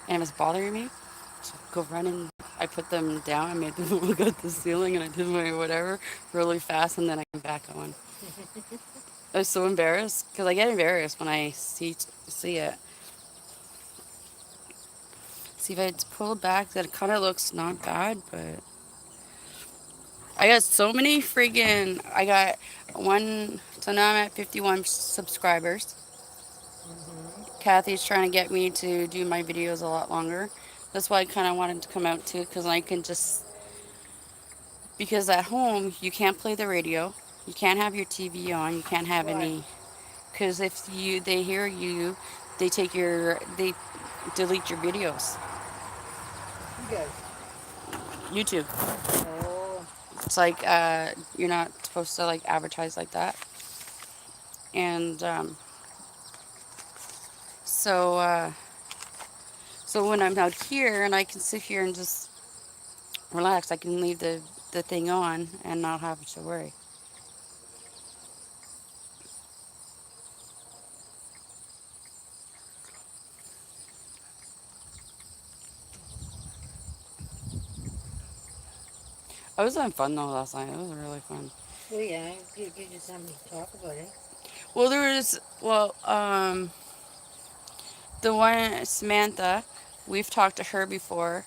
and it was bothering me. So I go running. I put them down. I made them look at the ceiling, and I did my whatever really fast, and then I came back on. I was so embarrassed because I get embarrassed when I see it. See if I pull it back, that kind of looks not bad, but I got so many friggin'. I got one, so now I'm at 51 subscribers. Mm-hmm. Kathy's trying to get me to do my videos a lot longer. That's why I kind of wanted to come out too, because I can just, because at home you can't play the radio, you can't have your TV on, you can't have Why? any, because if they hear you, they delete your videos. Who does? YouTube. Oh, It's like you're not supposed to like advertise like that. And so so when I'm out here and I can sit here and just relax, I can leave the thing on and not have to worry. I was having fun though last night. It was really fun. well, yeah. You just have me talk about it. Well, the one Samantha, we've talked to her before.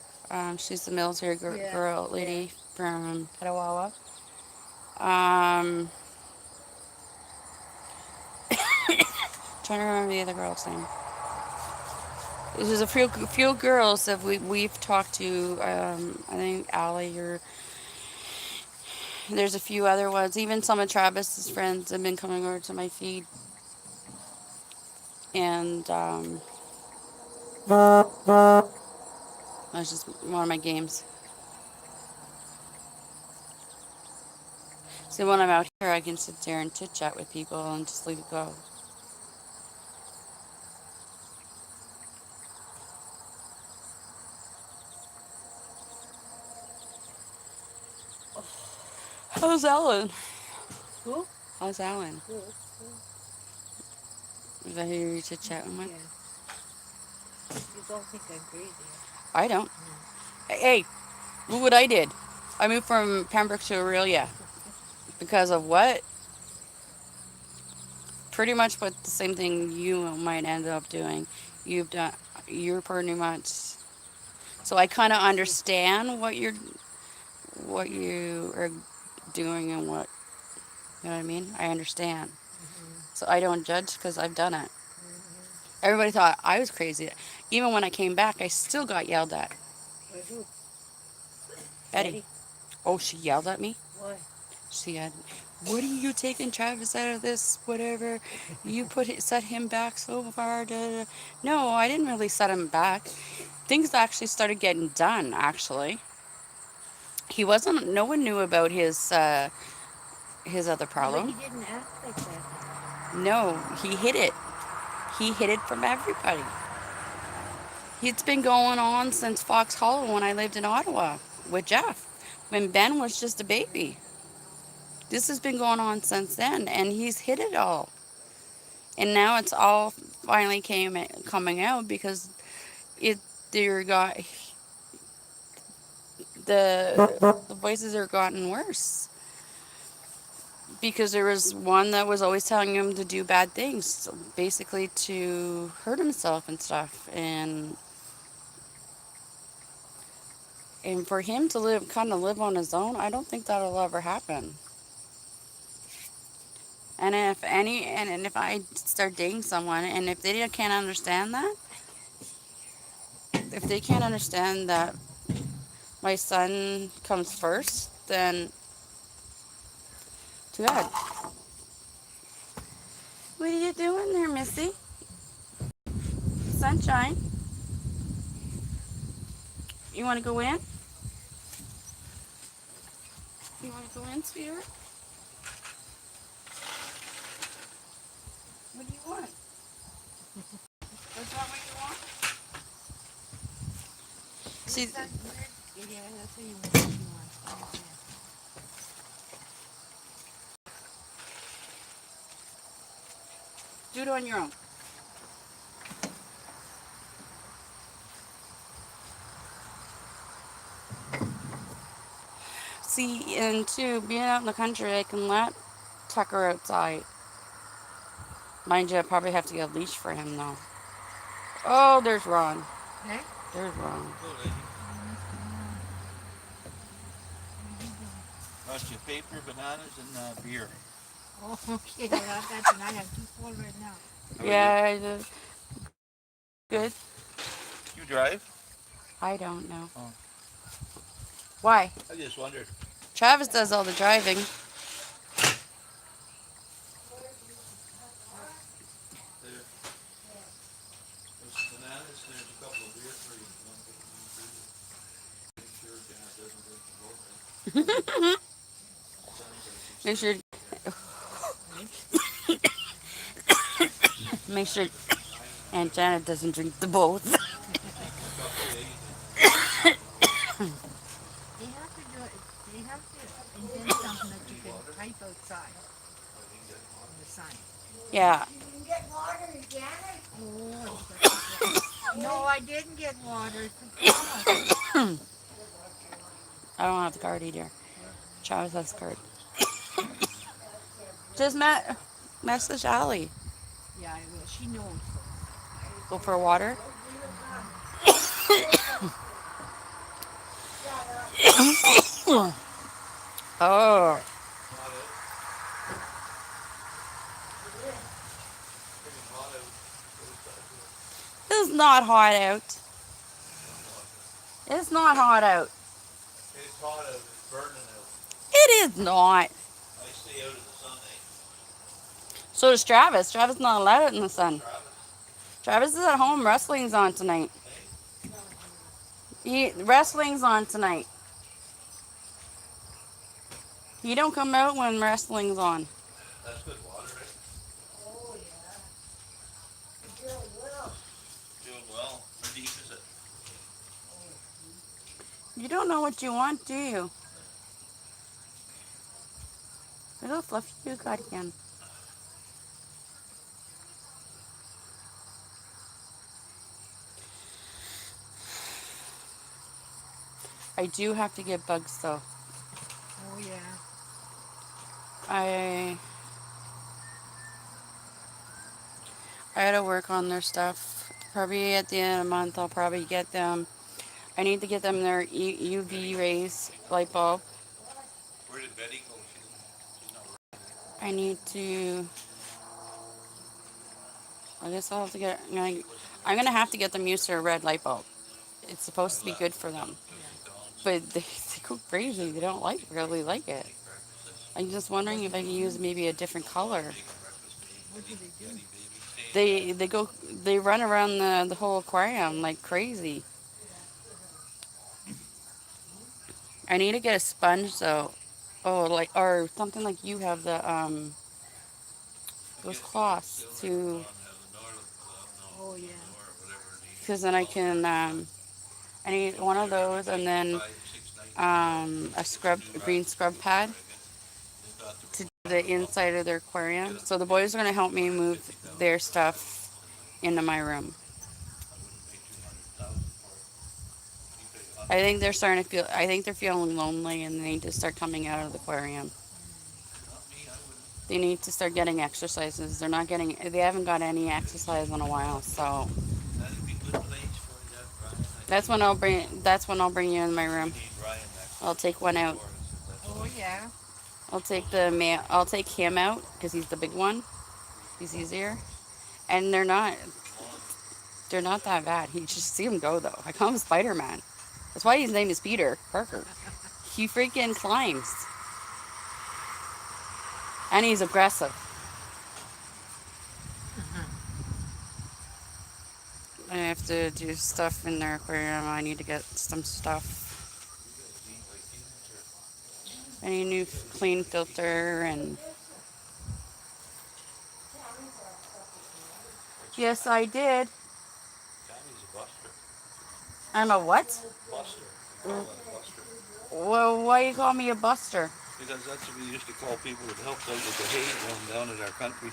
She's the military Yeah, girl yeah. lady from Petawawa. Um, trying to remember the other girl's name. There's a few girls that we've talked to. I think Allie or there's a few other ones. Even some of Travis's friends have been coming over to my feed, and that's just one of my games. So when I'm out here, I can sit there and chit chat with people and just leave it go. How's Alan? Who? How's Alan? Good. Good. Is that who you chit chatting with? Yeah. You don't think I'm crazy, huh? I don't. No. Hey, look what I did. I moved from Pembroke to Aurelia because of what? Pretty much what the same thing you might end up doing. You've done. You're pretty much. So I kind of See. understand what you are doing and what you know what I mean. I understand. Mm-hmm. So I don't judge because I've done it. Mm-hmm. Everybody thought I was crazy. Even when I came back, I still got yelled at. By who? Eddie. Eddie? Oh, she yelled at me. Why? She had, what are you taking Travis out of this? Whatever. You set him back so far. Da, da, da." No, I didn't really set him back. Things actually started getting done. Actually, he wasn't. No one knew about his other Yeah, but problem. he didn't act like that. No, he hid it. He hid it from everybody. It's been going on since Fox Hollow when I lived in Ottawa with Jeff, when Ben was just a baby. This has been going on since then, and he's hid it all. And now it's all finally coming out because it there got the voices are gotten worse because there was one that was always telling him to do bad things, so basically to hurt himself and stuff, and for him to live on his own, I don't think that'll ever happen. And if I start dating someone and if they can't understand that, if they can't understand that my son comes first, then too bad. What are you doing there, Missy? Sunshine? You want to go in? You want to go in, sweetheart? What do you want? That's not what you want? Is See, that weird? Yeah, that's what you want. Yeah. do it on your own. See, and too, being out in the country, I can let Tucker outside. Mind you, I probably have to get a leash for him though. Oh, there's Ron. Hey? There's Ron. Hello, lady. What's going on? What are you doing? Got your paper, bananas, and beer. Oh, okay. Well, I got tonight. I'm too full right now. How are you? Yeah, good. You drive? I don't know. Oh, Why? I just wondered. Travis does all the driving. There's some bananas, there's a couple of beer for you. One put them in the freezer. Make sure Janet doesn't drink the whole thing. Sounds like she's Make sure, make sure Aunt Janet doesn't drink the both. a couple of days. They have to do it. They have to invent something that you can type outside in the sun. Yeah. You can get water, Janet. Oh, no, I didn't get water. It's a promise. I don't have the card either. Travis has the card. Just message Allie. Yeah, I will. She knows. Go for water. Oh, Hot out. Freaking hot out. it's not hot out. It's not hot out. It's hot out. It's burning out. It is not. I stay out of the sun, eh? So does Travis. Travis not allowed out in the sun. Travis, Travis is at home. Wrestling's on tonight. Wrestling's on tonight. He don't come out when wrestling's on. that's good water, right? Oh, yeah. You're doing well. Doing well. How deep is it? You don't know what you want, do you? Little fluffy you got again. I do have to get bugs though. Oh, yeah. I gotta work on their stuff. Probably at the end of the month, I'll probably get them. I need to get them their UV rays light bulb. Where did Betty go? She's not working. I need to. I guess I'll have to get. I'm gonna have to get them used to a red light bulb. It's supposed to be good for them, but they go crazy. They don't really like it. I'm just wondering if I can use maybe a different color. What do they do? They run around the whole aquarium like crazy. I need to get a sponge though. Oh, like or something like you have the those cloths to, Oh, yeah. because then I can I need one of those and then a green scrub pad to do the inside of their aquarium. So the boys are gonna help me move their stuff into my room. I think they're starting to feel. I think they're feeling lonely, and they need to start coming out of the aquarium. They need to start getting exercises. They're not getting. They haven't got any exercise in a while, so That'd be good place for that, Brian. that's when I'll bring. That's when I'll bring you in my room. Need Ryan back. I'll take one out. Oh, yeah. I'll take the man. I'll take him out because he's the big one. He's easier, and they're not. They're not that bad. You just see him go though. I call him Spider Man. That's why his name is Peter Parker. He freaking climbs. And he's aggressive. I have to do stuff in their aquarium. I need to get some stuff. I need a new clean filter and. Yes, I did. Tommy's a buster. I'm a what? Buster. We call him Buster. Well, why you call me a buster? Because that's what we used to call people that helped out with the hay down at our country.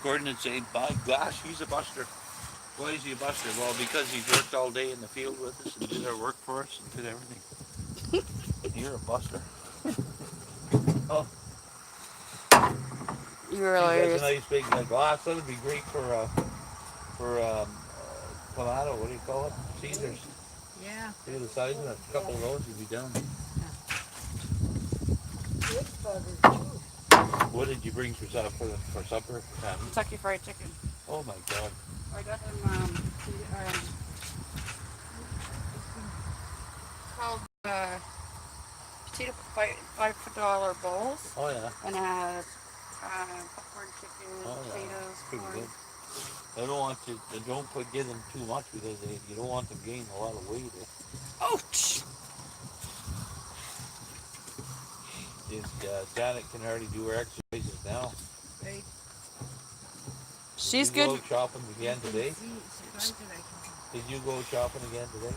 Gordon would say, by gosh, he's a buster. Why is he a buster? Well, because he's worked all day in the field with us and did our work for us and did everything. You're a buster. Oh, You she's really got a just, nice big glass. That'd be great for Clamato. What do you call it? Caesars. Yeah. Look at the size of it. A couple of those would be done. Big butter too. What did you bring for supper? Kentucky Fried Chicken. Oh my God. I got them called potato $5 bowls, Oh yeah. and it has popcorn chicken, Oh yeah. potatoes, Pretty corn. good. I don't want to. Don't give them too much because you don't want them gaining a lot of weight. Ouch! Janet can hardly do her exercises now. Right. She's Did you good. go shopping again today? Surprised that I can. Did you go shopping again today?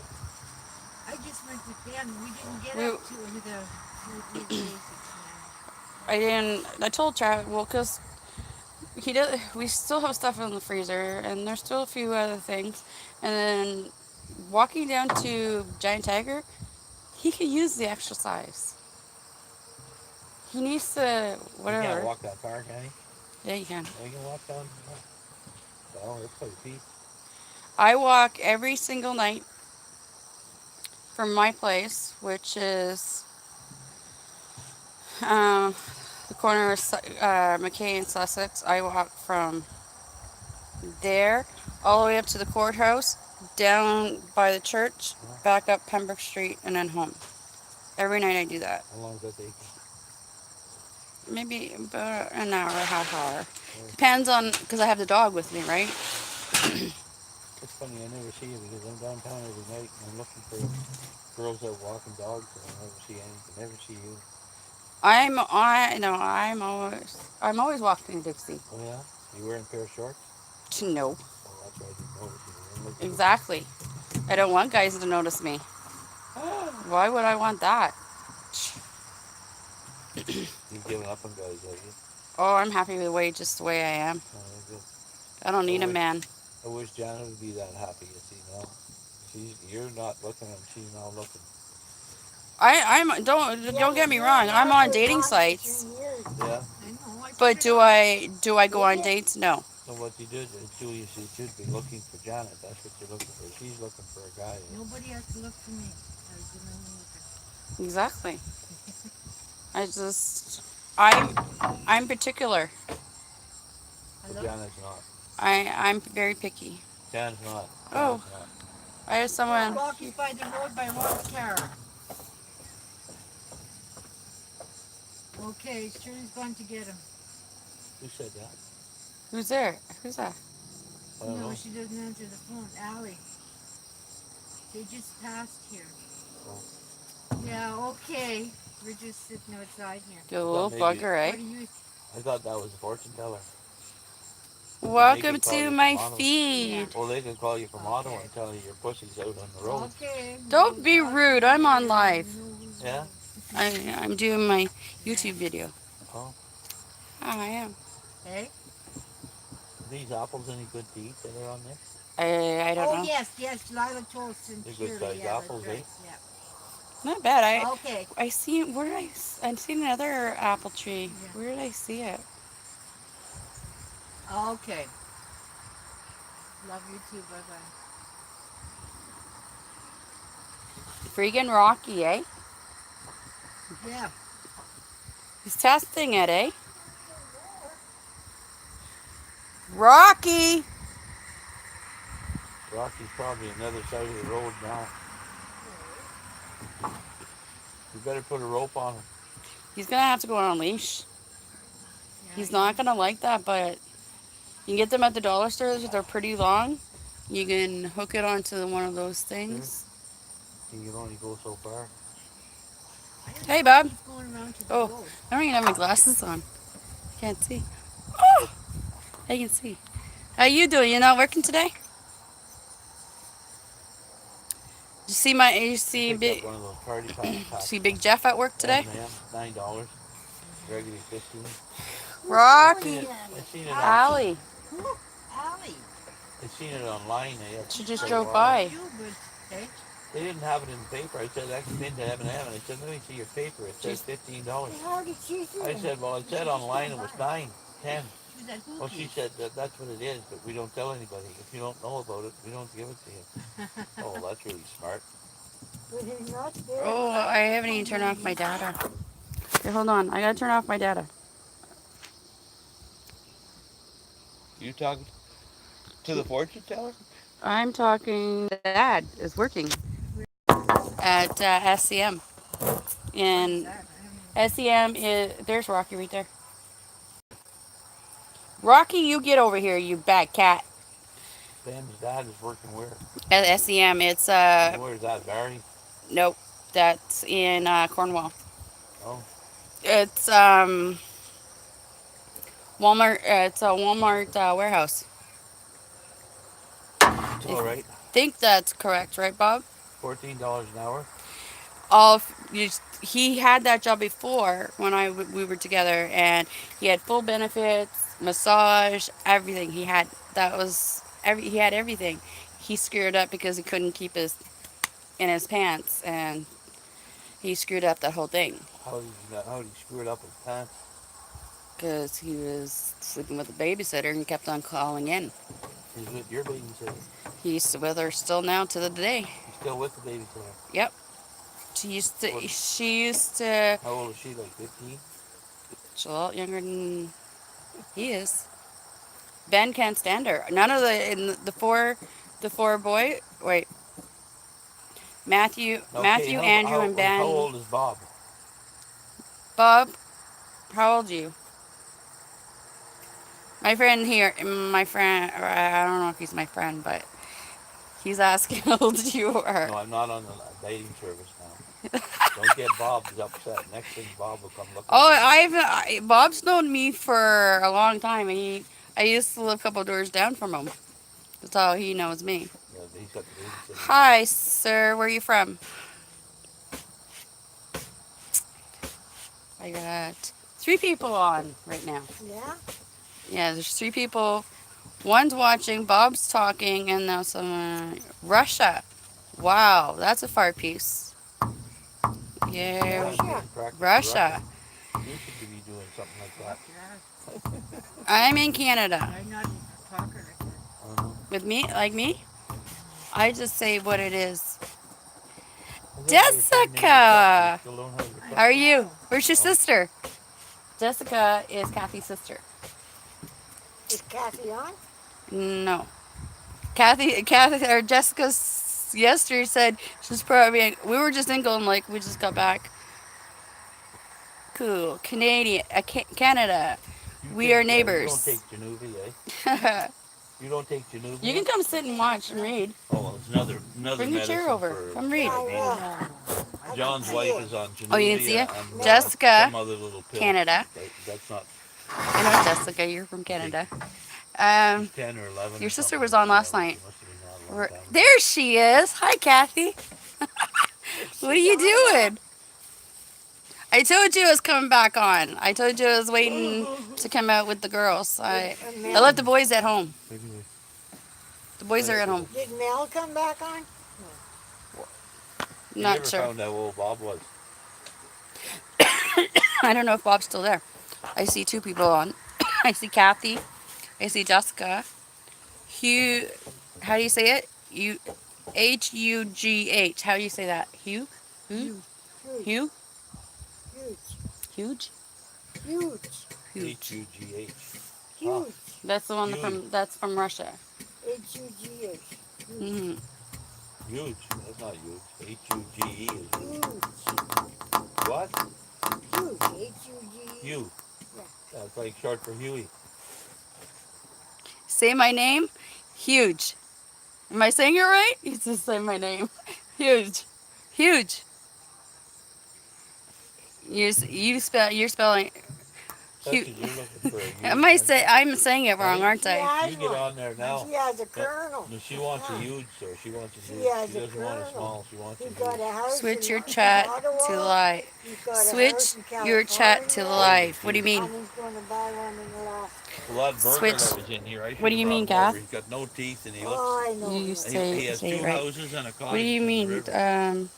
I just went with Ben. We didn't get We- up to the basics, I didn't. I told Travis, well, cause he does. We still have stuff in the freezer, and there's still a few other things. And then walking down to Giant Tiger, he could use the exercise. He needs to You can't whatever. walk that far, can you? Yeah, you can. Yeah, you can walk down. Oh, that's quite a piece. I walk every single night from my place, which is the corner of McKay and Sussex. I walk from there all the way up to the courthouse, down by the church, back up Pembroke Street, and then home. Every night I do that. How long does that take? Maybe about an hour, a half hour. Depends on, because I have the dog with me, right? It's funny, I never see you because I'm downtown every night and I'm looking for girls out walking dogs and I never see anything. Never see you. I'm always walking Dixie. Oh yeah? You wearing a pair of shorts? No, Oh, that's why I didn't notice you. You didn't look good. exactly. I don't want guys to notice me. Why would I want that? You've given up on guys, have you? Oh, I'm happy with the way I am. Oh, good. I don't need a Alright. man. I wish Janet would be that happy, you see now. You're not looking and she's now looking. Don't get me wrong. I'm on dating sites, Yeah? I know. but do I go on dates? No. So what you did is you should be looking for Janet. That's what you're looking for. She's looking for a guy. Nobody has to look for me. I was the only looker. Exactly. I'm particular. But Hello? Janet's not. I'm very picky. Janet's not. Oh. Janet's not. I have someone. Walking by the road by Ron's car. Okay, Shirley's gone to get him. Who said that? Who's there? Who's that? I don't No, know. she doesn't answer the phone. Allie. They just passed here. Oh. Yeah, okay. We're just sitting outside here. You little maybe- bugger, What eh? do you... I thought that was a fortune teller. Welcome call to you my from Ottawa. feed. Well, they can call you from Ottawa Okay. and tell you your pussy's out on the road. Okay. Don't be rude. I'm on live. Yeah? I'm doing my YouTube video. Oh. I am. Hey? Are these apples any good to eat that are on there? I don't Oh, know. yes. Lila told Cynthia. They're good sized yeah, apples, that's eh? right. Not bad. Yeah. Okay. I seen where did I seen another apple tree. Yeah. Where did I see it? Okay. Love you too. Bye-bye. Freaking Rocky, eh? Yeah. He's testing it, eh? Rocky! Rocky's probably another side of the road now. You better put a rope on him. He's gonna have to go on a leash. He's not gonna like that, but you can get them at the dollar stores. They're pretty long. You can hook it onto one of those things. You can only go so far. Hey, Bob. He's going around to the Oh. road. I don't even have my glasses on. Can't see. Oh! I can see. How you doing? You not working today? You see Pick big up one of those party packs. see Big Jeff at work today? $9. Regularly $15. Rocky, I seen it on. Allie. Allie. I seen it online. She just drove by. You, but, hey? They didn't have it in the paper. I said, I come into M&M, and I said, let me see your paper. It says $15. And how did she do I it? said, well, it said online it was 9, 10. She's at Well, she Hookie's. said that that's what it is, but we don't tell anybody. If you don't know about it, we don't give it to you. Oh, that's really smart. But he's not there. Oh, I haven't even turned off my data. Okay, hold on. I gotta turn off my data. You talking to the fortune teller? I'm talking. Dad is working at SCM. And That, I haven't SCM is. There's Rocky right there. Rocky, you get over here, you bad cat. Ben's dad is working where? At SCM, it's Where's that, Barry? nope, that's in Cornwall. Oh, It's Walmart. It's a Walmart warehouse. it's all right. Think that's correct, right, Bob? $14 an hour. He had that job before when we were together, and he had full benefits, massage, everything. He had everything. He screwed up because he couldn't keep his in his pants, and he screwed up the whole thing How did he screw it up his pants? because he was sleeping with a babysitter and kept on calling in. He's with your babysitter. He's with her still now to the day. He's still with the babysitter. Yep. She used to. How old is she? Like 15? She's a lot younger than he is. Ben can't stand her. None of the four boy. Wait. Matthew, Andrew, and Ben. How old is Bob? Bob, how old are you? My friend here, or I don't know if he's my friend, but he's asking how old you are. No, I'm not on the dating service now. Don't get Bob upset. Next thing, Bob will come looking. Oh, Bob's known me for a long time, and I used to live a couple doors down from him. That's how he knows me. Yeah, he's got the babysitter. Hi, sir. Where are you from? I got 3 people on right now. Yeah? Yeah, there's 3 people. One's watching, Bob's talking, and now some Russia. Wow, that's a far piece. Yeah, Russia. Russia. You should be doing something like that. yeah. I'm in Canada. I'm not even a talker like that. Uh-huh. With me, like me, I just say what it is. I think you're trying to Jessica, still don't have your how are you? Where's your sister? Jessica is Kathy's sister. Is Kathy on? No. Kathy, or Jessica yesterday said she's probably. We were just in Golden Lake. We just got back. Cool. Canada. We are neighbors. You don't take Genovia, eh? You don't take Genovia? You can come sit and watch and read. Oh, well, it's another Bring your chair medicine over. for- Come read. I will. John's I can wife see is on Genovia. Oh, you didn't see it? and Jessica, some other little pill. Canada. That's not I know Jessica. You're from Canada. 10 or 11. Your or sister something. was on last night. She must have been on a long time. There she is. Hi, Kathy. What are you doing? I told you I was coming back on. I told you I was waiting to come out with the girls. I left the boys at home. Anyway, The boys are at home. Did Mel come back on? you Not never sure. found out who old Bob was. I don't know if Bob's still there. I see 2 people on. I see Kathy. I see Jessica. Hugh. How do you say it? Hugh. How do you say that? Hugh? You. Hugh? Huge. Huge? Huge. H-U-G-H. Huge. That's the one Huge. that's from Russia. H-U-G-H. Hmm. Huge. That's not huge. H-U-G-E is huge. Huge. What? Huge. H-U-G-E. Hugh. Yeah. That's like short for Huey. Say my name. Huge. Am I saying it right? You just say my name. Huge. Huge. You're spelling. That's what you're looking for. Am I say I'm saying it wrong, aren't She I? has You get one. on there now. She has a kernel. No, she wants a Yeah. huge, so she wants a She huge. has She a doesn't want a kernel. small. She wants a He's huge. got a house Switch your in chat Ottawa. to live. He's got a Switch house in your chat to California, live. What do you mean? and he's going to buy one in Alaska. Well, that burger Switch. that was in here, I should What do have you brought mean, him over. Kath? He's got no teeth, and he looks. Oh, I know. You him. He has say it two right. houses and a cottage What do you on the mean? river.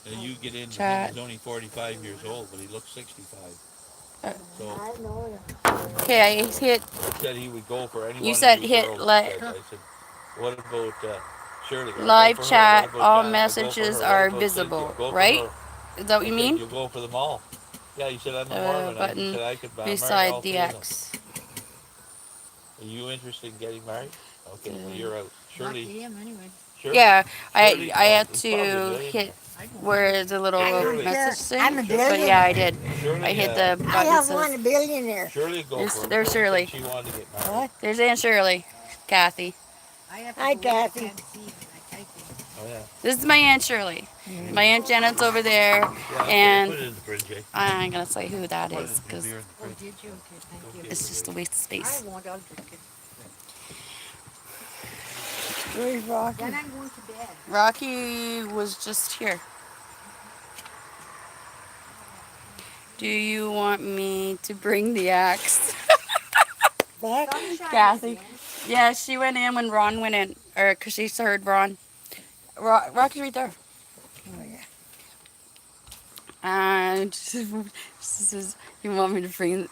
And you get in. Chat. He's only 45 years old, but he looks 65. So I know him. Okay, I hit. I said he would go for any You one said of you hit girls. let. I said, what about Shirley? I'll go Live for her. chat. What about All that? I'll go for messages her. are What about visible, Cynthia? Go for right? her. Is that what you Okay, mean? you'll go for them all. Yeah, you said I'm a The Mormon. He button said I could marry all beside the three of them. X. Are you interested in getting married? Okay, well you're out. Not to Shirley, him anyway. Shirley, Yeah, Shirley, I had he's probably a to millionaire. hit I don't where the little I don't Shirley. care. message I'm a thing. But yeah, I did. Shirley, I hit the I button have that one says. a billionaire. Shirley would go There's- for him. there's She said Shirley. She wanted to get married. What? There's Aunt Shirley, Kathy. I have to Hi, go where I Kathy. can't see when I type in. Oh yeah. This is my Aunt Shirley. My Aunt Janet's over there, Yeah. Okay, and put it in the fridge, eh? I'm gonna say who that Put is the because beer in the Oh, fridge. did you? Okay, thank you. it's just a waste of I space. won't, I'll drink it. Where's Rocky? Then I'm going to bed. Rocky was just here. Do you want me to bring the axe? Back? Sunshine Kathy. again. Yeah, she went in when Ron went in, or because she heard Ron. Rocky's right there. Oh, yeah. And she says, "You want me to bring?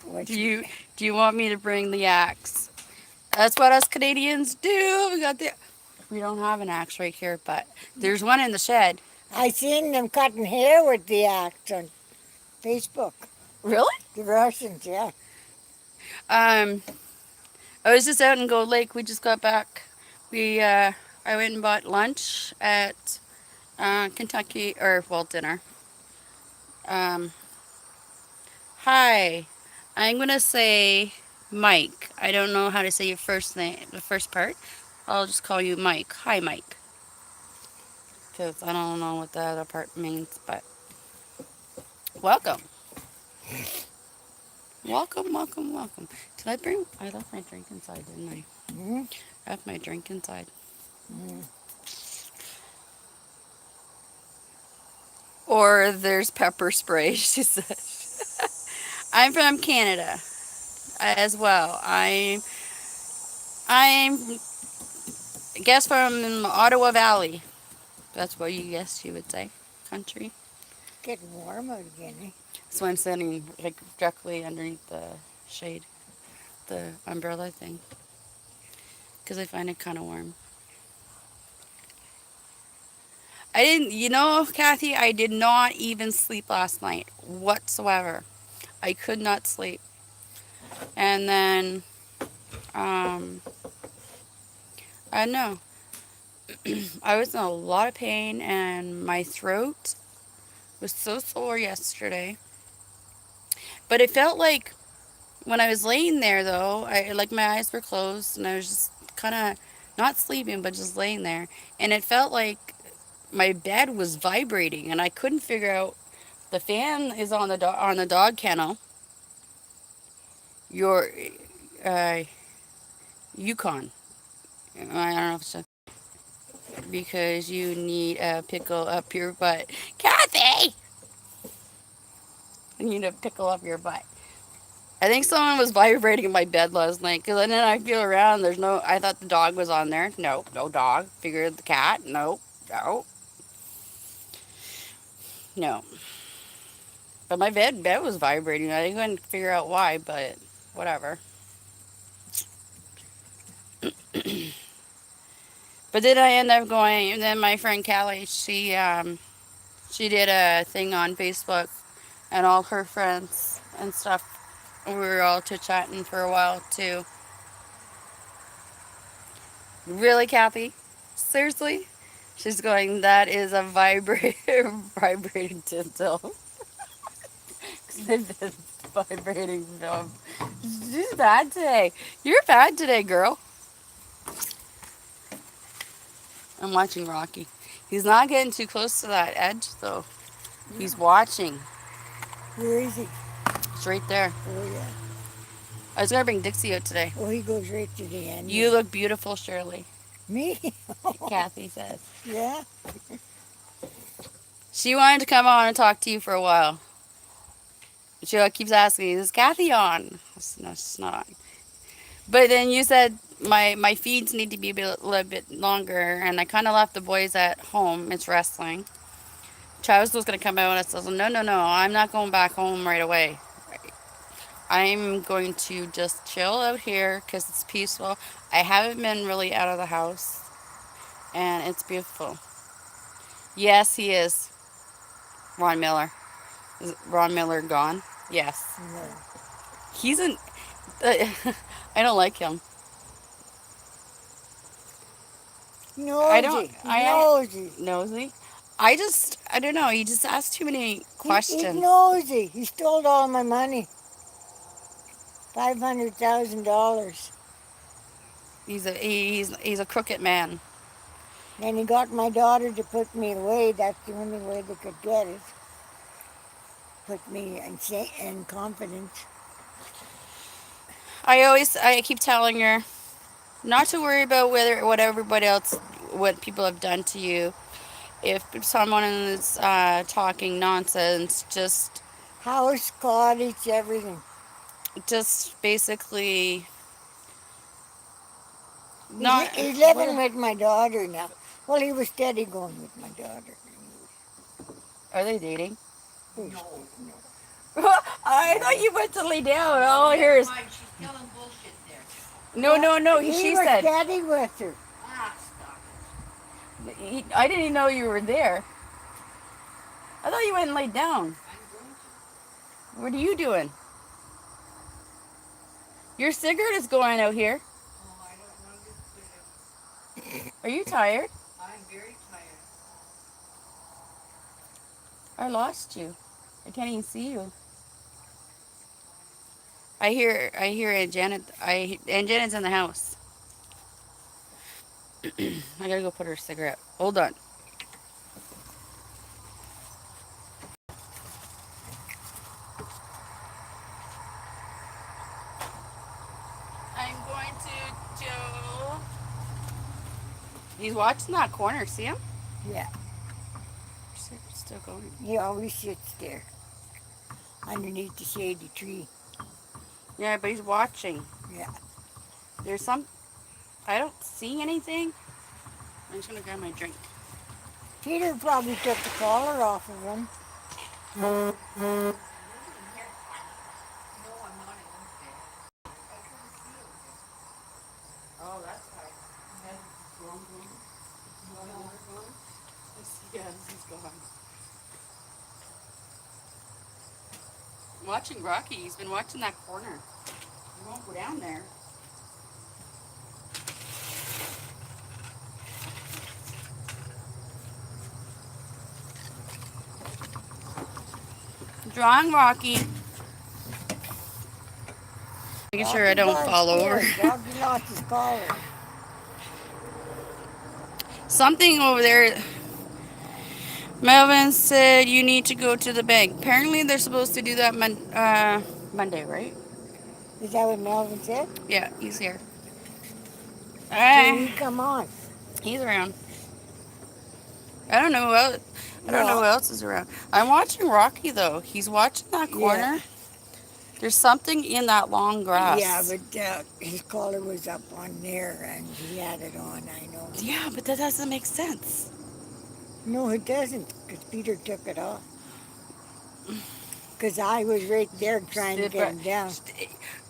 What Do you want me to bring the axe?" That's what us Canadians do. We got the. We don't have an axe right here, but there's one in the shed. I seen them cutting hair with the axe on Facebook. Really? The Russians, yeah. I was just out in Gold Lake. We just got back. I went and bought lunch at Kentucky, or well, dinner. Hi, I'm gonna say Mike. I don't know how to say your first name, the first part. I'll just call you Mike. Hi, Mike. Because I don't know what the other part means, but welcome. Welcome, welcome, welcome. Did I bring? I left my drink inside, didn't I? Hmm? I left my drink inside. Or there's pepper spray, she said. I'm from Canada as well. I'm I guess from Ottawa Valley. That's what you guess you would say. Country. Getting warm out again, eh? So I'm sitting like directly underneath the shade, the umbrella thing, because I find it kind of warm. I didn't, Kathy, I did not even sleep last night whatsoever. I could not sleep. And then, I don't know. I was in a lot of pain and my throat was so sore yesterday. But it felt like when I was laying there though, like my eyes were closed and I was just kind of not sleeping but just laying there, and it felt like my bed was vibrating and I couldn't figure out. The fan is on the on the dog kennel. Your Yukon. I don't know if it's because you need a pickle up your butt. Kathy! I need a pickle up your butt. I think someone was vibrating in my bed last night because then I feel around. There's no. I thought the dog was on there. No, no dog. Figured the cat. No, no, no. But my bed was vibrating. I couldn't figure out why, but whatever. But then I ended up going. And then my friend Callie, she did a thing on Facebook, and all her friends and stuff. We were all chit-chatting for a while too. Really, Kathy? Seriously? She's going, that is a vibrating tinsel. They've been vibrating. She's bad today. You're bad today, girl. I'm watching Rocky. He's not getting too close to that edge, though. He's watching. Where is he? It's right there. Oh, yeah. I was gonna bring Dixie out today. Oh, he goes right to the end. You look beautiful, Shirley. Me? Kathy says. Yeah. She wanted to come on and talk to you for a while. She keeps asking me, "Is Kathy on?" I said, no, she's not on. But then you said my feeds need to be a little bit longer, and I kind of left the boys at home. It's wrestling. Travis was gonna come out, and I said, "No, no, no, I'm not going back home right away. I'm going to just chill out here because it's peaceful. I haven't been really out of the house, and it's beautiful." Yes, he is. Ron Miller. Is Ron Miller gone? Yes. No. He's an. I don't like him. I don't. Nosy. I Nosy. nosy. I don't know. He just asks too many He's questions. nosy. He stole all my money. $500,000. He's a crooked man. And he got my daughter to put me away. That's the only way they could get it. Put me in confidence. I keep telling her not to worry about what everybody else, what people have done to you. If someone is talking nonsense, House, cottage, everything. just basically He's, not. he's living with my daughter now. Well, he was steady going with my daughter. Are they dating? No. I thought you went to lay down. All I hear is Mike, she's telling bullshit there. no. He She was said. steady with her. Ah, stop it. I didn't even know you were there. I thought you went and laid down. I'm going to. What are you doing? Your cigarette is going out here. Oh, I don't want to put it. Are you tired? I'm very tired. I lost you. I can't even see you. I hear Aunt Janet. Aunt Janet's in the house. I gotta go put her cigarette. Hold on. I'm going to do. He's watching that corner. See him? Yeah, Still going. he always sits there underneath the shady tree. Yeah, but he's watching. Yeah. There's some. I don't see anything. I'm just gonna grab my drink. Peter probably took the collar off of him. No, I'm not in this bed. I couldn't see it. Oh, that's right. Yes, he's gone. I'm watching Rocky. He's been watching that corner. He won't go down there. Drawing Rocky. Making sure I don't fall over. Doggy lost his collar. Something over there. Melvin said you need to go to the bank. Apparently they're supposed to do that Monday, right? Is that what Melvin said? Yeah, he's here. Can he come on? He's around. I don't know who else. I don't know who else is around. I'm watching Rocky though. He's watching that corner. Yeah. There's something in that long grass. Yeah, but his collar was up on there and he had it on, I know. Yeah, but that doesn't make sense. No, it doesn't, because Peter took it off. Because I was right there trying to get him down.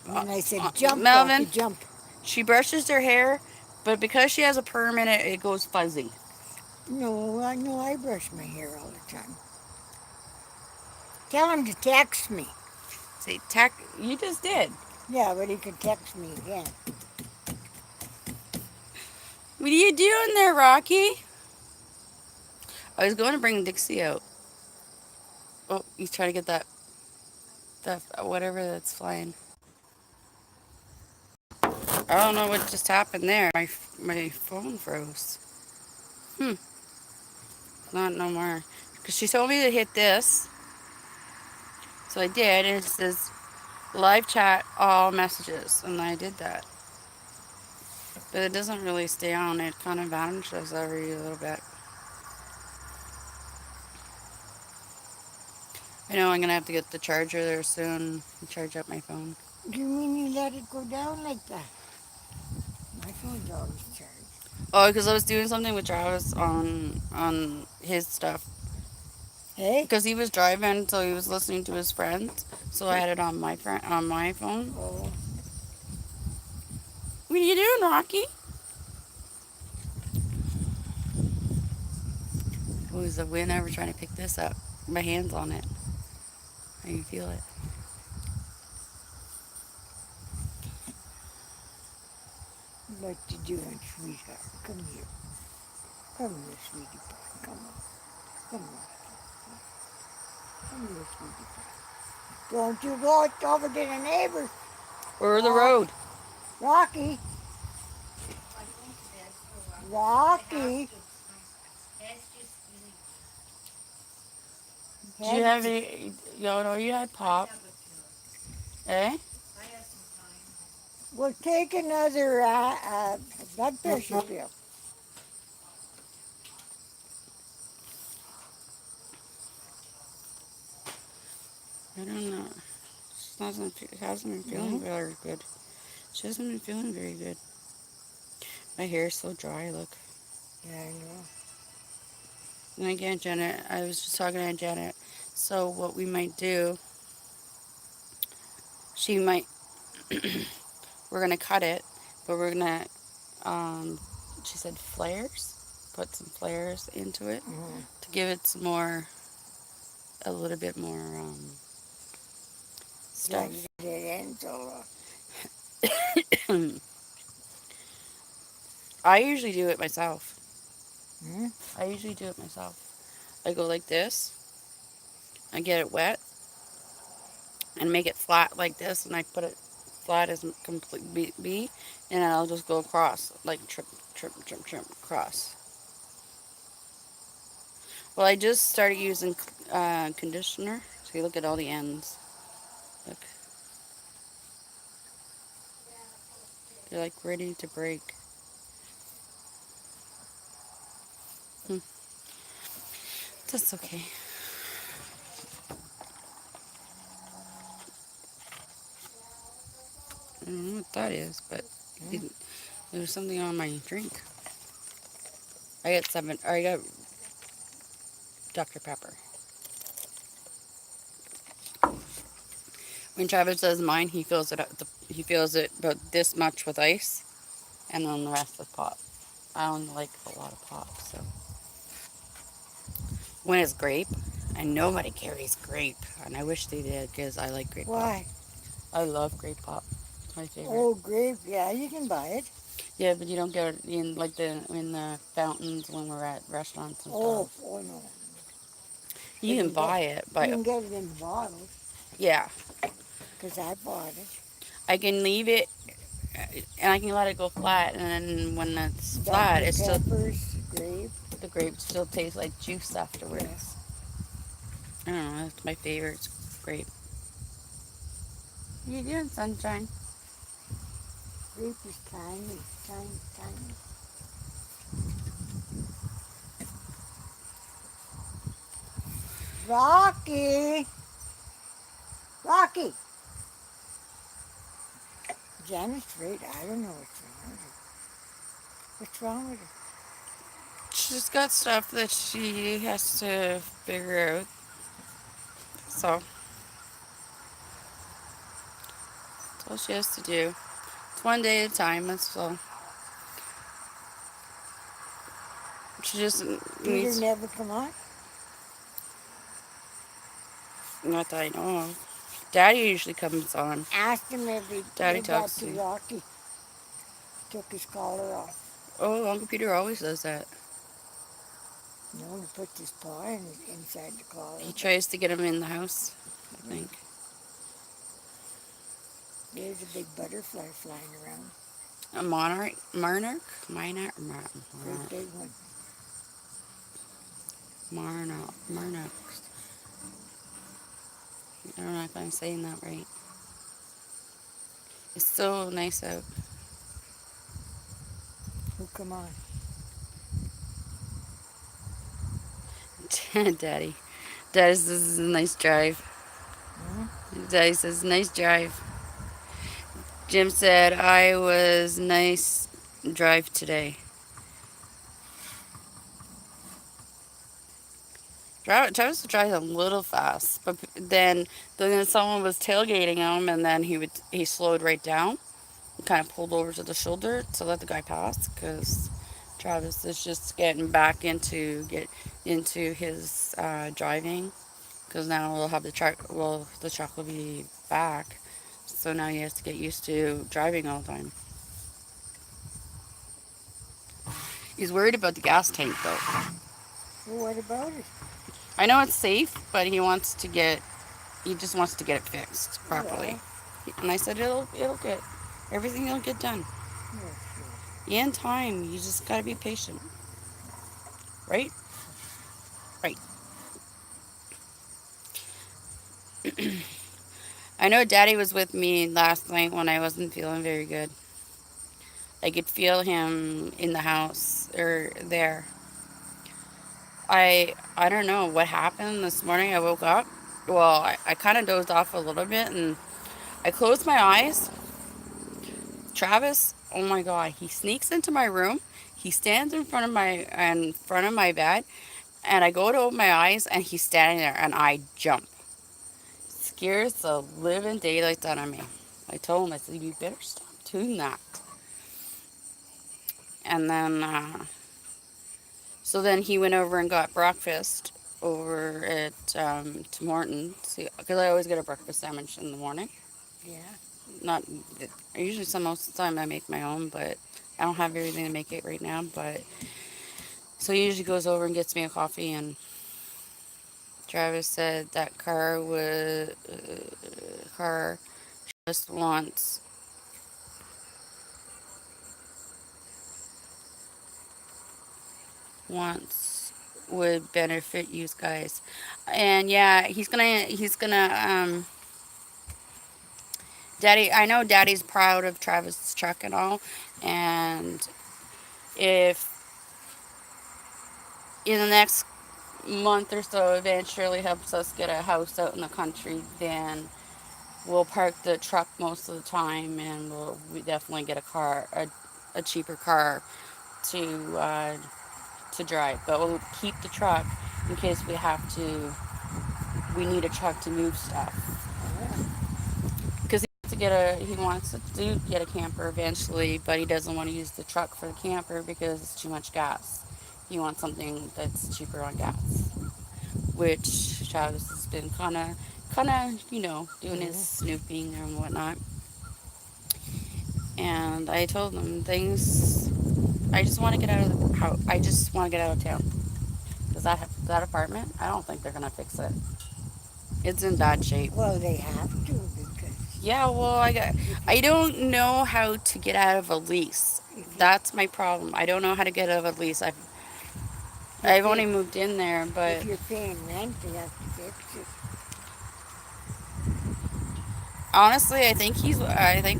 And I said, jump, Melvin. Rocky, jump. She brushes her hair, but because she has a perm in it, it goes fuzzy. No, I brush my hair all the time. Tell him to text me. Say, you just did. Yeah, but he can text me again. What are you doing there, Rocky? I was going to bring Dixie out. Oh, he's trying to get that whatever that's flying. I don't know what just happened there. My phone froze. Not no more. Because she told me to hit this. So I did, and it says live chat all messages, and I did that. But it doesn't really stay on. It kind of vanishes every little bit. I know I'm gonna have to get the charger there soon and charge up my phone. Do you mean you let it go down like that? My phone's always charged. Oh, because I was doing something with Travis on his stuff. Hey? Because he was driving, so he was listening to his friends. So I had it on my friend on my phone. Oh, What are you doing, Rocky? Oh, is the wind ever trying to pick this up? My hand's on it. I can feel it. what you doing, sweetheart? Come here. Come here, sweetie pie. Come on. Come on. Come here, sweetie pie. Don't you go over to the neighbors. Or the road. Rocky. I think that's so. Rocky. That's just really. Do you have any? You know, you had pop, Have a eh? I have some time. We'll take another blood pressure pill. I don't know. Hasn't been feeling very good. She hasn't been feeling very good. My hair is so dry. Look. Yeah, I know. And again, Janet, I was just talking to Janet. So what we might do, she might. We're gonna cut it, but we're gonna. She said flares. Put some flares into it Mhm. to give it some more, a little bit more Yeah, stuff. you get it in, so I usually do it myself. hmm? I usually do it myself. I go like this. I get it wet and make it flat like this, and I put it flat as complete B, and then I'll just go across like trim, trim, trim, trim across. Well, I just started using conditioner. So you look at all the ends. Look, they're like ready to break. Hmm. That's okay. I don't know what that is, but it, there was something on my drink. I got seven. Or I got Dr. Pepper. When Travis does mine, he fills it up. He fills it about this much with ice, and then the rest with pop. I don't like a lot of pop, so when it's grape, and nobody carries grape, and I wish they did because I like grape pop. Why? I love grape pop. It's my favorite. Oh, grape. Yeah, you can buy it. Yeah, but you don't get it in like the fountains when we're at restaurants and Oh, stuff. oh no. You can buy it, You but can get it in bottles, yeah, because I bought it. I can leave it and I can let it go flat, and then when it's flat, Dr. it's still Pepper's grape. the grape still tastes like juice afterwards. Yes. I don't know. It's my favorite. It's great. What are you doing, sunshine? Grape is tiny, tiny, tiny. Rocky! Rocky! Janet's right. I don't know what's wrong with her. What's wrong with her? She's got stuff that she has to figure out. So that's all she has to do. It's one day at a time. That's all. She just Peter needs. never come on? Not that I know of. Daddy usually comes on. Asked him if he Daddy did that talks to to you. Rocky. Took his collar off. Oh, Uncle Peter always does that. No, he put his paw inside the collar. He tries to get him in the house, I think. There's a big butterfly flying around. A monarch? Monarch? Great big one. Monarch. I don't know if I'm saying that right. It's so nice out. Oh, come on. Daddy. Daddy says this is a nice drive. Huh? Daddy says nice drive. Jim said I was nice drive today. Travis would drive a little fast, but then someone was tailgating him, and then he slowed right down, kind of pulled over to the shoulder to let the guy pass, because Travis is just getting back into his driving, because now we'll have the truck. Well, the truck will be back, so now he has to get used to driving all the time. He's worried about the gas tank though. Well, what about it? I know it's safe, but he just wants to get it fixed properly. And I said it'll get everything will get done. Yeah, sure. In time. You just gotta be patient. Right? Right. I know Daddy was with me last night when I wasn't feeling very good. I could feel him in the house or there. I don't know what happened this morning. I woke up. Well, I kind of dozed off a little bit and I closed my eyes. Travis, oh my God, he sneaks into my room. He stands in front of my bed, and I go to open my eyes, and he's standing there, and I jump. Scares the living daylights out of me. I told him, I said, you better stop doing that. And then, so then he went over and got breakfast over at Tim Hortons, because I always get a breakfast sandwich in the morning. Yeah. Not usually most of the time I make my own, but I don't have everything to make it right now. But so he usually goes over and gets me a coffee. And Travis said that car just wants would benefit you guys. And yeah, he's gonna Daddy, I know Daddy's proud of Travis' truck and all, and if in the next month or so eventually helps us get a house out in the country, then we'll park the truck most of the time, and we definitely get a cheaper car to drive. But we'll keep the truck in case we need a truck to move stuff. Because he wants to get a camper eventually, but he doesn't want to use the truck for the camper because it's too much gas. He wants something that's cheaper on gas, which Travis has been doing his snooping and whatnot. And I told him things. I just want to get out of the house. I just want to get out of town. Because that apartment, I don't think they're gonna fix it. It's in bad shape. Well, they have to because Yeah, well, I don't know how to get out of a lease. That's my problem. I don't know how to get out of a lease. I've only moved in there, but if you're paying rent, they have to fix it. honestly, I think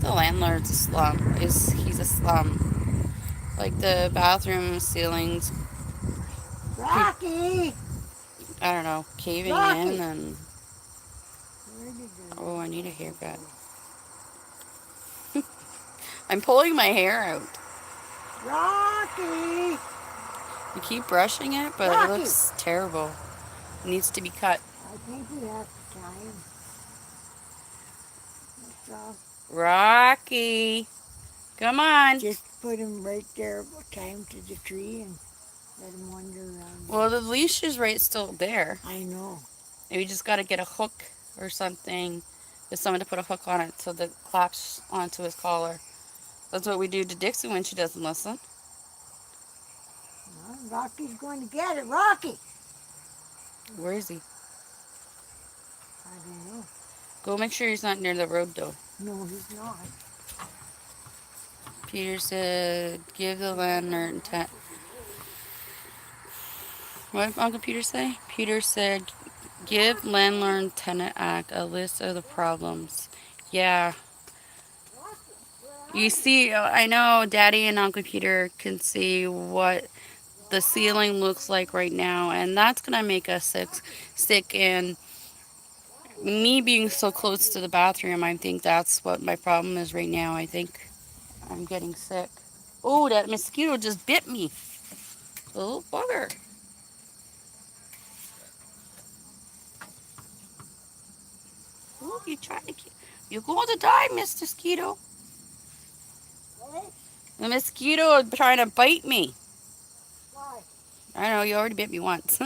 the landlord's a slum. He's a slum. Like the bathroom ceilings, Rocky! I don't know, caving Rocky! in, and Where did the oh, I need a haircut. I'm pulling my hair out. Rocky! You keep brushing it, but Rocky! it looks terrible. It needs to be cut. I think we have to tie him. That's all. Rocky, come on. Just put him right there, tie him to the tree and let him wander around. Well, the leash is still there. I know. We just got to get a hook or something. Get someone to put a hook on it so that it claps onto his collar. That's what we do to Dixie when she doesn't listen. Well, Rocky's going to get it. Rocky! Where is he? I don't know. Go make sure he's not near the road, though. No, he's not. Peter said, give the landlord What did Uncle Peter say? Peter said, give landlord tenant act a list of the problems. Yeah. You see, I know Daddy and Uncle Peter can see what the ceiling looks like right now, and that's gonna make us sick. And me being so close to the bathroom, I think that's what my problem is right now. I think I'm getting sick. Oh, that mosquito just bit me. Little bugger. Oh, you trying to get, you're going to die, Mr. Mosquito. What? The mosquito is trying to bite me. Why? I know, you already bit me once.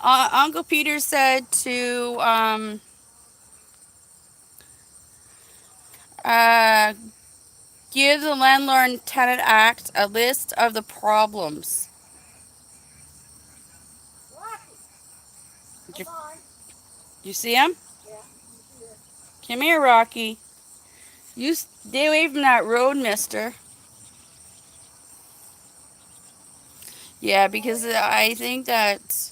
Uncle Peter said to uh, give the Landlord and Tenant Act a list of the problems. Rocky, Did come on. you see him? Yeah, I'm here. Come here, Rocky. You stay away from that road, mister. Yeah, because I think that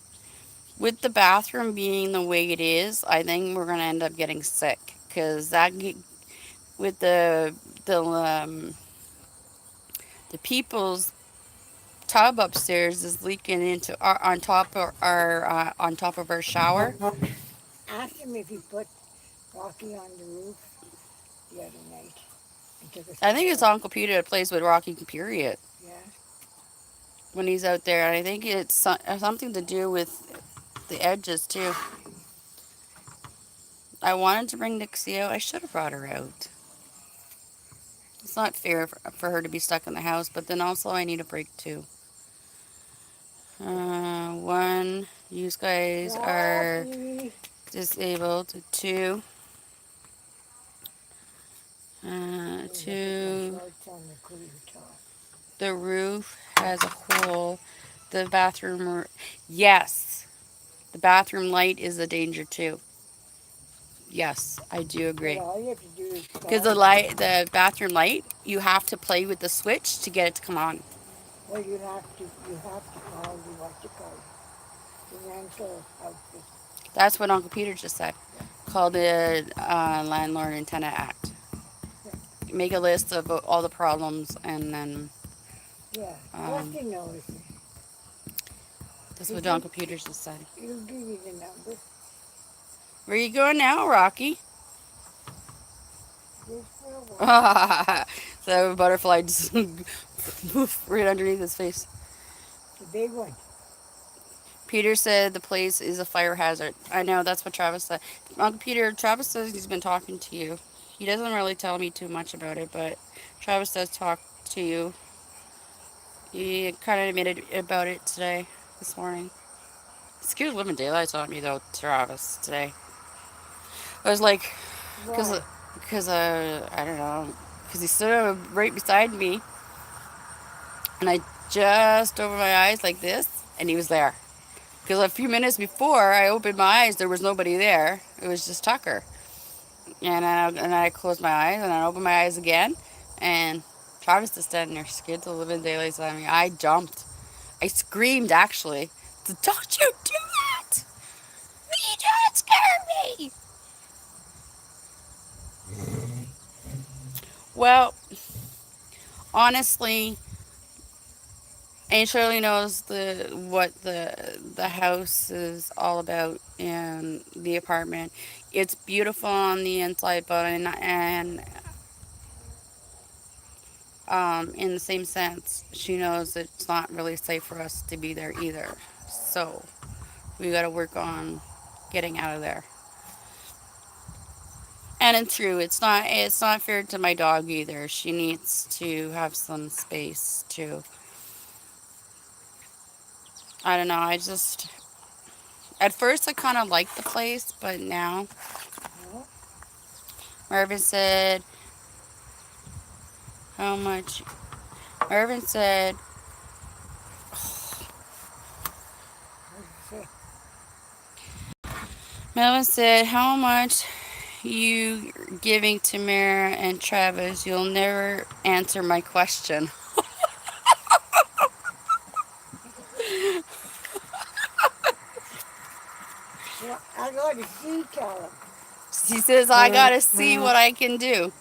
with the bathroom being the way it is, I think we're gonna end up getting sick. Cause with the people's tub upstairs is leaking into our on top of our shower. Ask him if he put Rocky on the roof the other night and took a I think it's shower. Uncle Peter that plays with Rocky period Yeah. when he's out there, and I think it's something to do with the edges too. I wanted to bring Nixie out. I should have brought her out. It's not fair for her to be stuck in the house, but then also I need a break too. One, you guys are Rocky. disabled. Two, Oh, look at my two, shorts on the cooler top. the roof has a hole. The bathroom, yes, the bathroom light is a danger too. Yes, I do But agree. all you have to do is Because call. the bathroom light, you have to play with the switch to get it to come on. Well, you have to call the what you call it, the rental outfit. That's what Uncle Peter just said. Yeah. Called the Landlord and Tenant Act. Yeah. Make a list of all the problems, and then Yeah. um, Rocky knows. that's He what can, Uncle Peter just said. he'll give you the number. Where you going now, Rocky? Just for a while. So a butterfly just moved right underneath his face. The big one. Peter said the place is a fire hazard. I know, that's what Travis said. Uncle Peter, Travis says he's been talking to you. He doesn't really tell me too much about it, but Travis does talk to you. He kind of admitted about it today, this morning. Scared living daylights on me though, Travis, today. I was like, because, Why? I don't know, because he stood right beside me, and I just opened my eyes like this, and he was there. Because a few minutes before I opened my eyes, there was nobody there. It was just Tucker. And I closed my eyes, and I opened my eyes again, and Travis is standing there, scared to live in daylight on me. I jumped. I screamed, actually. So, don't you do that! You don't scare me! Well, honestly, and Shirley knows what the house is all about and the apartment. It's beautiful on the inside, but in the same sense, she knows it's not really safe for us to be there either. So we got to work on getting out of there. And it's true, it's not fair to my dog either. She needs to have some space too. I don't know. At first I kind of liked the place, but now Huh? Marvin said how much. Marvin said, What'd you say? Melvin said, how much you giving to Mara and Travis? You'll never answer my question. Well, I got to see, tell him. He says, I gotta see what I can do.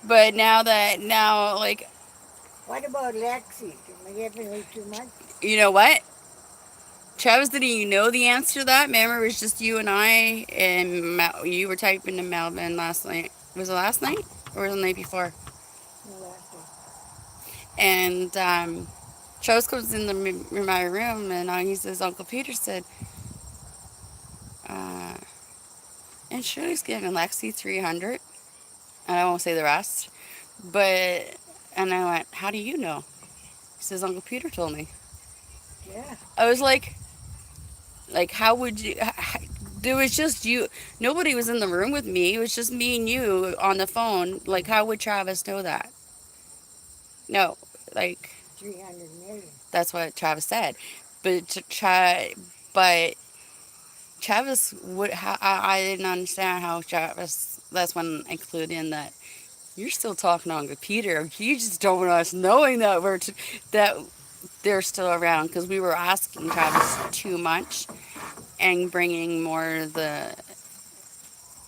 But now, like, What about Lexi? Am I giving her too much? you know what? Travis didn't even know the answer to that. Remember, it was just you and I, and you were typing to Melvin last night. Was it last night? Or was it the night before? No, that's it. And Travis comes in my room, and he says, Uncle Peter said, uh, and Shirley's giving Lexi 300. And I won't say the rest. But, and I went, how do you know? He says, Uncle Peter told me. Yeah. I was like, how would you? There was just you. Nobody was in the room with me. It was just me and you on the phone. Like, how would Travis know that? No, like 300 million. that's what Travis said. But but Travis would. I didn't understand how Travis. That's when I clued in that you're still talking on Peter. You just don't want us knowing that that they're still around because we were asking Travis too much and bringing more of the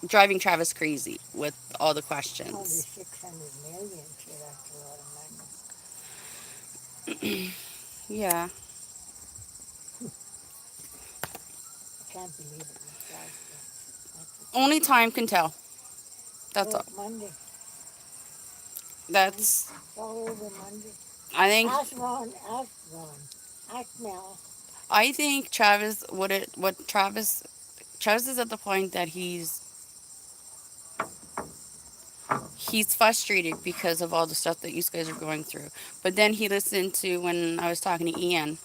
driving Travis crazy with all the Only questions. 600 million. So that's a lot of money. Yeah. I can't believe it myself. That's Only time can tell. so That's all. it's Monday. That's. It's all over Monday. I think. Ask Ron. Ask Ron. Ask Mel. I think Travis. What Travis is at the point that he's frustrated because of all the stuff that you guys are going through. But then he listened to when I was talking to Ian.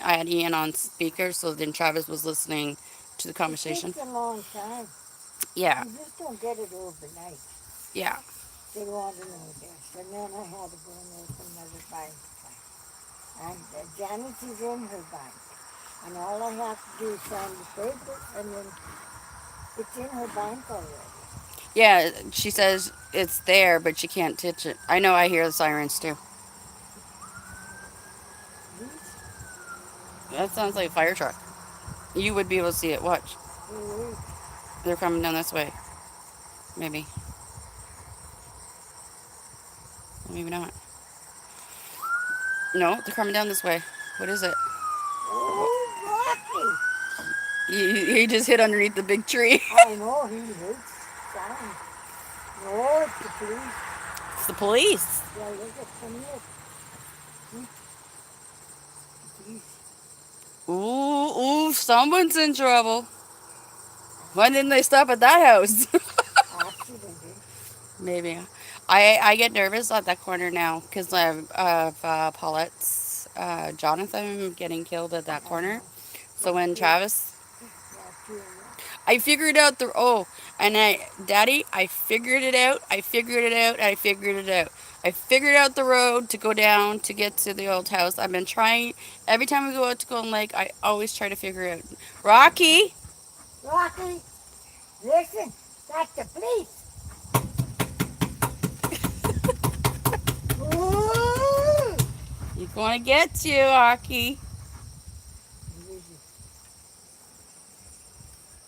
I had Ian on speaker, so then Travis was listening to the It conversation. takes a long time. Yeah. You just don't get it overnight. Yeah. They want to know this. And then I had to go and open another bank. And Janice is in her bank. And all I have to do is sign the paper, and then it's in her bank already. Yeah, she says it's there, but she can't touch it. I know I hear the sirens too. These, That sounds like a fire truck. You would be able to see it. Watch. who is? They're coming down this way. Maybe. Maybe not. No, they're coming down this way. What is it? Oh, Rocky! He just hit underneath the big tree. I know he hates sound. No, it's the police. It's the police. Yeah, look at come here. See? The police. Ooh, someone's in trouble. Why didn't they stop at that house? Accident, eh? Maybe. I get nervous at that corner now because of Paulette's Jonathan getting killed at that I corner. know. So when Yeah, Travis, yeah, two of them. I figured out Daddy, I figured it out. I figured it out. I figured it out. I figured out the road to go down to get to the old house. I've been trying every time we go out to Golden Lake. I always try to figure it out. Rocky, Rocky, listen, that's the police. Ooh! he's gonna get you, Rocky. Who is it?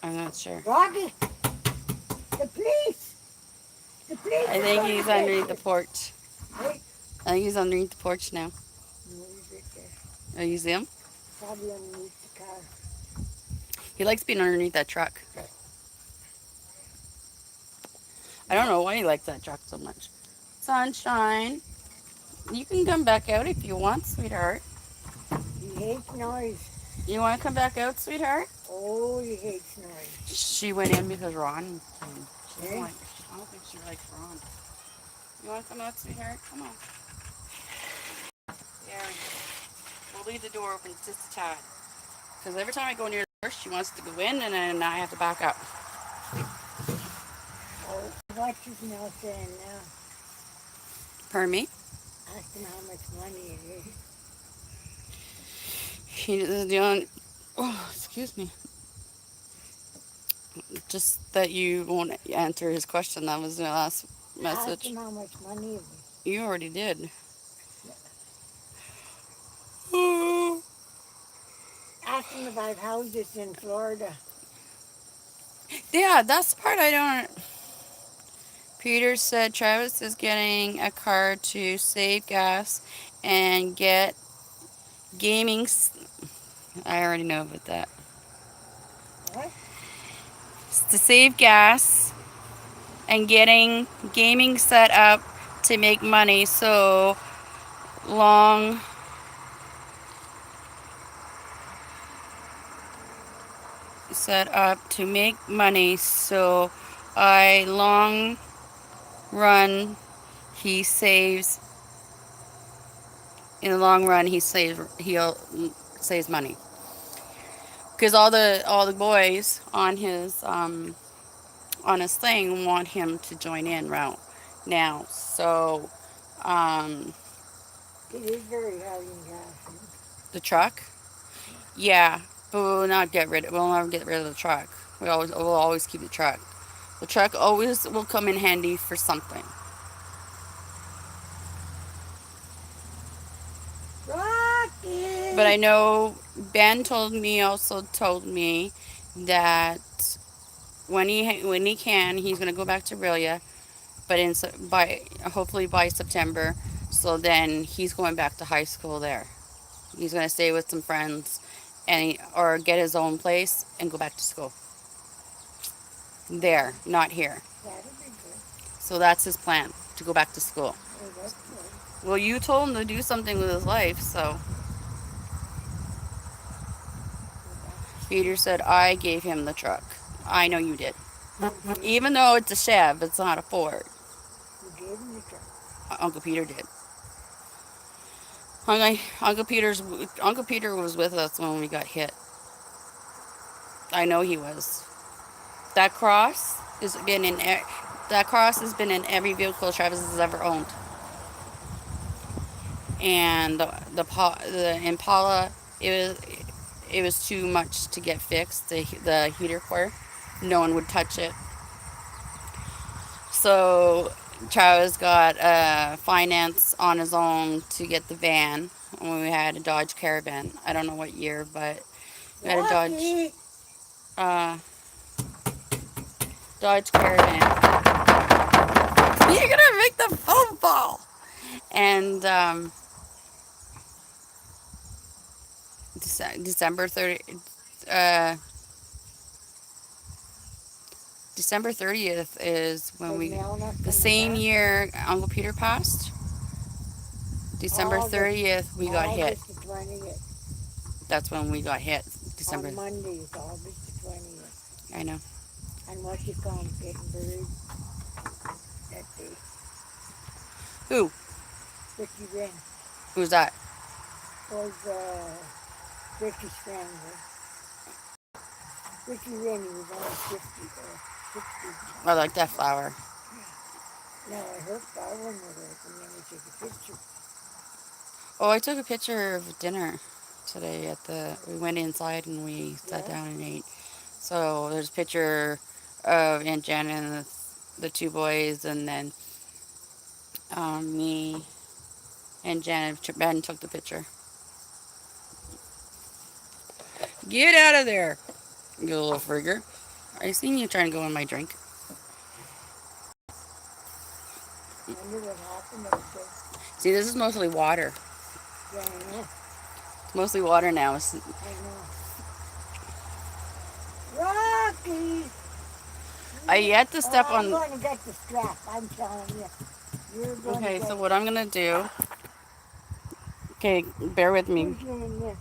I'm not sure. Rocky, the police. The police. I is think gonna he's get underneath the you. porch. Wait, I think he's underneath the porch now. no, he's right there. Oh, you see him? Probably underneath the car. He likes being underneath that truck. I don't know why he likes that truck so much. Sunshine, you can come back out if you want, sweetheart. He hates noise. You want to come back out, sweetheart? Oh, he hates noise. She went in because Ron came. She Eh? I don't think she likes Ron. You want to come out, sweetheart? Come on. There we go. We'll leave the door open just a tad. Because every time I go near the door, she wants to go in and then I have to back up. Oh, what is Mel saying now? Pardon me? Ask him how much money it is. The only, oh, excuse me. Just that you won't answer his question. That was the last Ask message. him how much money it is. You already did. Ask him about houses in Florida. Yeah, that's the part I don't. Peter said Travis is getting a car to save gas and get gaming. I already know about that. What? To save gas and getting gaming set up to make money. So long set up to make money. So I long run he saves in the long run he'll saves money because all the boys on his thing want him to join in right now. So um, It is very high in gas. the truck, yeah, but we'll never get rid of the truck. We'll always keep the truck. The truck always will come in handy for something. Rocky! But I know Ben also told me that when he can, he's gonna go back to Aurelia, but by hopefully by September. So then he's going back to high school there. He's gonna stay with some friends, or get his own place and go back to school there, not here. That'll be good. So that's his plan, to go back to school. Oh, that's good. Well, you told him to do something with his life, so Peter said I gave him the truck. I know you did. Even though it's a Chev, it's not a Ford. You gave him the truck. Uncle Peter did. Uncle Peter was with us when we got hit. I know he was. That cross has been in every vehicle Travis has ever owned. And the Impala, it was too much to get fixed. The heater core, no one would touch it. So Travis got finance on his own to get the van. When we had a Dodge Caravan. I don't know what year, but we had a Dodge Caravan. You're gonna make the phone fall. And December 30th is when the same year Uncle Peter passed. December 30th we got hit. August the 20th. That's when we got hit. December. On Monday is August the 20th. I know. And what you call him getting buried that day. Who? Ricky Wren Who's that? was Ricky's friend. Ricky Wren, he was only 50 or 60. I like that flower. No, I heard flower in the lake, and then we took a picture. Oh, I took a picture of dinner today we went inside and we sat down and ate. So there's a picture of Aunt Janet and the two boys, and then me and Janet. Ben took the picture. Get out of there, you little frigger. I seen you trying to go in my drink. Wonder what happened out there. See, this is mostly water. Yeah, I know. It's mostly water now. I know. Rocky! I yet to step I'm on. going to get the strap, I'm telling you. You're going Okay, to get so what I'm gonna do. Okay, bear with me. Who's in there?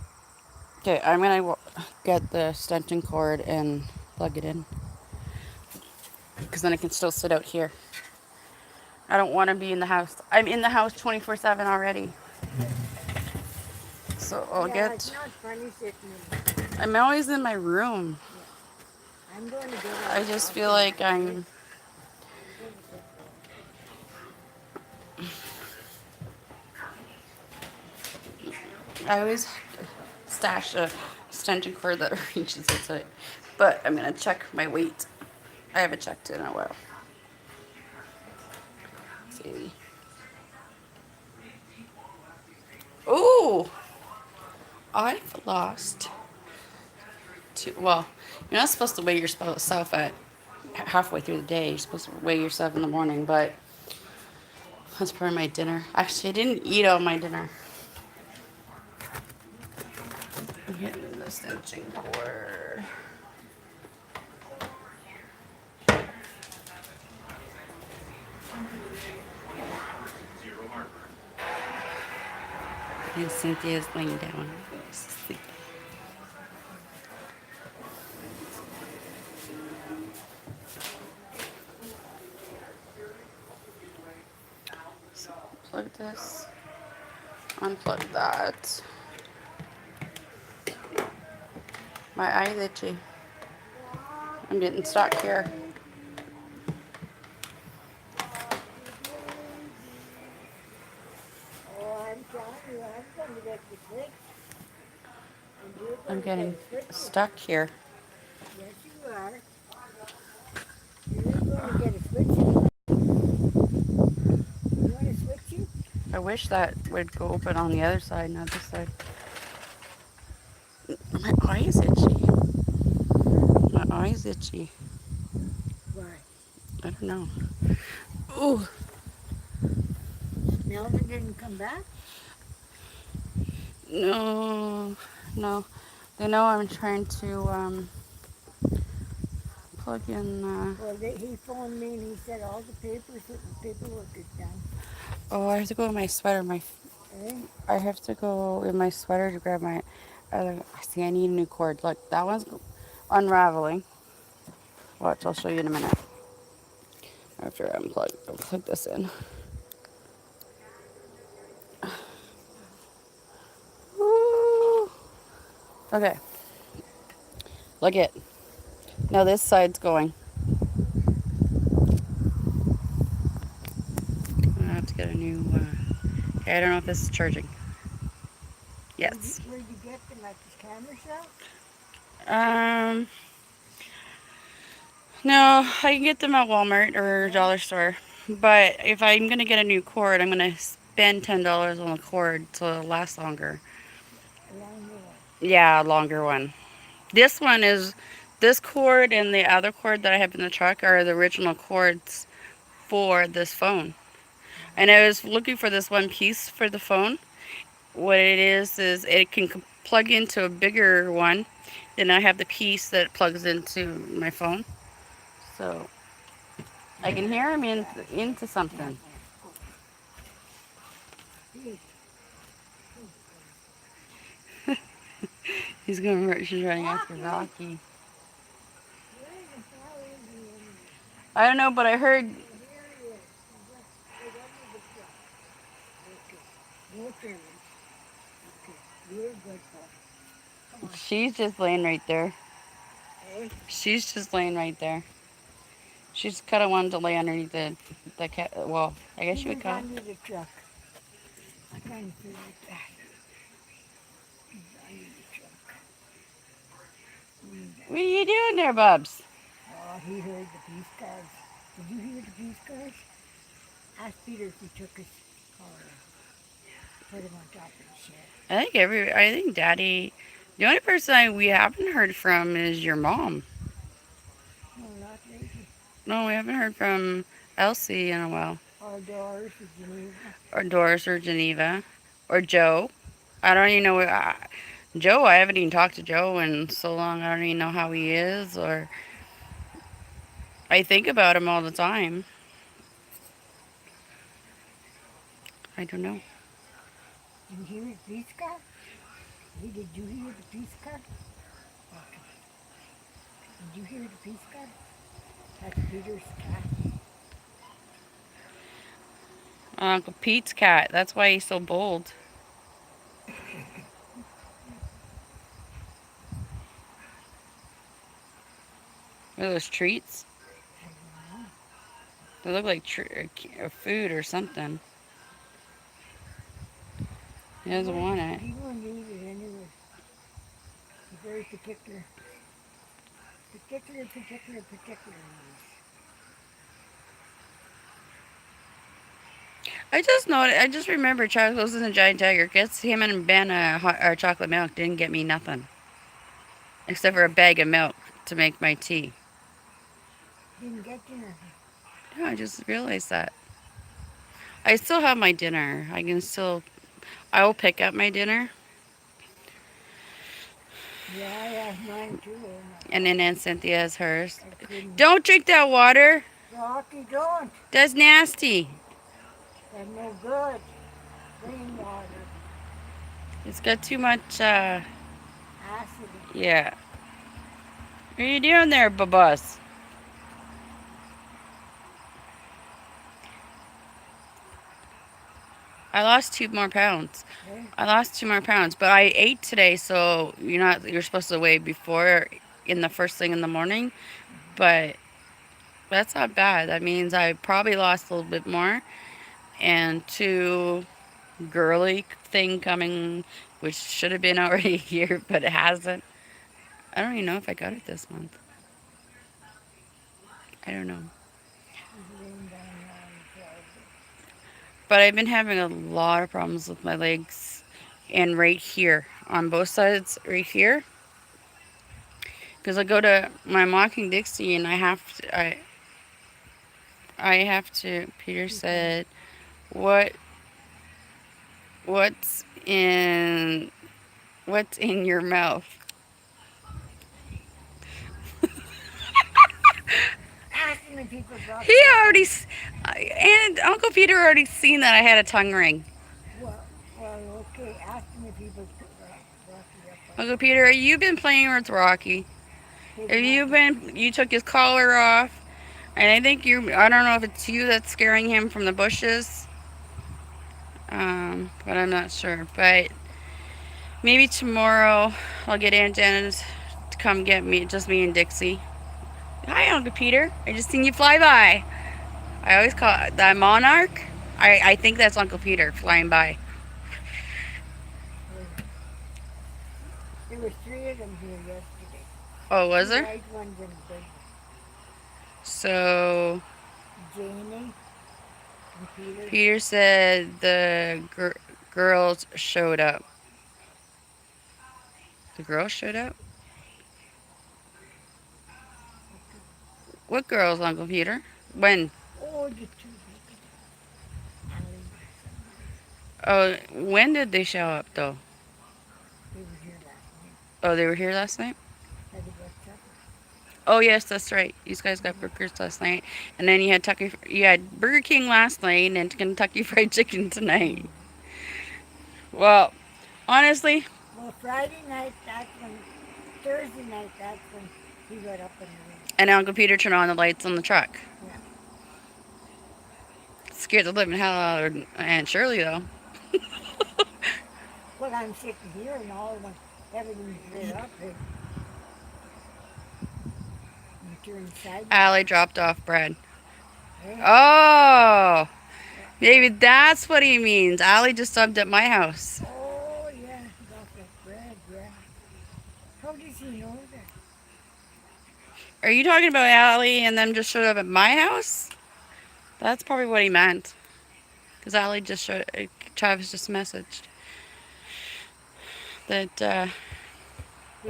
Okay, I'm gonna get the extension cord and plug it in, because then I can still sit out here. I don't want to be in the house. I'm in the house 24/7 already. So I'll It's not funny sitting in. I'm always in my room. I'm going to get it. I just feel like I always stash a extension cord that reaches outside. But I'm gonna check my weight. I haven't checked it in a while. Let's see. Ooh, I've lost two. Well, you're not supposed to weigh yourself at halfway through the day. You're supposed to weigh yourself in the morning, but that's probably my dinner. Actually, I didn't eat all my dinner. I'm hitting the extension cord. And Cynthia's laying down. Sleep. So plug this. Unplug that. My eye's itchy. I'm getting stuck here. Oh, I'm telling you, I'm gonna get the switch. And you're I'm gonna getting get switched. stuck here. Yes, you are. You're gonna get a switch. You want to switch you? I wish that would go open on the other side, not this side. My eye's itchy. My eye's itchy. Why? I don't know. Ooh. Melvin didn't come back? No. No. They know I'm trying to plug in. Well, he phoned me and he said all the paperwork is done. Oh, I have to go in my sweater. Eh? I have to go in my sweater to grab my other. See, I need a new cord. Look, that one's unraveling. Watch, I'll show you in a minute. After I plug this in. Woo. Okay. Look it. Now this side's going. I have to get a new. Okay, I don't know if this is charging. Yes. Where'd you get them at the camera shop? No, I can get them at Walmart or Dollar Store. But if I'm gonna get a new cord, I'm gonna spend $10 on the cord so it'll last longer. A longer one. Yeah, a longer one. This one is this cord and the other cord that I have in the truck are the original cords for this phone. And I was looking for this one piece for the phone. What it is it can plug into a bigger one. Then I have the piece that plugs into my phone. So I can hear him into something. She's running after Rocky. I don't know, but I heard. Okay. You're a good boy. She's just laying right there. Eh? She's just laying right there. She's kind of wanted to lay underneath the cat. Well, I guess you would call it. Under the truck. I kind of feel like that. He's under the truck. What are you doing there, Bubs? Oh, he heard the police cars. Did you hear the police cars? Ask Peter if he took his car and put him on top of the shed. I think Daddy. The only person we haven't heard from is your mom. No, not lately. No, we haven't heard from Elsie in a while. Or Doris or Geneva. Or Doris or Geneva. Or Joe. I don't even know. Joe, I haven't even talked to Joe in so long. I don't even know how he is. Or I think about him all the time. I don't know. Did you hear the police car? Hey, did you hear the police car? Okay. Did you hear the police car? That's Peter's cat. Uncle Pete's cat. That's why he's so bold. What are those treats? They look like food or something. He doesn't want it. He won't eat it anyway. He's very particular. Particular. I just remember Chocolate's and the Giant Tiger gets him and Ben our chocolate milk. Didn't get me nothing. Except for a bag of milk to make my tea. Didn't get dinner. Yeah, I just realized that. I still have my dinner. I will pick up my dinner. Yeah, I have mine too. Oh my And God. then Aunt Cynthia has hers. I couldn't. Don't drink that water. Rocky, don't. That's nasty. That's no good. Rainwater. It's got too much, Acid. yeah. What are you doing there, babus? I lost 2 more pounds. Eh? I lost 2 more pounds, but I ate today, so you're supposed to weigh before in the first thing in the morning, but that's not bad. That means I probably lost a little bit more, and two girly thing coming, which should have been already here, but it hasn't. I don't even know if I got it this month. I don't know. It's laying down now on the floor. But I've been having a lot of problems with my legs and right here on both sides, right here. Because I go to my walking Dixie and I have to. Peter said, "What what's in what's in your mouth?" Ask him if he could drop He it. already and Uncle Peter already seen that I had a tongue ring. Well, okay. Ask him if he could drop it up. Uncle Peter, you've been playing with Rocky. Have you took his collar off? And I think I don't know if it's you that's scaring him from the bushes. But I'm not sure. But maybe tomorrow I'll get Aunt Janet to come get me, just me and Dixie. Hi, Uncle Peter. I just seen you fly by. I always call it that monarch. I think that's Uncle Peter flying by. There was 3 of them here yesterday. Oh, was Two there? white ones and a big So Janie and Peter. Peter said the girls showed up. The girls showed up? What girls, Uncle Peter? When? Oh, the 2 Allie. Oh, when did they show up, though? They were here last night. Oh, they were here last night? Had to get supper. Oh, yes, that's right. You guys got burgers last night. And then you had Burger King last night and Kentucky Fried Chicken tonight. Well, honestly, Well, Friday night, Thursday night, that's when he got up in the room. and Uncle Peter turned on the lights on the truck. Yeah. Scared the living hell out of Aunt Shirley, though. Well, I'm sitting here and all when everything's lit up. You turn side. Allie dropped off bread. Eh? Oh, maybe that's what he means. Allie just subbed at my house. Oh, yeah, got that bread, yeah. How does he know that? Are you talking about Allie and them just showed up at my house? That's probably what he meant. Because Allie just Travis just messaged that They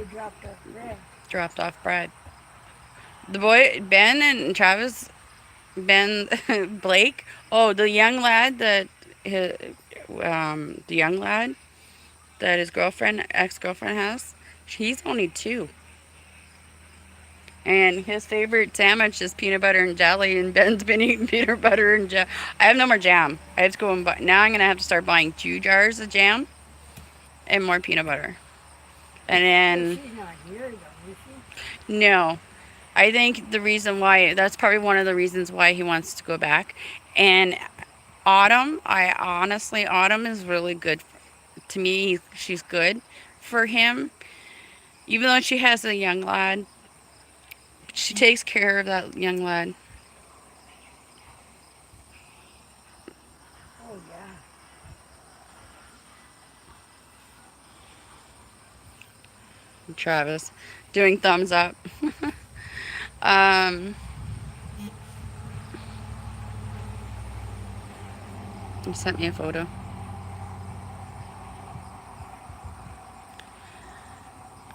dropped off bread. dropped off bread. The boy, Ben and Travis, Ben, Blake, oh, the young lad that his ex-girlfriend has, he's only 2. And his favorite sandwich is peanut butter and jelly, and Ben's been eating peanut butter and jam. I have no more jam. I have to go and buy. Now I'm going to have to start buying 2 jars of jam and more peanut butter. And then, She's not here, though, is she? no. I think that's probably one of the reasons why he wants to go back. And Autumn is really good. To me, she's good for him. Even though she has a young lad, she takes care of that young lad. Oh, yeah. Travis doing thumbs up. He sent me a photo.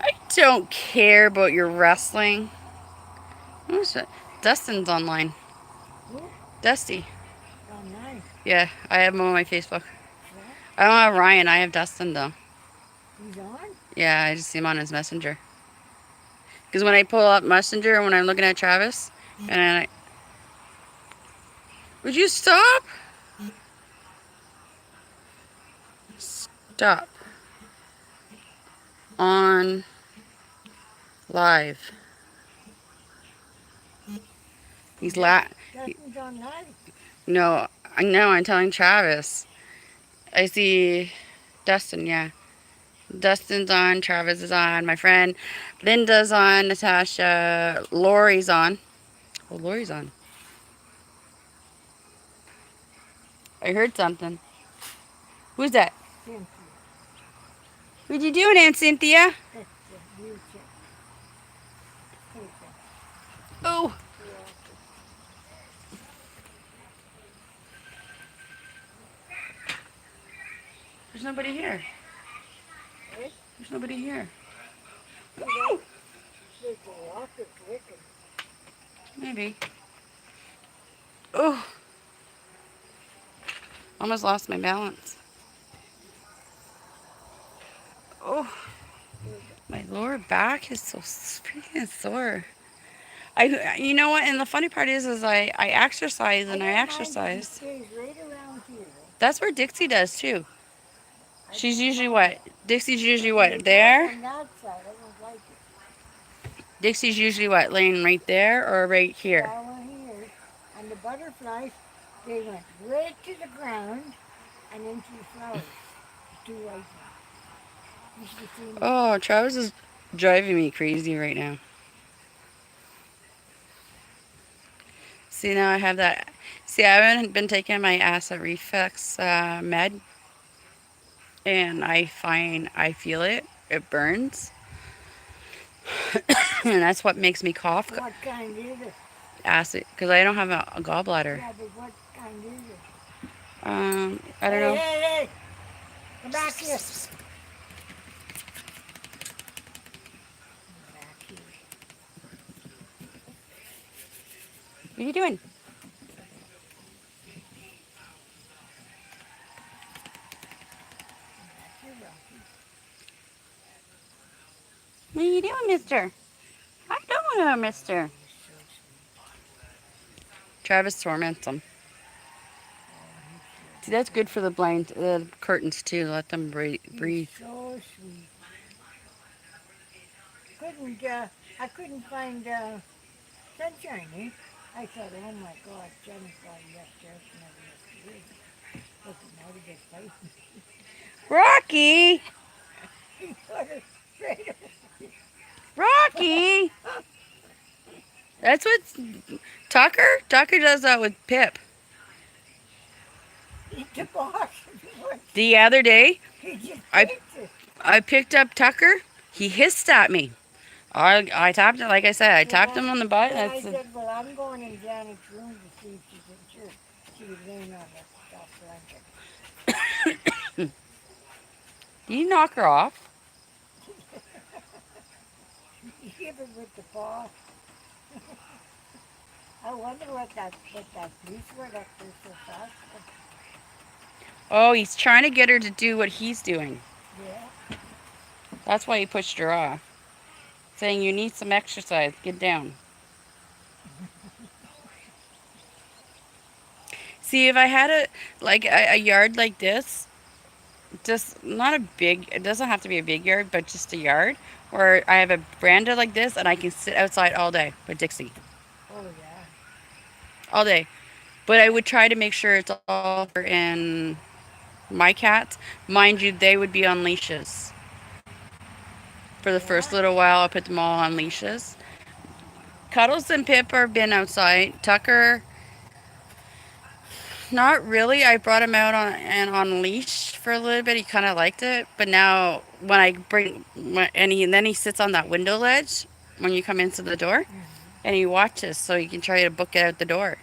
I don't care about your wrestling. What's that? Dustin's online. Who? Dusty. Online. Yeah, I have him on my Facebook. Yeah. I don't have Ryan. I have Dustin though. He's on? Yeah, I just see him on his messenger. Because when I pull up messenger when I'm looking at Travis, and I, would you stop? Stop. On live. He's Dustin's on live. No, I know. I'm telling Travis. I see Dustin. Yeah, Dustin's on. Travis is on. My friend Linda's on. Natasha. Lori's on. Oh, Lori's on. I heard something. Who's that? Cynthia. What you doing, Aunt Cynthia? That's the new chick. Take that. Oh, Yeah. there's nobody here. Eh? There's nobody here. There's a lot of clicking. Maybe. Oh, almost lost my balance. Oh, my lower back is so freaking sore. You know what? And the funny part is I exercise and I don't mind if he exercise. stays right around here. That's where Dixie does too. I She's don't usually mind. what? Dixie's usually When they what? go There? on that side, I don't like it. Dixie's usually what? Laying right there or right here? Down here. And the butterflies, they went right to the ground and into the flowers. Two white ones. You should have seen them. Oh, Travis is driving me crazy right now. See, now I have that. See, I haven't been taking my acid reflux med, and I feel it. It burns, and that's what makes me cough. What kind is it? Acid, because I don't have a gallbladder. Yeah, but what kind is it? I don't know. Hey! Come back here. Come back here. What are you doing? Here, Rocky. What are you doing, mister? I don't know, mister. Travis torments them. See, that's good for the curtains too. Let them breathe. He's so sweet. I couldn't find sunshine, eh? I thought, oh my God, Jenny probably upstairs never left the room. Looking out of his face. Rocky! He put her straight away. Rocky! That's what Tucker? Tucker does that with Pip. He took off. The other day, He just I- takes it. I picked up Tucker. He hissed at me. I tapped him, like I said, I tapped him on the butt. And I That's, said, well, I'm going in Janet's room to see if she's in church. She was laying on the top blanket. did you knock her off? You hit her with the paw. I wonder what that police were up there so fast. Oh, he's trying to get her to do what he's doing. Yeah. That's why he pushed her off. Saying you need some exercise. Get down. See, if I had a yard like this, just not a big, it doesn't have to be a big yard, but just a yard, where I have a veranda like this and I can sit outside all day with Dixie. Oh, yeah. All day. But I would try to make sure it's all in my cats. Mind you, they would be on leashes. For the first little while, I put them all on leashes. Cuddles and Pip have been outside. Tucker, not really. I brought him out on leash for a little bit. He kind of liked it. But now, when I then he sits on that window ledge when you come into the door, and he watches, so you can try to book it out the door.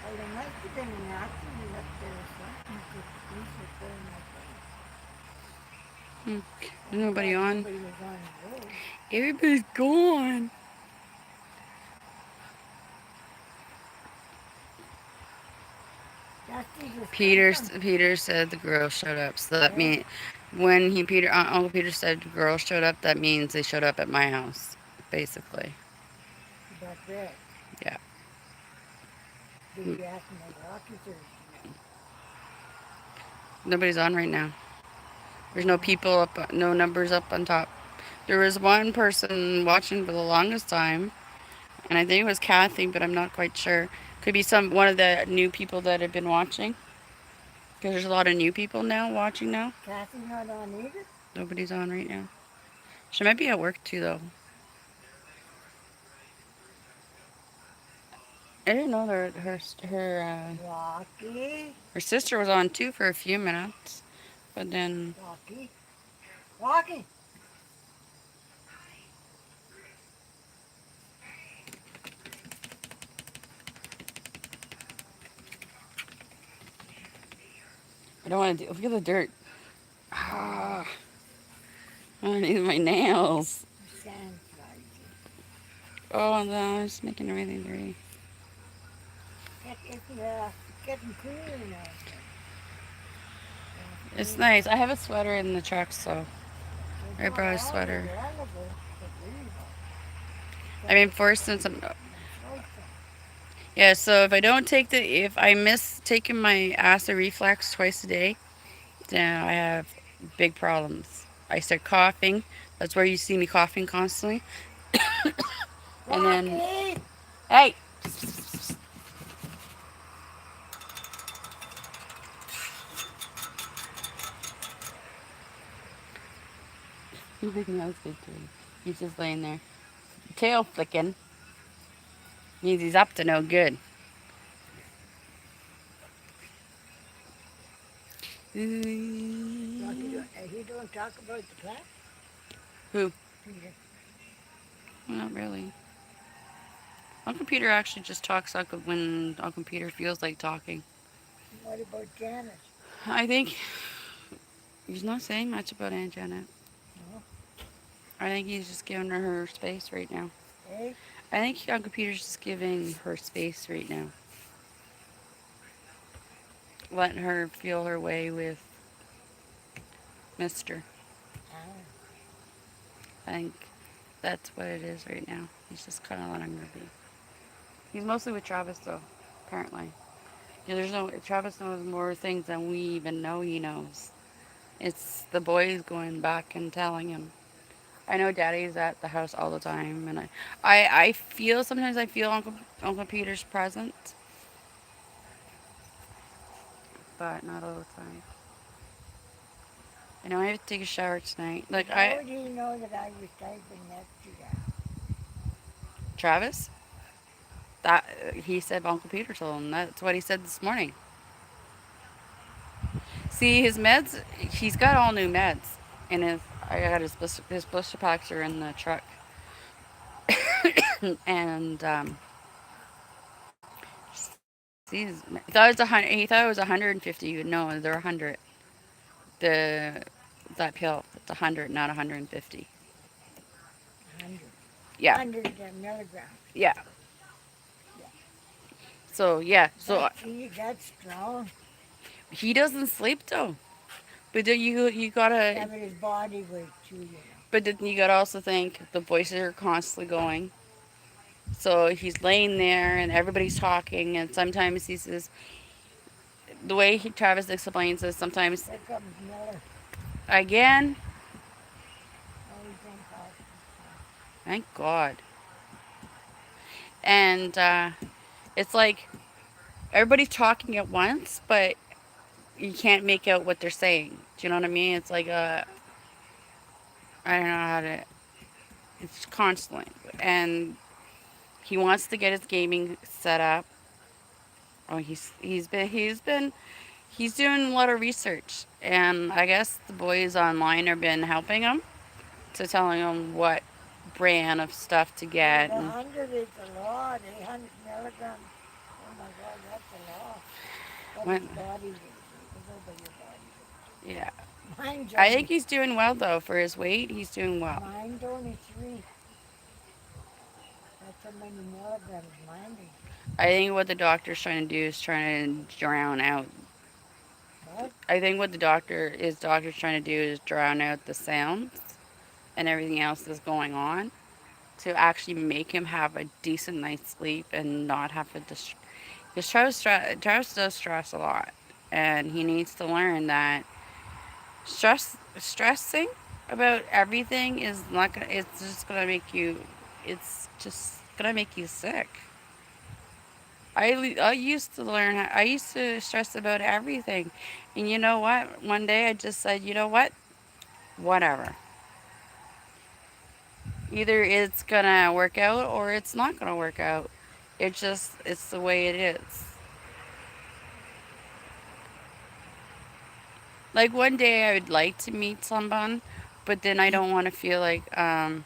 Well, there must have been an accident up there or something. 'Cause the police were going like that. There's nobody on. Nobody was on the road. Everybody's gone. Dusty just Peter said the girl showed up. So that means when Uncle Peter said the girl showed up, that means they showed up at my house, basically. But red. Yeah. Did you ask my walkies or Nobody's on right now. There's no people up, no numbers up on top. There was one person watching for the longest time, and I think it was Kathy, but I'm not quite sure. Could be one of the new people that have been watching. Because there's a lot of new people now watching now. Kathy not on either? Nobody's on right now. She might be at work too, though. I didn't know Rocky. her sister was on too for a few minutes, but then Rocky. Rocky. I don't want to do. Look at the dirt. Ah, underneath my nails. Sand flies. Oh no, it's making everything dirty. It's getting cooler now. It's nice. I have a sweater in the truck, so I brought a sweater. I've been forced since I'm. Yeah, so if I miss taking my acid reflux twice a day, then I have big problems. I start coughing. That's where you see me coughing constantly. And then, hey! He's thinking that was good too. He's just laying there. Tail flicking means he's up to no good. He don't talk about the plant? Who? Peter. Not really. Uncle Peter actually just talks when Uncle Peter feels like talking. What about Janet? I think he's not saying much about Aunt Janet. No? I think he's just giving her space right now. Hey? I think Uncle Peter's just giving her space right now. Letting her feel her way with Mister. I think that's what it is right now. He's just kind of letting her be. He's mostly with Travis, though, apparently. Yeah, Travis knows more things than we even know he knows. It's the boys going back and telling him. I know Daddy's at the house all the time, and sometimes I feel Uncle Peter's presence, but not all the time. I know I have to take a shower tonight. How would he know that I was typing next to that? Travis, that he said Uncle Peter told him. That's what he said this morning. See his meds. He's got all new meds, and I got his blister packs are in the truck, and he thought it was 100. He thought it was 150. No, they're 100. That pill, it's 100, not 150. 100. Yeah. 100 milligrams. Yeah. So yeah. So that's strong. he doesn't sleep though. But then you gotta. Yeah, but his body weight too, you know. But then you gotta also think the voices are constantly going. So he's laying there and everybody's talking, and sometimes he says, the way Travis explains is sometimes. Here comes Miller. Again? Oh, he's in hospital. Thank God. And it's like everybody's talking at once, but you can't make out what they're saying. Do you know what I mean? It's like I don't know how to. It's constantly, and he wants to get his gaming set up. Oh, he's doing a lot of research, and I guess the boys online have been helping him to telling him what brand of stuff to get. Well, 100 is a lot. 800 milligrams. Oh my God, that's a lot. What his body weight? Your body weight. Yeah. Mine's I only, think he's doing well though for his weight. He's doing well. mine's only 3. That's how many milligrams mine is. I think what the doctor's trying to do is trying to drown out. What? I think what doctor's trying to do is drown out the sounds and everything else that's going on to actually make him have a decent night's sleep and not have to because Travis does stress a lot, and he needs to learn that stressing about everything is not gonna. It's just gonna make you. It's just gonna make you sick. I used to learn. I used to stress about everything, and you know what? One day I just said, you know what? Whatever. Either it's gonna work out or it's not gonna work out. It's the way it is. Like one day I would like to meet someone, but then I don't want to feel like Why?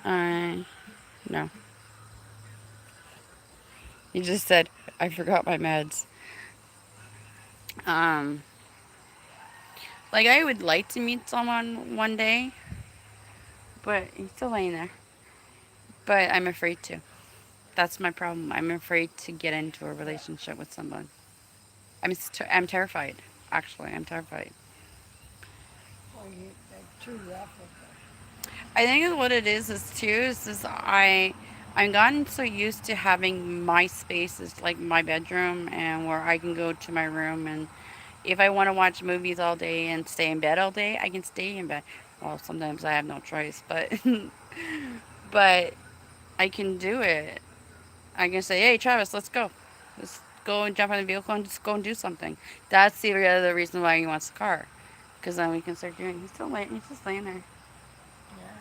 I no. You just said I forgot my meds. Um, like I would like to meet someone one day, but he's still laying there. But I'm afraid to. That's my problem. I'm afraid to get into a relationship with someone. I'm terrified. Actually, I'm terrified. Well, that's too rough of I think what it is too is I'm gotten so used to having my space as like my bedroom and where I can go to my room, and if I want to watch movies all day and stay in bed all day, I can stay in bed. Well, sometimes I have no choice, but but I can do it. I can say, "Hey, Travis, let's go. Let's go and jump in the vehicle and just go and do something." That's the other reason why he wants the car, because then we can start doing. He's still laying. He's just laying there. Yeah.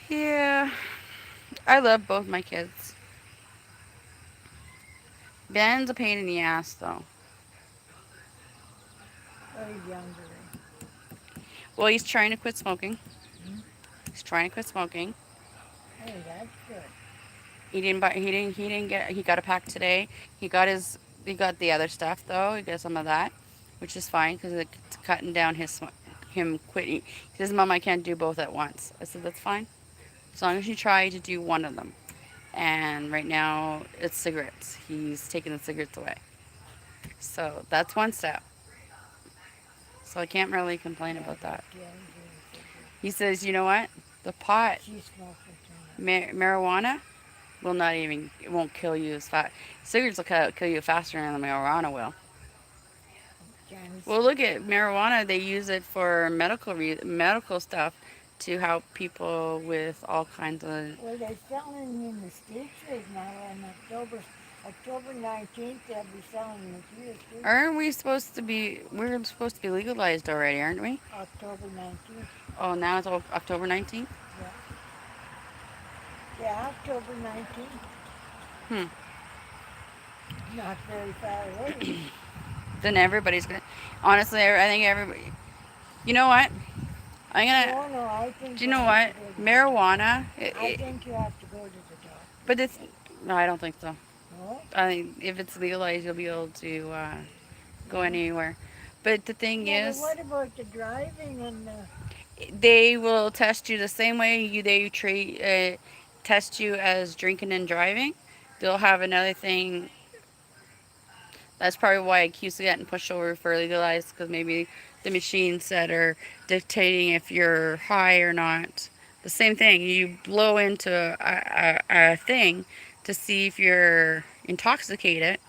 Yeah, I love both my kids. Ben's a pain in the ass, though. Or younger. Well, he's trying to quit smoking. Hmm? He's trying to quit smoking. Hey, that's good. He didn't buy. He didn't get. He got a pack today. He got his. He got the other stuff though. He got some of that, which is fine because it's cutting down him quitting. He says, "Mom, I can't do both at once." I said, "That's fine, as long as you try to do one of them." And right now it's cigarettes. He's taking the cigarettes away. So that's one step. So I can't really complain Yeah, about but that. Jen's doing so good. He says, "You know what? The pot, She's smoking too much. marijuana, will not even. It won't kill you as fast. Cigarettes will kill you faster than the marijuana will." Jen's, Well, look at marijuana. They use it for medical stuff to help people with all kinds of. well, they're selling in the States right now on October 19th, they'll be selling in a few states. Aren't we supposed to be? We're supposed to be legalized already, aren't we? October 19th. Oh, now it's October 19th. Yeah. Yeah, October 19th. Hmm. Not very far away. Then everybody's gonna. Honestly, I think everybody. You know what? I'm gonna. No, no, I think Do you you know have what? to go to the Marijuana. I think you have to go to the doctor. But it's. No, I don't think so. No? I think if it's legalized, you'll be able to go anywhere. But the thing Yeah, but is, what about the driving and the... they will test you the same way they treat test you as drinking and driving. They'll have another thing. That's probably why it keeps getting pushed over for legalized, because maybe the machines that are dictating if you're high or not. The same thing. You blow into a thing to see if you're intoxicated.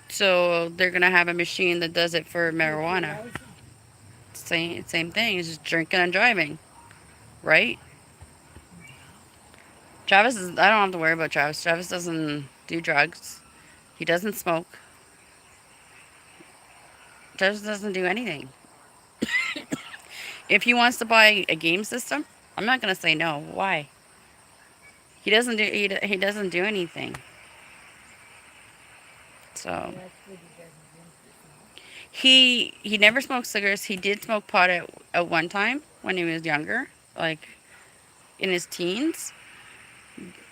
So they're gonna have a machine that does it for With your marijuana. license? Same thing. It's just drinking and driving, right? Travis is. I don't have to worry about Travis. Travis doesn't do drugs. He doesn't smoke. Travis doesn't do anything. If he wants to buy a game system, I'm not gonna say no. Why? He doesn't do. He doesn't do anything. Well, So that's good he doesn't drink this much. he never smoked cigarettes. He did smoke pot at one time when he was younger, like in his teens.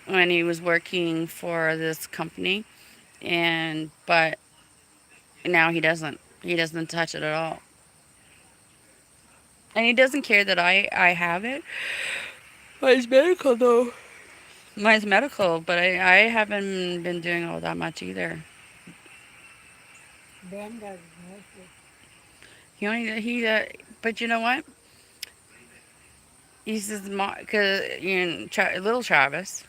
when he was working for this company, and but now he doesn't. He doesn't touch it at all, and he doesn't care that I have it. Mine's medical though. Mine's medical, but I haven't been doing all that much either. Ben does mostly. He only he but you know what? He says, because little Travis,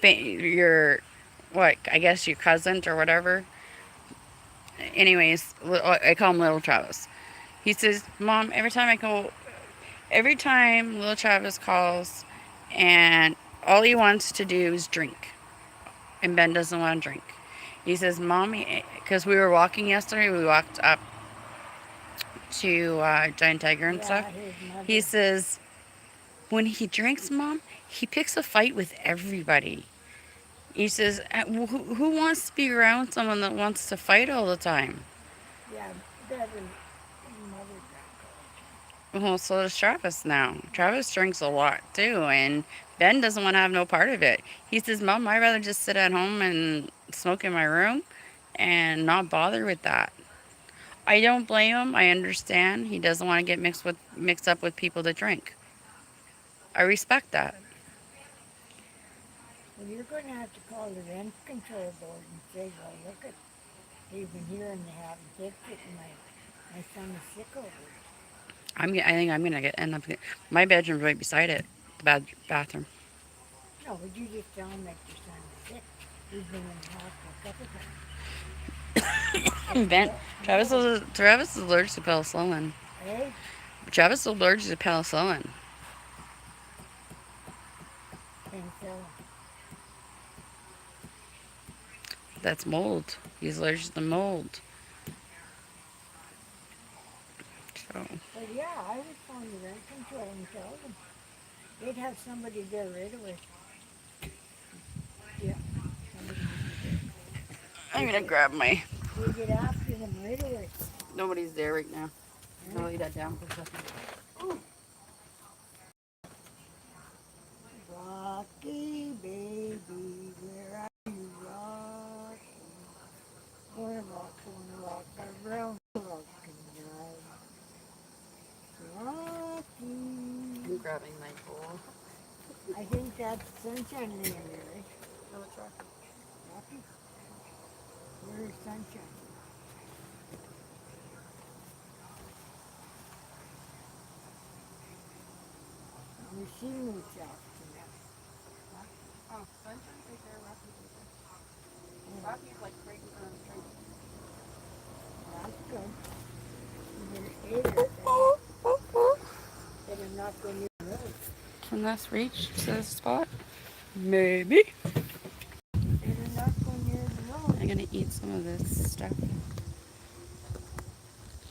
your what? I guess your cousin or whatever. Anyways, I call him little Travis. He says, "Mom, every time little Travis calls, and all he wants to do is drink, and Ben doesn't want to drink." He says, "Mommy," because we were walking yesterday, we walked up to Giant Tiger and stuff. Yeah, his He mother. says, when he drinks, Mom, he picks a fight with everybody. He says, who wants to be around someone that wants to fight all the time?" Yeah, that is his mother drank Well, so does Travis now. Travis drinks a lot too, and Ben doesn't want to have no part of it. He says, "Mom, I'd rather just sit at home and smoke in my room and not bother with that." I don't blame him. I understand. He doesn't want to get mixed up with people that drink. I respect that. Well, you're going to have to call the rent control board and say, well, look at, they've been here and they haven't fixed it, and my son is sick over it. I think I'm gonna end up. My bedroom's right beside it, the bathroom. No, would you just tell him that your son is sick? He's been in the hospital a couple times. Ben, No, Travis is allergic to penicillin. hey, Travis is allergic to penicillin. and so, That's mold. He's allergic to mold. So but yeah, I would phone the rent control and tell them. They'd have somebody there right away. Yeah, somebody would be there. I'm gonna grab my. They get after them right away. Nobody's there right now. I'll lay that down for a second. Rocky baby, where are you, Rocky? Wanna rock around the rock and Rocky. I'm grabbing my bowl. I think that's Sunshine Lane there, right? No, it's Rocky. Rocky? Where's Sunshine? We see moves out tonight. Oh, Sunshine's right there. Rocky's right there. Rocky's like right in front of the tree. That's good. You better stay there. Better not go near the road. Can this reach to this spot? Maybe. Better not go near the road. I'm gonna eat some of this stuff.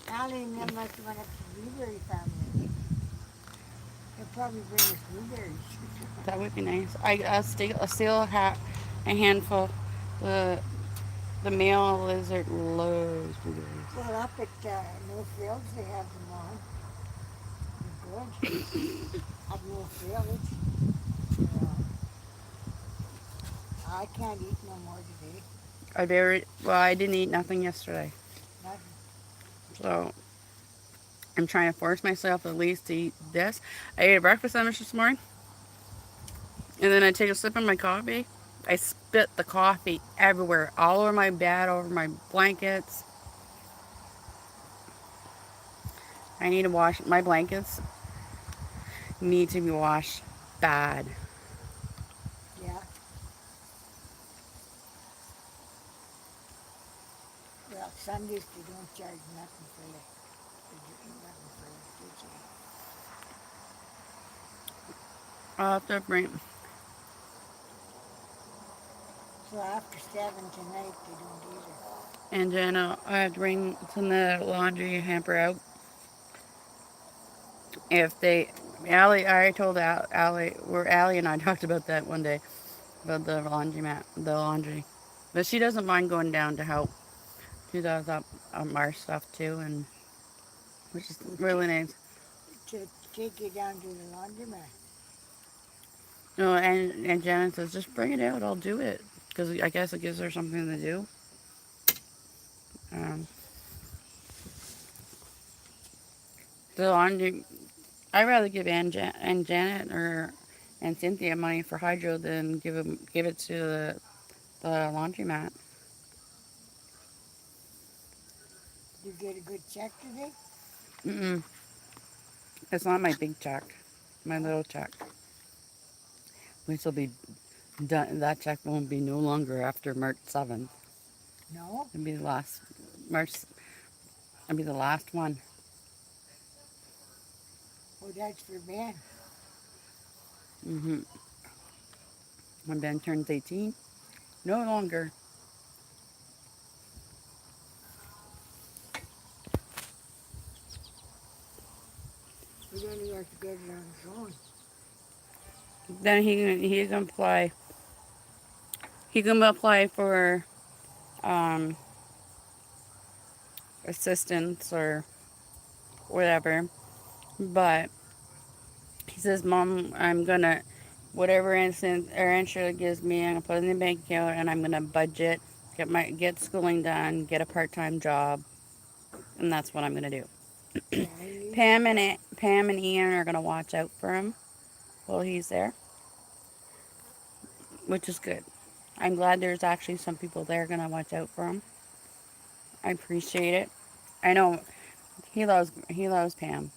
Allie and them must have went up to the blueberry farm maybe. They'll probably bring us blueberries. That would be nice. I'll steal a handful. The the male lizard loves blueberries. Well, up at North Fields they have them on. They're good. At North Fields. I can't eat no more today. Well, I didn't eat nothing yesterday, Nothing. so I'm trying to force myself at least to eat this. I ate a breakfast sandwich this morning, and then I take a sip of my coffee. I spit the coffee everywhere, all over my bed, over my blankets. I need to wash my blankets. Need to be washed bad. Yeah. Well, Sundays they don't charge nothing for you. They do nothing for electricity. I'll have to bring. So after 7 tonight they don't either. And then I have to bring some of the laundry hamper out. If they, Allie, I told Allie, Allie and I talked about that one day, about the the laundry. But she doesn't mind going down to help. She does up our stuff too, and which is really nice. To take you down to the laundromat. No, and Janet says, just bring it out. I'll do it. Because I guess it gives her something to do. Um, the laundry, I'd rather give and Janet or and Cynthia money for hydro than give it to the laundromat. You get a good check today? Mm-mm. It's not my big check. My little check. Which will be done. That check won't be no longer after March 7th. No? It'll be the last March. It'll be the last one. Oh, that's for Ben. Mm-hmm. When Ben turns 18. No longer. But then he has to get it on his own. Then he can apply. He can apply for um, assistance or whatever. But he says, "Mom, I'm gonna whatever instance or answer gives me, I'm gonna put it in the bank account and I'm gonna budget, get schooling done, get a part-time job, and that's what I'm gonna do." Yeah, he needs Pam and Ian are gonna watch out for him while he's there, which is good. I'm glad there's actually some people there gonna watch out for him. I appreciate it. I know he loves Pam.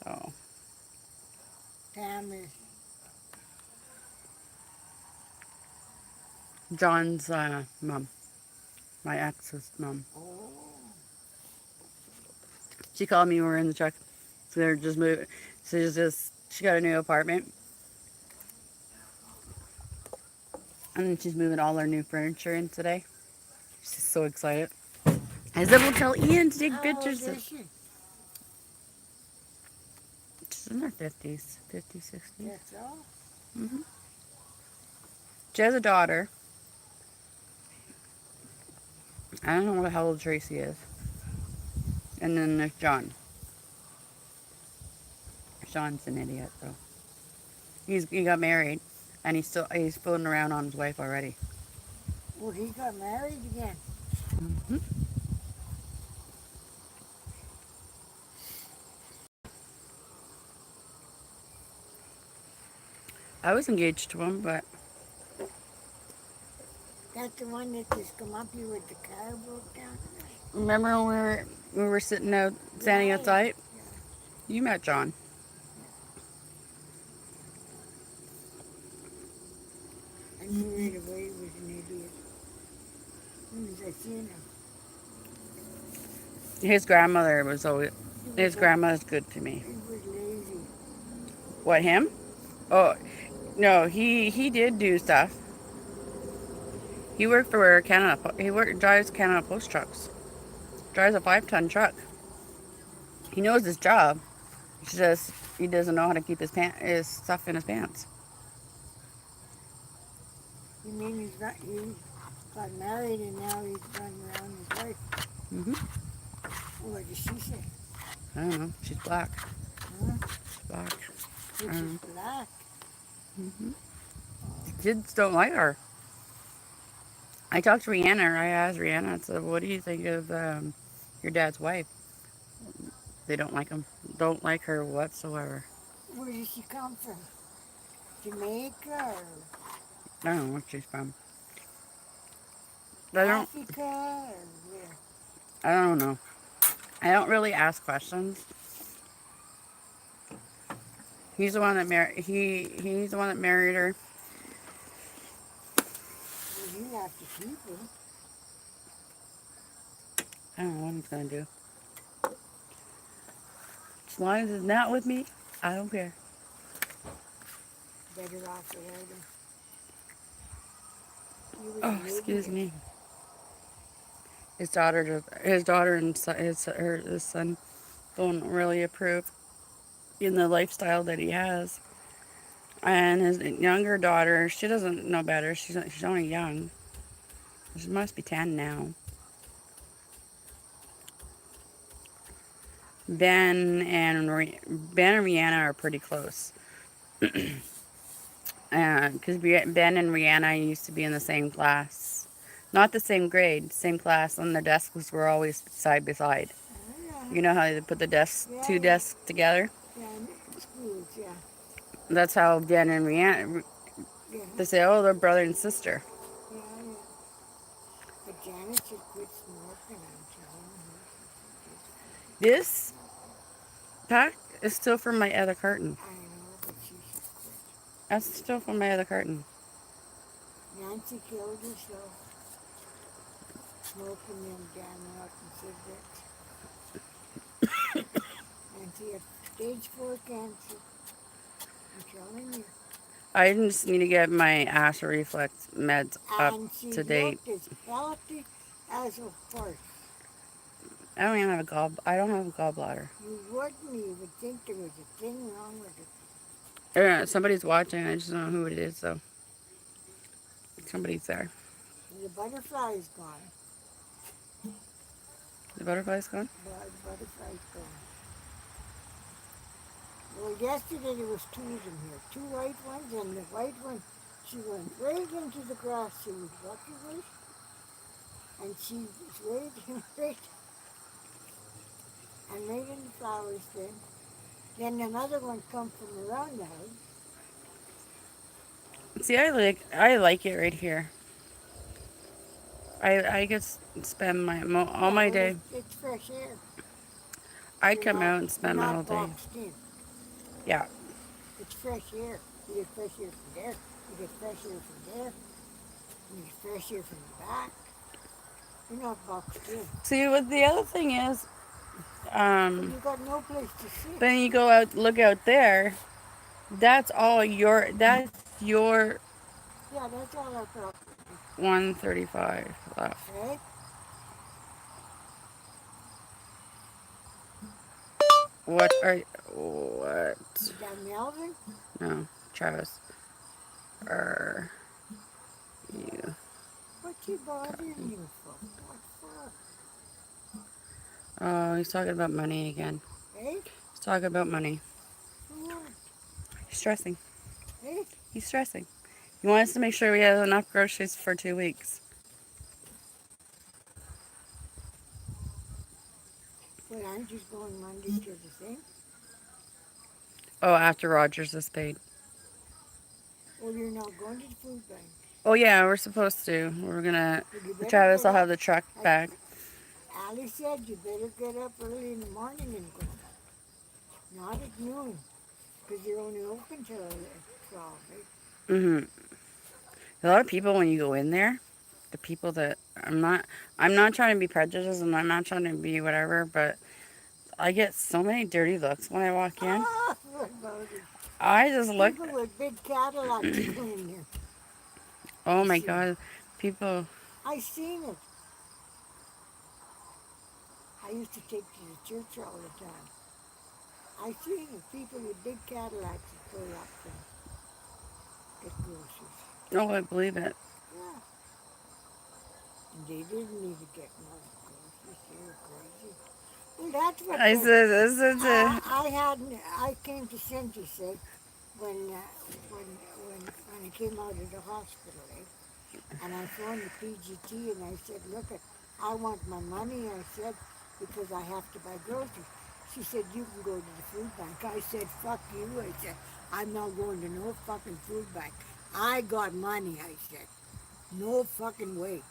So Pam is, John's mom, my ex's mom. oh, She called me. We were in the truck. So they're just moving. She got a new apartment, and then she's moving all her new furniture in today. She's so excited. I said, we'll tell Ian to take how old pictures. is she? She's in her 50s, 50, 60s. That's all? Hmm. She has a daughter. I don't know how old Tracy is. And then there's John. Sean's an idiot, though. He got married, and he's fooling around on his wife already. Well, he got married again. Hmm. I was engaged to him, but That's the one that just come up here with the car broke down. remember when we were standing Yeah, outside? yeah. You met John. I knew right away he was an idiot. As soon as I seen him. His grandmother was always. He His was, grandma's good to me. he was lazy. What, him? Oh, no, he did do stuff. He worked for Canada. Drives Canada Post trucks. Drives a 5-ton truck. He knows his job. It's just he doesn't know how to keep his stuff in his pants. You mean he got married and now he's running around his wife? Hmm. What does she say? I don't know. She's black. Huh? She's black. Which is black. Hmm. Kids don't like her. I talked to Rihanna. I asked Rihanna, I said, what do you think of your dad's wife? They don't like him. Don't like her whatsoever. Where does she come from? Jamaica or I don't know where she's from. I don't. Africa or where? I don't know. I don't really ask questions. He's the one that married. He's the one that married her. Well, you have to keep her. I don't know what he's gonna do. As long as it's not with me, I don't care. Better off without her. You was Oh, an excuse idiot. me. His daughter and his son don't really approve in the lifestyle that he has. And his younger daughter, she doesn't know better. She's only young. She must be 10 now. Ben and Rihanna are pretty close. Because Ben and Rihanna used to be in the same class. Not the same grade, same class, and their desks were always side by side. Yeah, You know how they put the desks, yeah, two yeah, desks together? yeah, in schools, yeah, That's how Ben and Rihanna, yeah, they say, oh, they're brother and sister. yeah, yeah. But Janet should quit smoking, I'm telling her. She should just This pack is still from my other carton. quit. I know, but she should quit. That's still from my other carton. Nancy killed herself smoking them damn rotten cigarettes. And she had stage 4 cancer. I'm telling you. I just need to get my acid reflux meds up And she to date. looked as healthy as a horse. I don't even have a I don't have a gallbladder. You wouldn't even think there was a thing wrong with it. Somebody's watching. I just don't know who it is, though. Somebody's there. The butterfly's gone. The butterfly's gone? The butterfly's gone. Well, yesterday there was two of them here. Two white ones, and the white one, she went right into the grass. She was lucky with, and she was right, and right in the flowers then. Then another one come from around the house. See, I like it right here. I get spend all Yeah, my well, day. it's fresh air. I You're come not, out and you're spend my whole not day. boxed in. Yeah. It's fresh air. You get fresh air from there. You get fresh air from there. You get fresh air from the back. You're not boxed in. See, what the other thing is, But you got no place to sit. then you go out, look out there. That's all your. That's your Yeah, that's all our property, 135 left. right? What are what? Is that Melvin? No, Travis. Are you? What's he bothering you for? What for? Oh, he's talking about money again. Hey? He's talking about money. For what? He's stressing. Hey? He's stressing. He wants to make sure we have enough groceries for 2 weeks. Well, I'm just going Monday to the thing. Oh, after Rogers is paid. Well, you're not going to the food bank. Oh yeah, we're supposed to. We're gonna. Well, you better Travis get will up. have the truck back. Allie said you better get up early in the morning and go. Not at noon, because you're only open till 12, right? Mhm. A lot of people when you go in there, the people that I'm not trying to be prejudiced and I'm not trying to be whatever, but I get so many dirty looks when I walk in. Ah, what about it? I just look. People with big Cadillacs go in there. Oh I my see. God, people. I seen it. I used to take to the church all the time. I seen it. People with big Cadillacs that pull up and get groceries. Oh, I believe it. Yeah. And they didn't need to get more groceries. They were crazy. Well, that's what I the- said, this is it. I came to Cindy said when I came out of the hospital, and I phoned the PGT and I said, look, I want my money. I said because I have to buy groceries. She said you can go to the food bank. I said fuck you. I said I'm not going to no fucking food bank. I got money. I said no fucking way.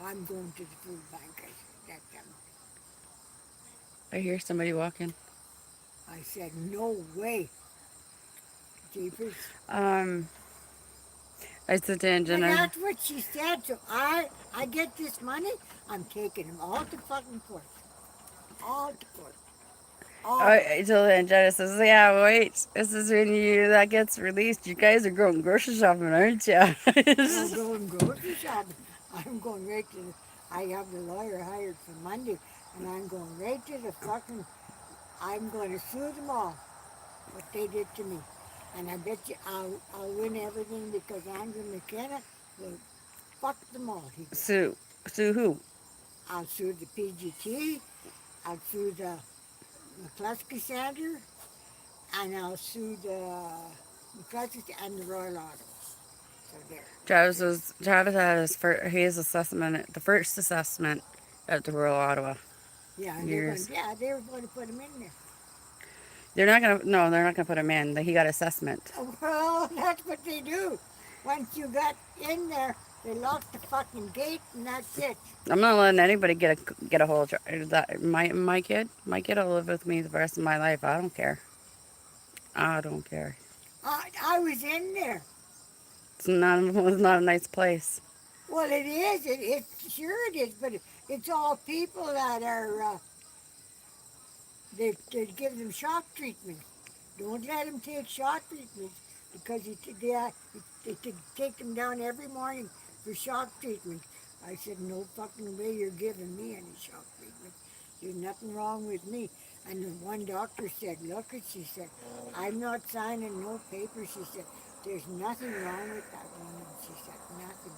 I'm going to the food bank. I said that. I hear somebody walking. I said no way. Jeepers. I said to And Jenna, that's what she said. So I get this money, I'm taking them all to fucking court. All to court. All. I told Jenna says, yeah, wait, this is when that gets released. You guys are going grocery shopping, aren't you? I'm going grocery shopping. I'm going right to the, I have the lawyer hired for Monday, and I'm going right to the fucking, I'm going to sue them all, what they did to me. And I bet you I'll win everything because Andrew McKenna will fuck them all. He will. Sue who? I'll sue the PGT, I'll sue the McCluskey Center, and I'll sue the And the Royal Ottawa. So there. Travis had his assessment, the first assessment at the Royal Ottawa. Yeah, Years. they were going to put him in there. They're not gonna put him in. He got assessment. Oh, well, that's what they do. Once you got in there, they lock the fucking gate and that's it. I'm not letting anybody get a hold of that. My kid will live with me the rest of my life. I don't care. I don't care. I was in there. It's not a nice place. Well, it is. It sure it is, but it's all people that are they give them shock treatment. Don't let them take shock treatment because they take them down every morning for shock treatment. I said, no fucking way you're giving me any shock treatment. There's nothing wrong with me. And the one doctor said, look, she said, I'm not signing no paper. She said, there's nothing wrong with that woman. She said, nothing.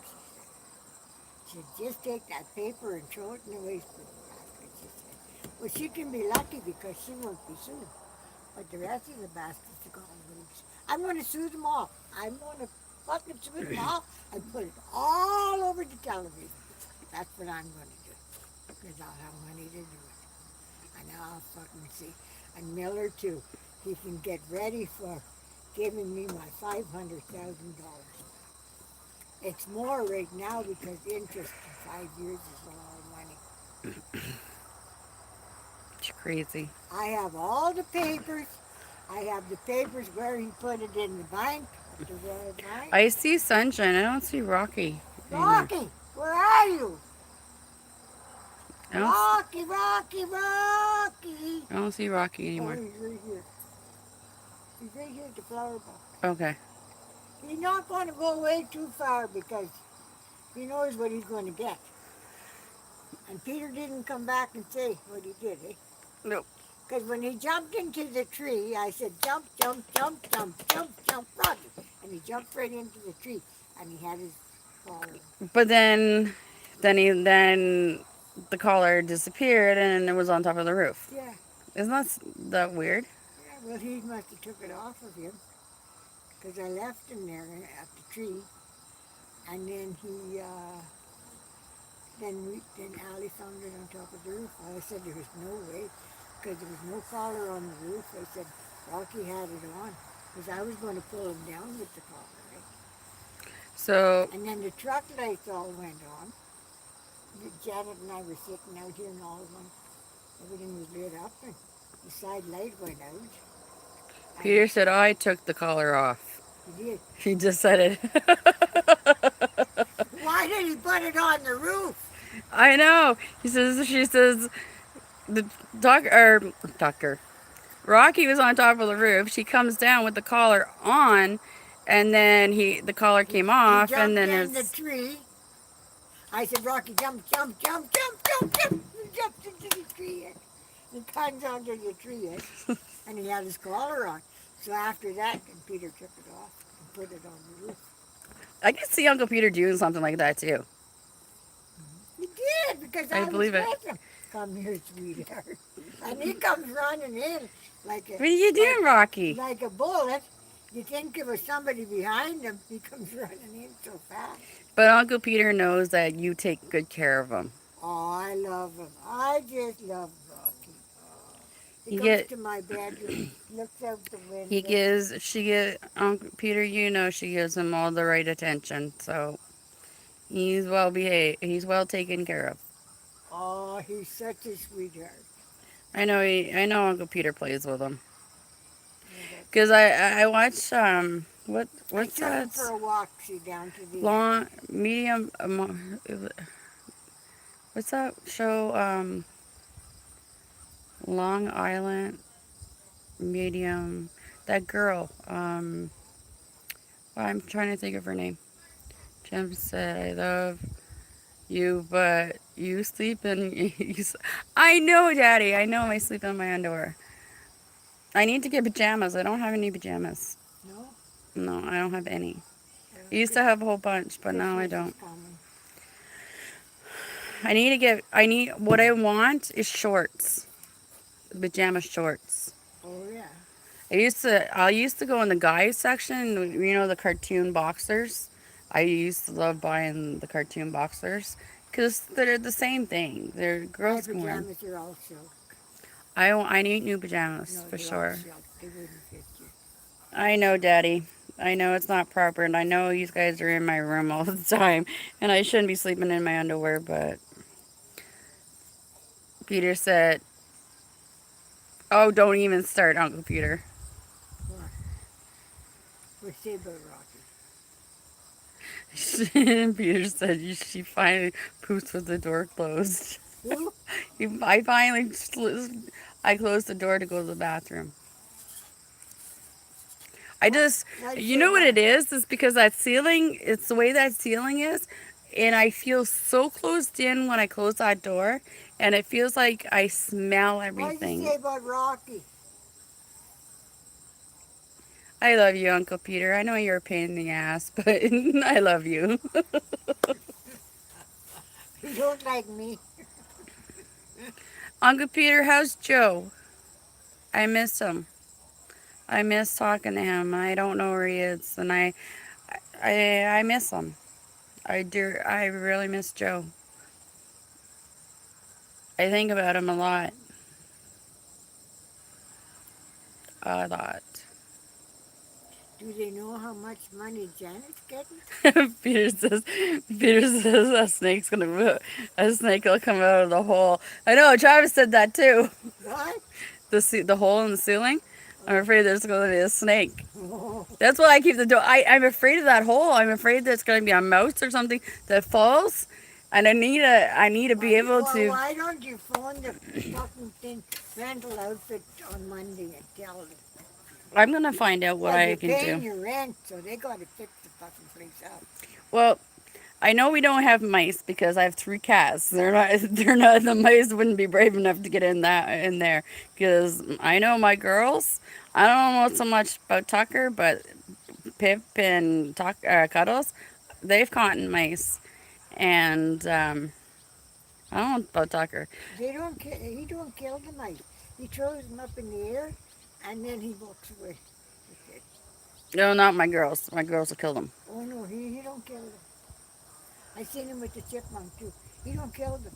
She said, just take that paper and throw it in the waste basket. She said, well, she can be lucky because she won't be sued. But the rest of the baskets are gone loose. I'm going to sue them all. I'm going to fucking sue them all and put it all over the television. That's what I'm going to do. Because I'll have money to do it. And I'll fucking see. And Miller, too. He can get ready for giving me my $500,000. It's more right now because interest in 5 years is a lot of money. It's crazy. I have all the papers. I have the papers where he put it in the bank, the Royal Bank. I see Sunshine. I don't see Rocky. anymore. Rocky, where are you? I don't, Rocky, Rocky, Rocky. I don't see Rocky Oh, anymore. he's right here. He's right here at the flower box. Okay. He's not going to go way too far because he knows what he's going to get. And Peter didn't come back and say what he did, eh? Nope. Because when he jumped into the tree, I said, jump, jump, jump, jump, jump, jump, Rocky. And he jumped right into the tree, and he had his collar. But then the collar disappeared and it was on top of the roof. Yeah, Isn't that weird? yeah, well, he must have took it off of him. Because I left him there at the tree. And then then Allie found it on top of the roof. I said there was no way, because there was no collar on the roof. I said Rocky had it on, because I was going to pull him down with the collar, right? So And then the truck lights all went on. Janet and I were sitting out here and all of them, everything was lit up and the side light went out. Peter said I took the collar off. He did. He just said it. Why did he put it on the roof? I know. She says the doctor. Rocky was on top of the roof. She comes down with the collar on, and then the collar came off, He and jumped then in the tree. I said, Rocky, jump, jump, jump, jump, jump, jump. He jumped into the tree. He climbed onto the tree, and he had his collar on. So after that, then Peter took it off and put it on the roof. I can see Uncle Peter doing something like that too. He did, because I believe was it. with him. Come here, sweetheart. And he comes running in like What are you doing, Rocky? like a bullet. You think it was somebody behind him. He comes running in so fast. But Uncle Peter knows that you take good care of him. Oh, I love him. I just love Rocky. He You comes get- to my bedroom, looks out the window. Uncle Peter, she gives him all the right attention. So he's well behaved. He's well taken care of. Oh, he's such a sweetheart. I know Uncle Peter plays with him. Because I watched I what's took him that for a walk, see, down to the long medium what's that show Long Island medium, that girl I'm trying to think of her name. Jim said I love you, but you sleep in I know, Daddy, I know I sleep in my underwear. I need to get pajamas. I don't have any pajamas. No? No, I don't have any. I used to have a whole bunch, but now I Christmas is don't. coming. What I want is shorts. Pajama shorts. Oh, yeah. I used to go in the guys section, you know, the cartoon boxers. I used to love buying the cartoon boxers because they're the same thing. They're My girls can wear 'em. pajamas are all silk. I need new pajamas No, for they're all sure. silk. They wouldn't fit you. I know, Daddy. I know it's not proper, and I know you guys are in my room all the time, and I shouldn't be sleeping in my underwear. But Peter said, "Oh, don't even start, Uncle Peter." What? What's say about Rocky? Peter said she finally poops with the door closed. Who? I finally I closed the door to go to the bathroom. I just, Why'd you you say know what that? it is? It's because that ceiling, it's the way that ceiling is. And I feel so closed in when I close that door. And it feels like I smell Why'd you everything. say about Rocky? I love you, Uncle Peter. I know you're a pain in the ass, but I love you. You don't like me. Uncle Peter, how's Joe? I miss him. I miss talking to him. I don't know where he is. And I miss him. I do. I really miss Joe. I think about him a lot. A lot. Do they know how much money Janet's getting? Peter says, Peter says a snake will come out of the hole. I know, Travis said that too. What? The hole in the ceiling. I'm afraid there's going to be a snake. Oh, That's why I keep the door. I'm afraid of that hole. I'm afraid there's going to be a mouse or something that falls, and I need to be able to. why don't you phone the fucking thing, rental outfit on Monday and tell them? I'm going to find out what Well, I you're can paying do. your rent, so they got to fix the fucking place up. Well, I know we don't have mice because I have 3 cats. They're not. They're not. The mice wouldn't be brave enough to get in there because I know my girls. I don't know so much about Tucker, but Pip and Cuddles, they've caught mice, and I don't know about Tucker. They don't kill. He don't kill the mice. He throws them up in the air, and then he walks away. That's it. No, not my girls. My girls will kill them. Oh no, he don't kill them. I seen him with the chipmunk too. He don't kill them.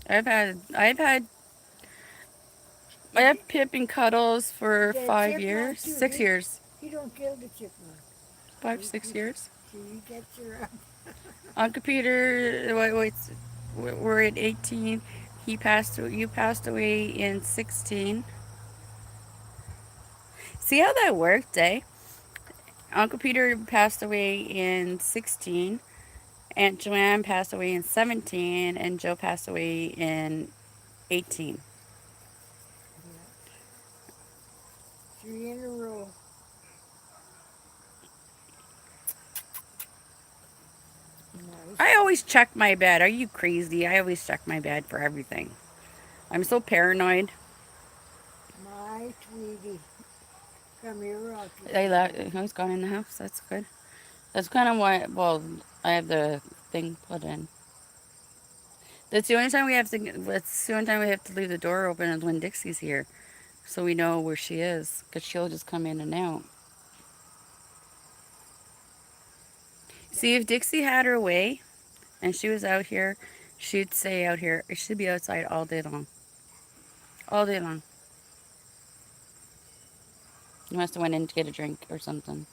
I have Pip and Cuddles for The 5 years, chipmunk too. 6 years, He don't kill the chipmunk. 5, 6 years. He gets around. Uncle Peter, we're at 18. He passed. You passed away in 16. See how that worked, eh? Uncle Peter passed away in 16. Aunt Joanne passed away in 17, and Joe passed away in 18. Yeah. 3 in a row. Nice. I always check my bed. Are you crazy? I always check my bed for everything. I'm so paranoid. My Tweety. Come here, Rocky. Who's gone in the house? That's good. That's kind of why. Well, I have the thing put in. That's the only time we have to. That's the only time we have to leave the door open is when Dixie's here, so we know where she is, cause she'll just come in and out. See, if Dixie had her way, and she was out here, she'd stay out here. She'd be outside all day long. All day long. You must have went in to get a drink or something.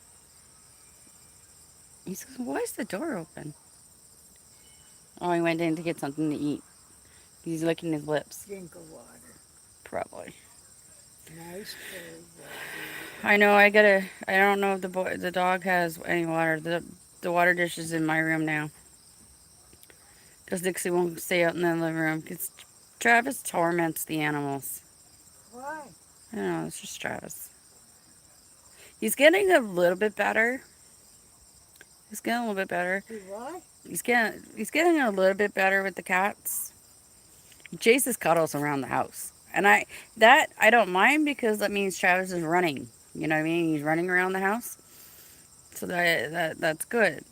He says, "Why is the door open?" Oh, he went in to get something to eat. He's licking his lips. Drink of water. Probably. Nice cold water. I know. I don't know if the dog has any water. The water dish is in my room now. Because Dixie won't stay out in the living room. Because Travis torments the animals. Why? I don't know. It's just Travis. He's getting a little bit better. He's getting a little bit better. Do what? He's getting a little bit better with the cats. He chases Cuddles around the house. And I don't mind because that means Travis is running. You know what I mean? He's running around the house. So that's good.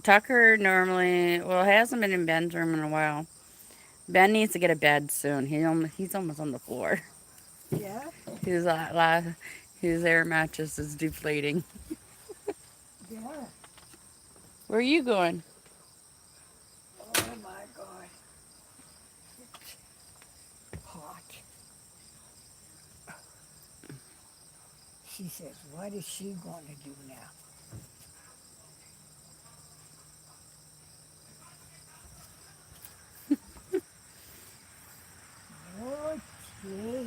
Tucker normally, well, he hasn't been in Ben's room in a while. Ben needs to get a bed soon. He's almost on the floor. Yeah, his air mattress is deflating. yeah. Where are you going? Oh my God, hot. She says, what is she going to do now? Okay,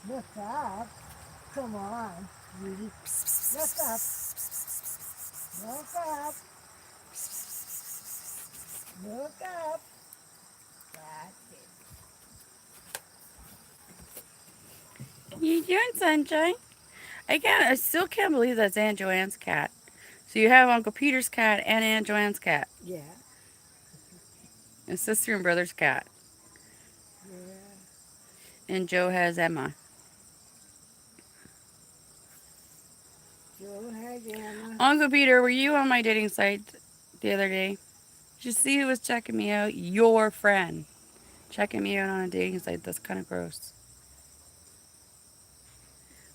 look up. Come on, sweetie. Look up. Look up. Look up. That's it. You doing, Sunshine? I still can't believe that's Aunt Joanne's cat. So you have Uncle Peter's cat and Aunt Joanne's cat, Yeah, and sister and brother's cat, yeah. and Joe has Emma. Joe has Emma. Uncle Peter, were you on my dating site the other day? Did you see who was checking me out? Your friend checking me out on a dating site. That's kind of gross.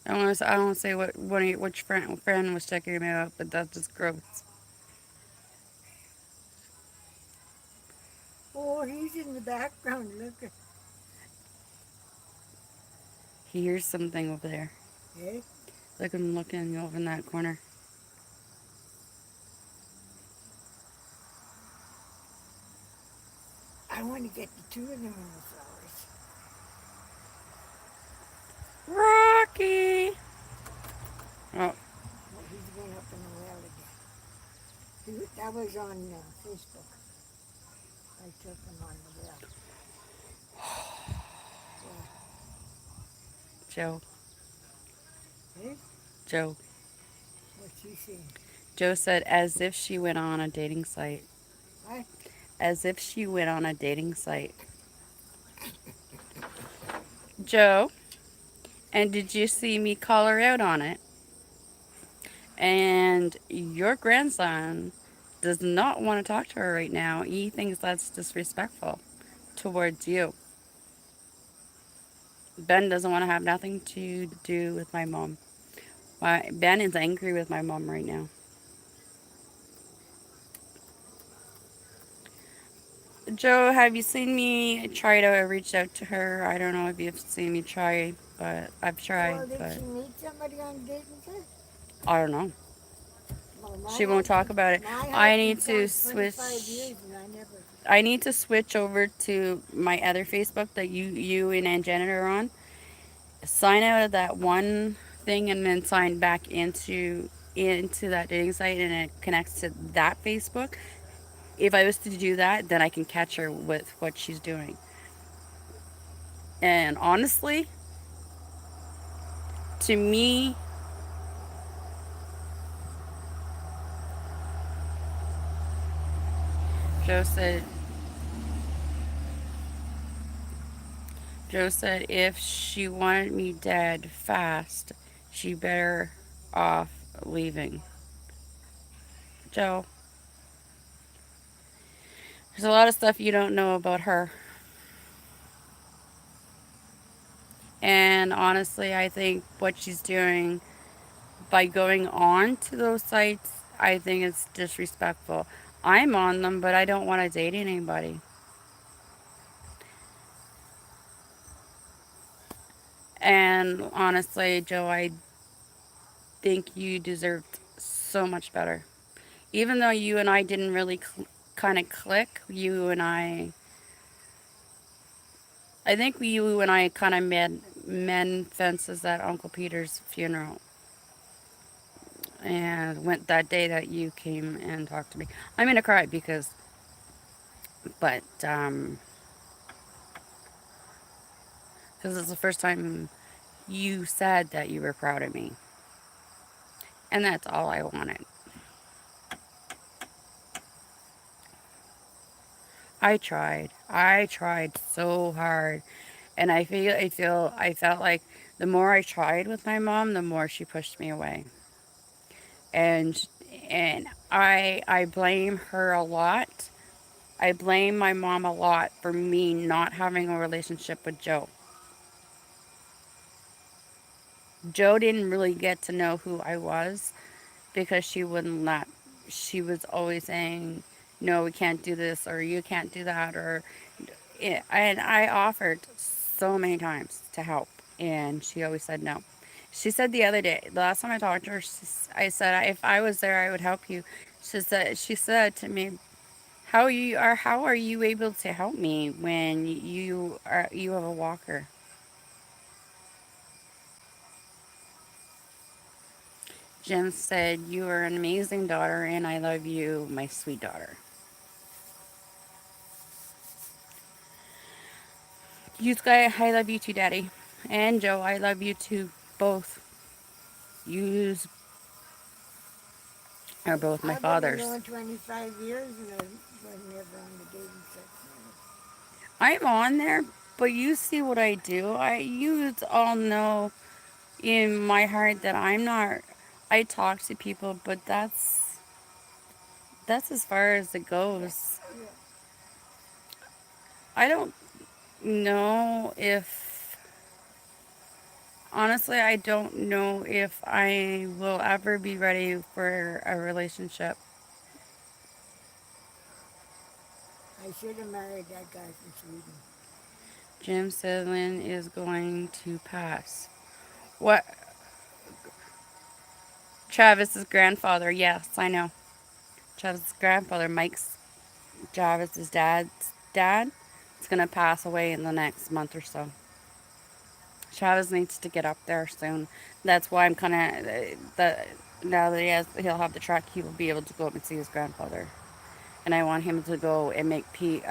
I don't say which friend was checking me out, but that's just gross. Oh, he's in the background. Look at. He hears something over there. Eh? Look at him looking over in that corner. I want to get the two of them in the flowers. Rocky! Oh, Oh, he's going up in the well again. That was on Facebook. I took him on the well. Joe. Eh? Joe. What's he saying? Joe said, as if she went on a dating site. What? As if she went on a dating site. Joe, and did you see me call her out on it? And your grandson does not want to talk to her right now. He thinks that's disrespectful towards you. Ben doesn't want to have nothing to do with my mom. Ben is angry with my mom right now. Joe, have you seen me try to reach out to her? I don't know if you've seen me try, but I've tried, Well, did but she meet somebody on dating site? I don't know. Well, She won't talk about it. my I need to husband's on switch. 25 years and I never. I need to switch over to my other Facebook that you and Aunt Janet are on. Sign out of that one thing and then sign back into that dating site and it connects to that Facebook. If I was to do that, then I can catch her with what she's doing. And honestly, to me, Joe said Joe said if she wanted me dead fast, she better off leaving. Joe, there's a lot of stuff you don't know about her. And honestly, I think what she's doing by going on to those sites, I think it's disrespectful. I'm on them, but I don't want to date anybody. And honestly, Joe, I think you deserved so much better. Even though you and I didn't really kind of click, I think you and I kind of made men fences at Uncle Peter's funeral. And went that day that you came and talked to me. I'm gonna cry but because it's the first time you said that you were proud of me, and that's all I wanted. I tried so hard, and I felt like the more I tried with my mom, the more she pushed me away, and I blame her a lot. I blame my mom a lot for me not having a relationship with Joe. Joe didn't really get to know who I was because she wouldn't let. She was always saying, "No, we can't do this," or "You can't do that," or and I offered so many times to help, and she always said no. She said the other day, the last time I talked to her, I said if I was there, I would help you. She said to me, how are you able to help me when you have a walker?" Jim said, "You are an amazing daughter, and I love you, my sweet daughter." You Sky, I love you too, Daddy. And Joe, I love you too. Both. You are both my I've been fathers. alone 25 years and I was never on the dating site. I'm on there, but you see what I do. You all know in my heart that I'm not. I talk to people, but that's as far as it Yeah, goes. yeah. I don't know if honestly, I don't know if I will ever be ready for a relationship. I should have married that guy from Sweden. Jim Sidlin is going to pass. What? Travis's grandfather. Yes, I know. Travis's grandfather, Mike's Travis's dad's dad, is going to pass away in the next month or so. Travis needs to get up there soon. That's why I'm kind of the now that he'll have the truck, he will be able to go up and see his grandfather. And I want him to go and make pee.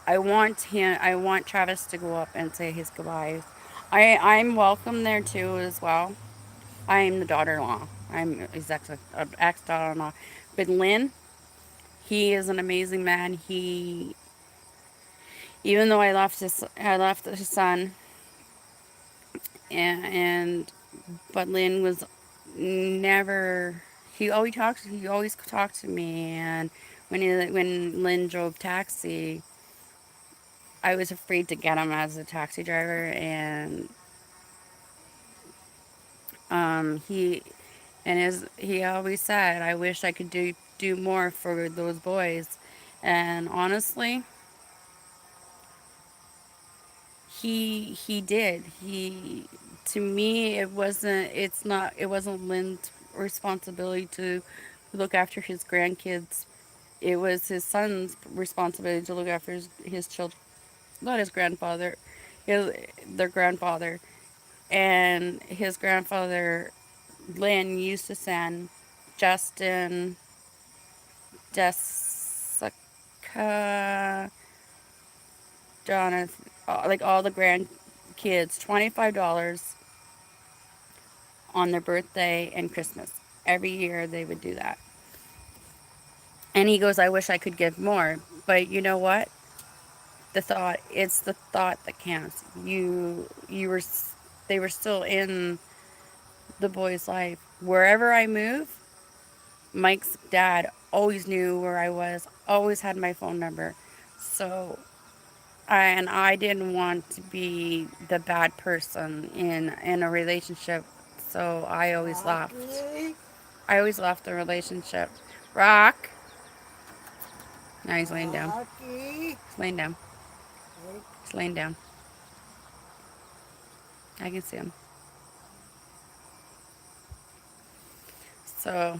I want him. I want Travis to go up and say his goodbyes. I'm welcome there too as well. I'm the daughter-in-law. I'm his ex daughter-in-law. But Lynn, he is an amazing man. Even though I left his son, and but Lynn was never. He always talked to me, and when Lynn drove taxi, I was afraid to get him as a taxi driver, and he he always said, "I wish I could do more for those boys," and honestly, he did. He To me, it wasn't Lynn's responsibility to look after his grandkids. It was his son's responsibility to look after his children, not his grandfather, his their grandfather. And his grandfather, Lynn, used to send Justin, Jessica, Jonathan, like all the grandkids, $25 on their birthday and Christmas. Every year they would do that. And he goes, "I wish I could give more." But you know what? It's the thought that counts. They were still in the boy's life. Wherever I move, Mike's dad always knew where I was, always had my phone number. So, and I didn't want to be the bad person in a relationship. So I always left. Rocky, I always left the relationship. Rock. Now he's laying down. Rocky. He's laying down. Wait, He's laying down. I can see him. So,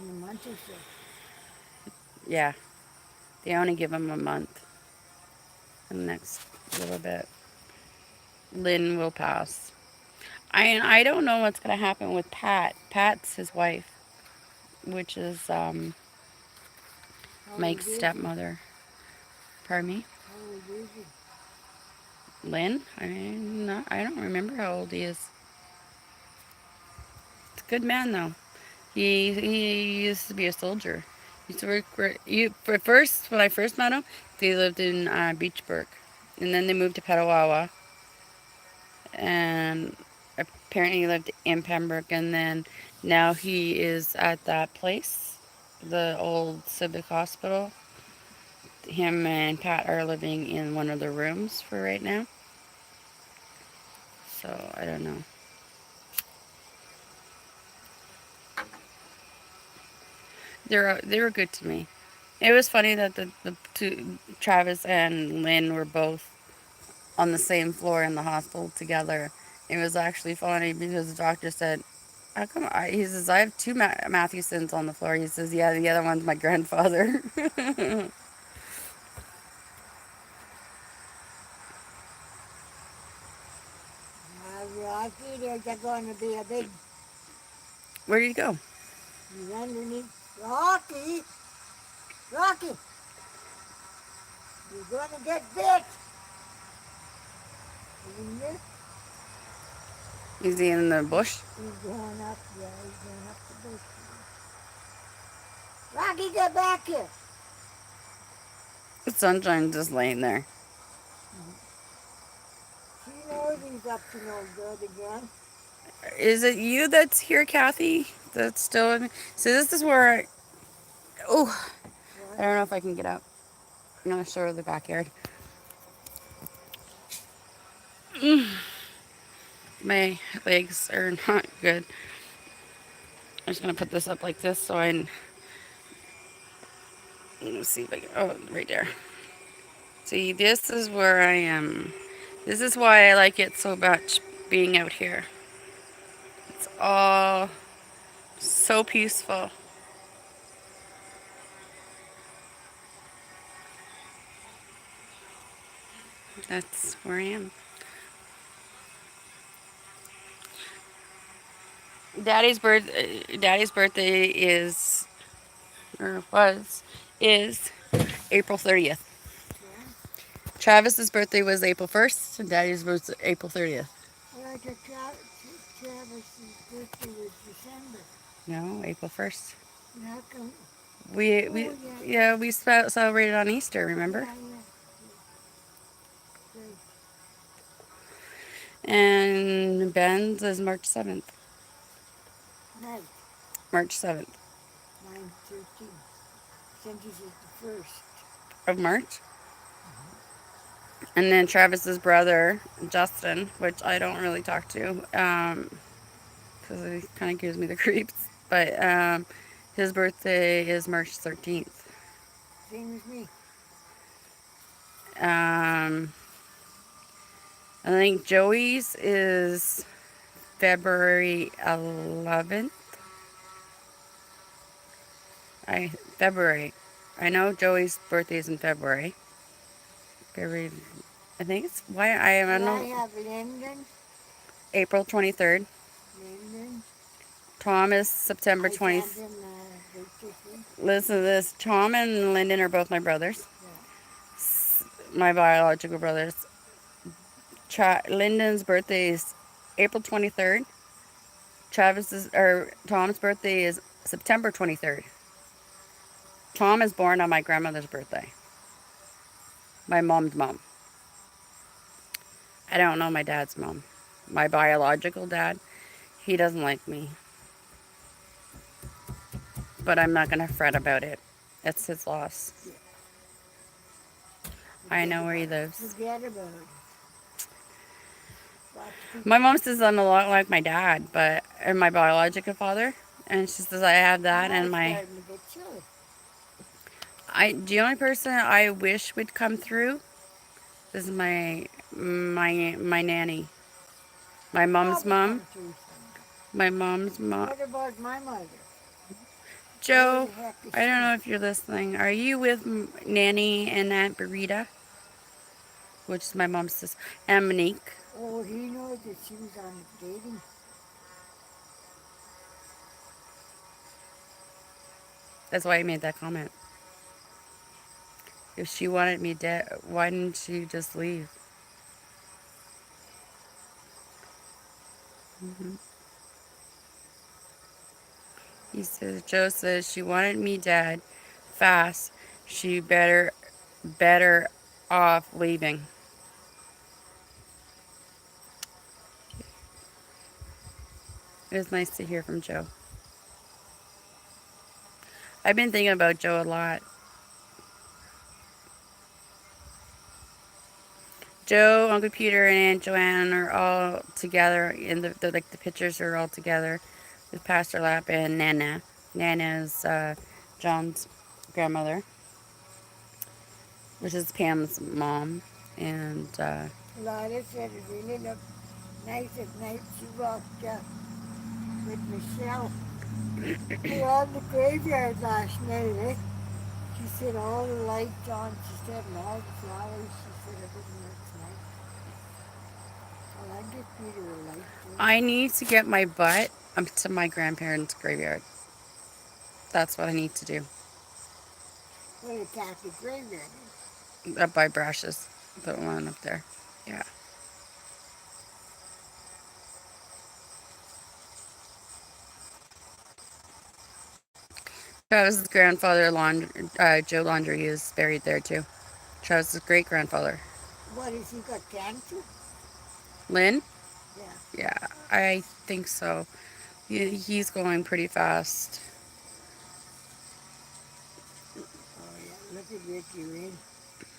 in a month or so. yeah. They only give him a month. In the next little bit, Lynn will pass. I don't know what's gonna happen with Pat. Pat's his wife, which is How old Mike's is he? stepmother. Pardon me, How old is he? Lynn. I don't remember how old he is. It's a good man though. He used to be a soldier. He used to work for first when I first met him. They lived in Beachburg, and then they moved to Petawawa, and apparently he lived in Pembroke, and then now he is at that place, the old civic hospital. Him and Pat are living in one of the rooms for right now. So I don't know. They were good to me. It was funny that the two Travis and Lynn were both on the same floor in the hospital together. It was actually funny because the doctor said, "How come?" He says, "I have two Mathewsons on the floor." He says, "Yeah, the other one's my grandfather." Rocky, there's going to be a big Where did he go? he's underneath. Rocky, Rocky, you're going to get bit. Isn't it? Is he in the bush? He's going up, yeah, he's going up the bush. Rocky, get back here. The Sunshine's just laying there. She knows he's up to no good again. Is it you that's here, Kathy? That's still in. So this is where I. Oh, I don't know if I can get out. I'm gonna show her the backyard. My legs are not good. I'm just gonna put this up like this so I. Let's see if I can. Oh, right there. See, this is where I am. This is why I like it so much being out here. It's all so peaceful. That's where I am. Daddy's birthday is, or was, is April 30th. Travis's birthday was April 1st, and Daddy's was April 30th. I thought Travis's birthday was December. No, April 1st. And how come? We yeah, we celebrated on Easter, remember? Yeah. Great. And Ben's is March 7th. Night, March 7th 9/13. Cindy's is the first. of March. And then Travis's brother, Justin, which I don't really talk to, because he kind of gives me the creeps. But his birthday is March 13th. Same as me. I think Joey's is February 11th. February. I know Joey's birthday is in February. February. I think it's why I don't I know. have Lyndon. April 23rd. Lyndon. Tom is September 20th. Listen to this. Tom and Lyndon are both my brothers. My biological brothers. Lyndon's birthday is April 23rd. Tom's birthday is September 23rd. Tom is born on my grandmother's birthday. My mom's mom. I don't know my dad's mom. My biological dad, he doesn't like me. But I'm not going to fret about it. It's his loss. I know where he lives. Forget about it. My mom says I'm a lot like my dad, and my biological father. And she says I have that and my... The only person I wish would come through is my nanny. My mom's mom. My mom's mom. What about my mother? Joe, I don't know if you're listening. Are you with Nanny and Aunt Burita? Which is my mom's sister. And Monique. Oh, he knows that she was on the dating. That's why I made that comment. If she wanted me dead, why didn't she just leave? He says, Joe says she wanted me dead fast. She better off leaving. It was nice to hear from Joe. I've been thinking about Joe a lot. Joe, Uncle Peter, and Aunt Joanne are all together. In the pictures are all together with Pastor Lap and Nana. Nana is John's grandmother, which is Pam's mom. And Lila said it really looked nice at night. She walked with Michelle around the graveyard last night, eh? She said all the lights on. She said and all the flowers. She said everything looks nice. Well, I give Peter a light too. I need to get my butt up to my grandparents' graveyard. That's what I need to do. What a Catholic graveyard is. Up by Brash's, the one up there. Yeah. Travis's grandfather, Joe Laundrie, is buried there too. Travis's great grandfather. What, has he got cancer? Lynn? Yeah. Yeah, I think so. He's going pretty fast. Oh, yeah. Look at Ricky Ray.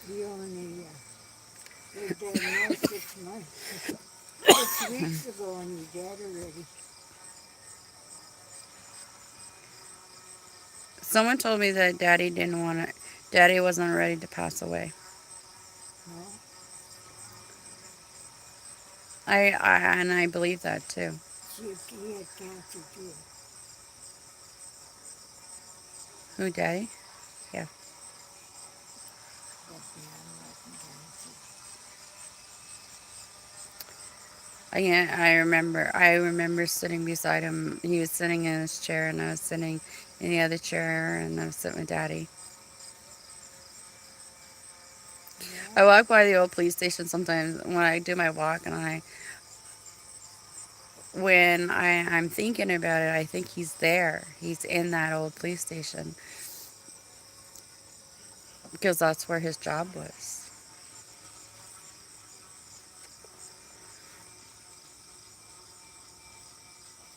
He only was diagnosed 6 months. 6 weeks ago and he's dead already. Someone told me that Daddy didn't want to. Daddy wasn't ready to pass away. No? And I believe that too. He had cancer too. Who, Daddy? That man wasn't cancer. I remember sitting beside him. He was sitting in his chair, and I was sitting in the other chair, and I was sitting with Daddy. I walk by the old police station sometimes when I do my walk, and I'm thinking about it, I think he's there. He's in that old police station because that's where his job was.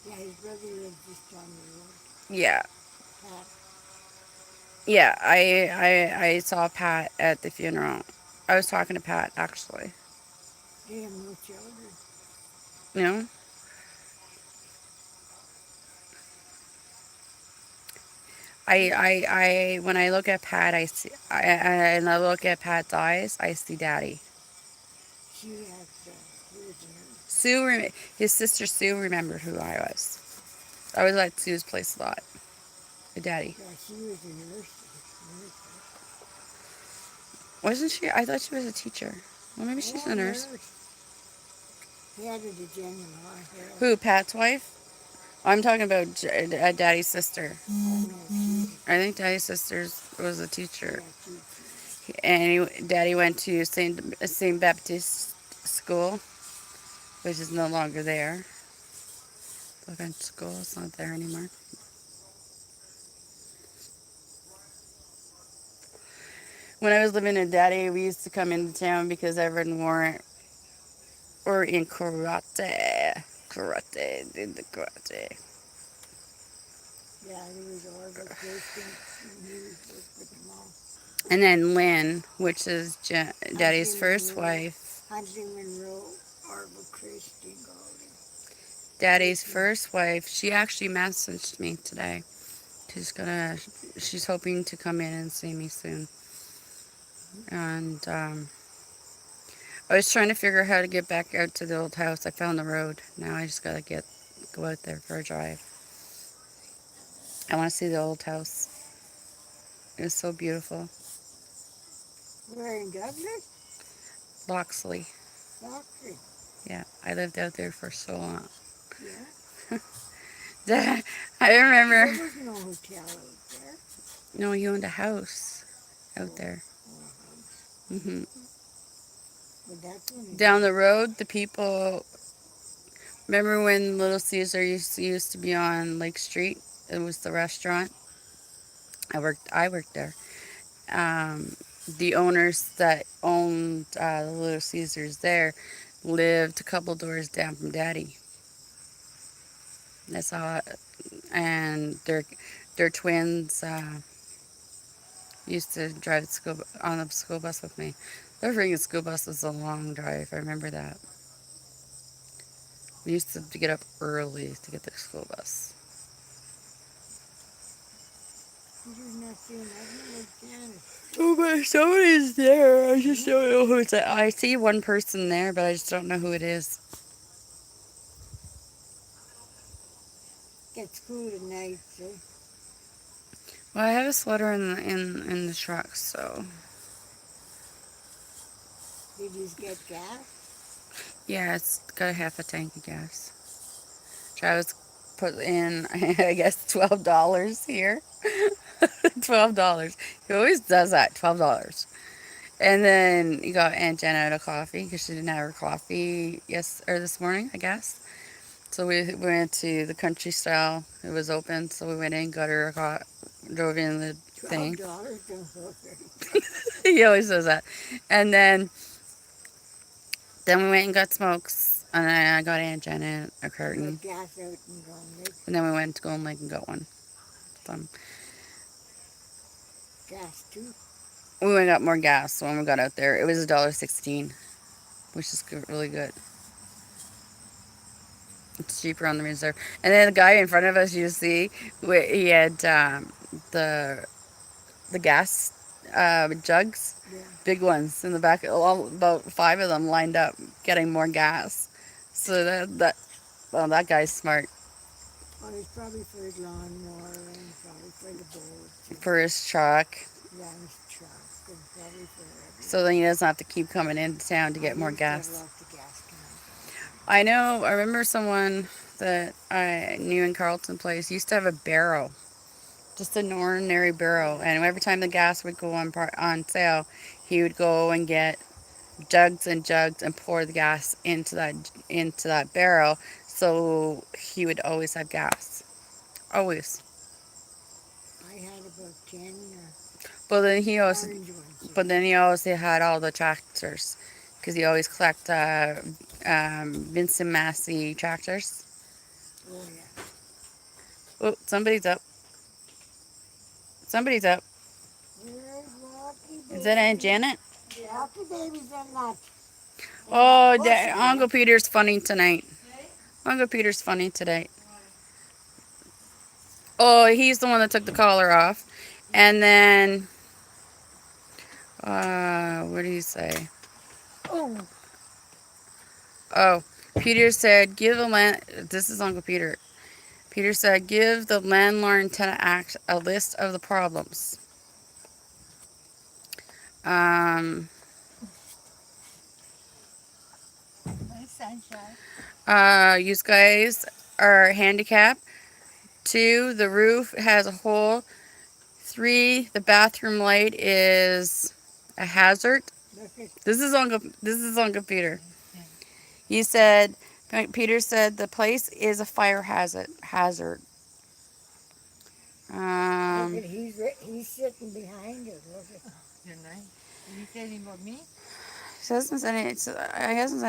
Yeah, his brother lives just down the road. Yeah, Pat. yeah. I saw Pat at the funeral. I was talking to Pat actually. They have no children. You know, when I look at Pat, and I look at Pat's eyes, I see Daddy. She was a nurse. His sister Sue remembered who I was. I was at Sue's place a lot. With Daddy. Yeah, she was a nurse. Wasn't she? I thought she was a teacher. Well, maybe she's a nurse. He had a Virginia long hair. Who, Pat's wife? I'm talking about Daddy's sister. Oh, no, I think Daddy's sister was a teacher. she, And Daddy went to St. Baptist School, which is no longer there. The French school is not there anymore. When I was living with Daddy, we used to come into town because everyone were in karate. Karate, did the karate. yeah, there was Orville Christian. He worked with them all. And then Lynn, which is Daddy's first wife. Huntley Monroe, Orville Christian Golden. Daddy's first wife. She actually messaged me today. She's hoping to come in and see me soon. And I was trying to figure out how to get back out to the old house. I found the road. Now I just gotta go out there for a drive. I want to see the old house. It was so beautiful. Where in Douglas? Loxley. Loxley. Yeah, I lived out there for so long. Yeah. I remember. There was no hotel out there. No, you owned a house out there. But that's when Down the road, the people. Remember when Little Caesar used to be on Lake Street? It was the restaurant. I worked there. The owners that owned the Little Caesars there lived a couple doors down from Daddy. I saw it. And their twins used to drive on the school bus with me. The freaking school bus was a long drive. I remember that. We used to get up early to get the school bus. You're not seeing nothing like Janice. Oh, but somebody's there. I just don't know who it's at. I see one person there, but I just don't know who it is. Get school tonight, so Well, I have a sweater in the truck, so did you get gas? yeah, it's got a half a tank of gas. Travis put in, I guess, $12 here. $12. He always does that. $12. And then you got Aunt Jenna a coffee because she didn't have her coffee this morning, I guess. So we went to the country style. It was open, so we went in, got her drove in the thing. $12 don't look He always says that. And then we went and got smokes, and then I got Aunt Jenna a carton, Put gas out and go and make and then we went to Golden Lake and got one. So gas too. we went and got more gas when we got out there. It was $1.16, which is really good. It's cheaper on the reserve. And then the guy in front of us, you see, he had the gas jugs, Yeah. big ones in the back. About 5 of them lined up, getting more gas. So that guy's smart Well, it's probably for his lawnmower and probably for the boat. for his truck. Yeah, his truck and probably for everything. So then he doesn't have to keep coming into town to get more He used to have gas. lots of gas cans. I know, I remember someone that I knew in Carlton Place used to have a barrel. Just an ordinary barrel. And every time the gas would go on sale, he would go and get jugs and jugs and pour the gas into that barrel. So he would always have gas. Always. I had about 10 But then he also orange ones. But then he also had all the tractors, because he always collect Vincent Massey tractors. Oh, yeah. Oh, somebody's up. Somebody's up. There's Rocky Is that Aunt Janet? baby. Rocky baby's in that. Oh, Uncle Peter's funny tonight. Uncle Peter's funny today. Oh, he's the one that took the collar off. And then, what did he say? Oh, Oh, Peter said, this is Uncle Peter. Peter said, give the Landlord Tenant Act a list of the problems. Nice sunshine. You guys are handicapped. 2, the roof has a hole. 3, the bathroom light is a hazard. look at This is Uncle Peter. He said, Peter said the place is a fire hazard. look at he's sitting behind it. Look at Didn't I? You said anything about me? He hasn't said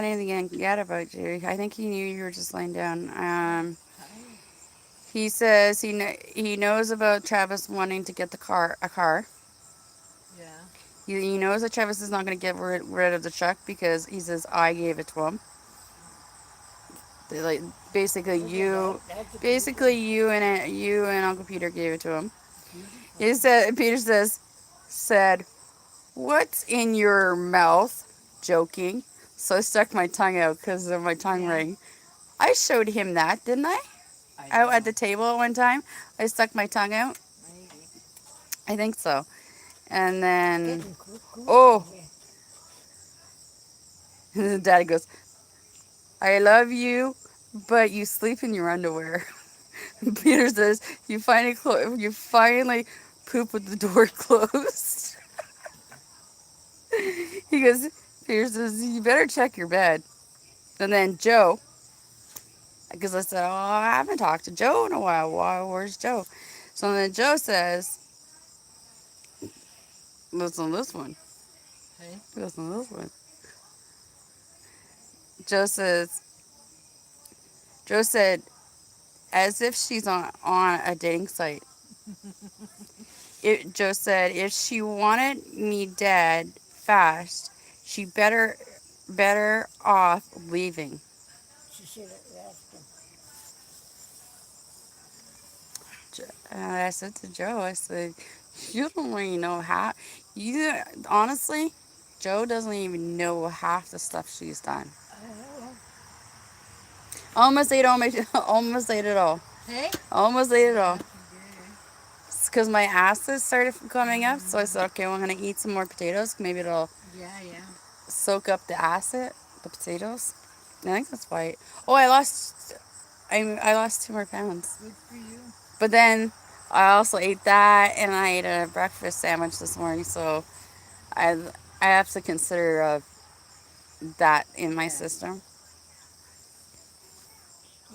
anything yet about you. I think he knew you were just laying down. Hi. He says he knows about Travis wanting to get a car. Yeah. He knows that Travis is not going to get rid of the truck because he says I gave it to him. Like basically you and Uncle Peter gave it to him. He said Peter said, "What's in your mouth?" Joking. So I stuck my tongue out because of my tongue ring. I showed him that, didn't I? Out at the table at one time, I stuck my tongue out. Maybe. I think so. And then getting cuckoo. oh. Daddy goes, I love you, but you sleep in your underwear. Peter says, you finally poop with the door closed. He goes, Peter says, you better check your bed. And then Joe, because I said, oh, I haven't talked to Joe in a while. Where's Joe? So then Joe says, listen to this one. Hey. Listen to this one. Joe said, as if she's on a dating site. Joe said, if she wanted me dead fast, she better off leaving. She should have asked him. I said to Joe, I said, you don't really know how. You honestly, Joe doesn't even know half the stuff she's done. Oh, Almost ate all my, almost ate it all. Hey? Almost ate it Yeah, all. you did. Because my acid started coming up, so I said, okay, well, I'm gonna eat some more potatoes. Maybe it'll Yeah, yeah. soak up the acid, the potatoes. I think that's why. Oh, I lost 2 more pounds. Good for you. But then I also ate that, and I ate a breakfast sandwich this morning, so I I have to consider that in my Yeah. system.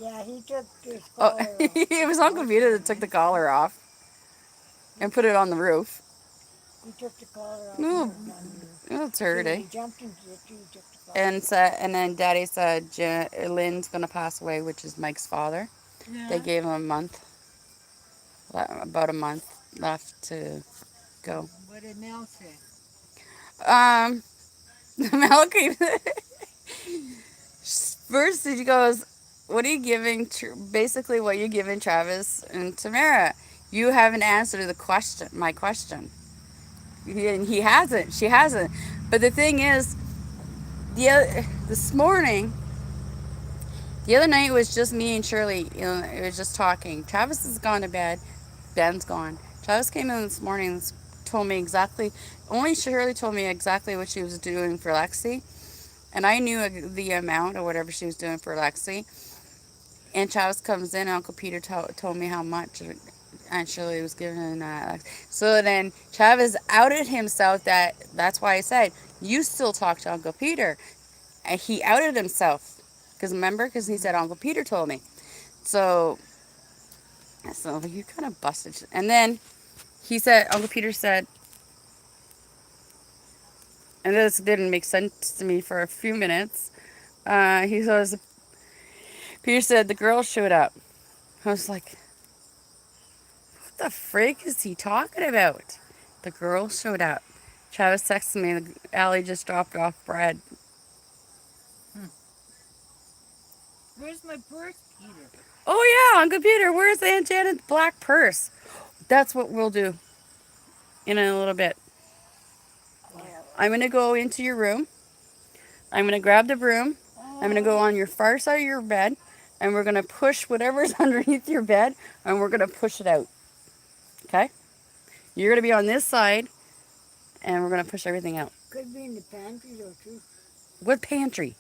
yeah, he took his Oh, collar off. it was Uncle Vito that took the collar off and put it on the roof. He took the collar off and Oh, put it on the roof. it's So when dirty. he jumped into the tree, he took the collar And off. and then Daddy said Lynn's gonna pass away, which is Mike's father. They Yeah. gave him about a month left to go. What did Mel say? Um, Malachi first he goes, "What are you giving? Basically, what you giving Travis and Tamara? You haven't answered the question. My question. He hasn't. She hasn't. But the thing is, this morning, the other night was just me and Shirley. You know, it was just talking. Travis has gone to bed. Ben's gone. Travis came in this morning and told me exactly. Only Shirley told me exactly what she was doing for Lexi, and I knew the amount or whatever she was doing for Lexi. And Travis comes in, and Uncle Peter told me how much Aunt Shirley was giving. So then Travis outed himself. That's why I said you still talk to Uncle Peter. And he outed himself because remember, because he said Uncle Peter told me. So you kind of busted. And then he said Uncle Peter said, and this didn't make sense to me for a few minutes. He says Peter said the girl showed up. I was like, what the freak is he talking about? The girl showed up. Travis texted me, Allie just dropped off bread. Where's my purse, Peter? Oh yeah, Uncle Peter, where's Aunt Janet's black purse? That's what we'll do in a little bit. I'm gonna go into your room. I'm gonna grab the broom. I'm gonna go on your far side of your bed, and we're gonna push whatever's underneath your bed, and we're gonna push it out. Okay? You're gonna be on this side, and we're gonna push everything out. Could be in the pantry though too. What pantry?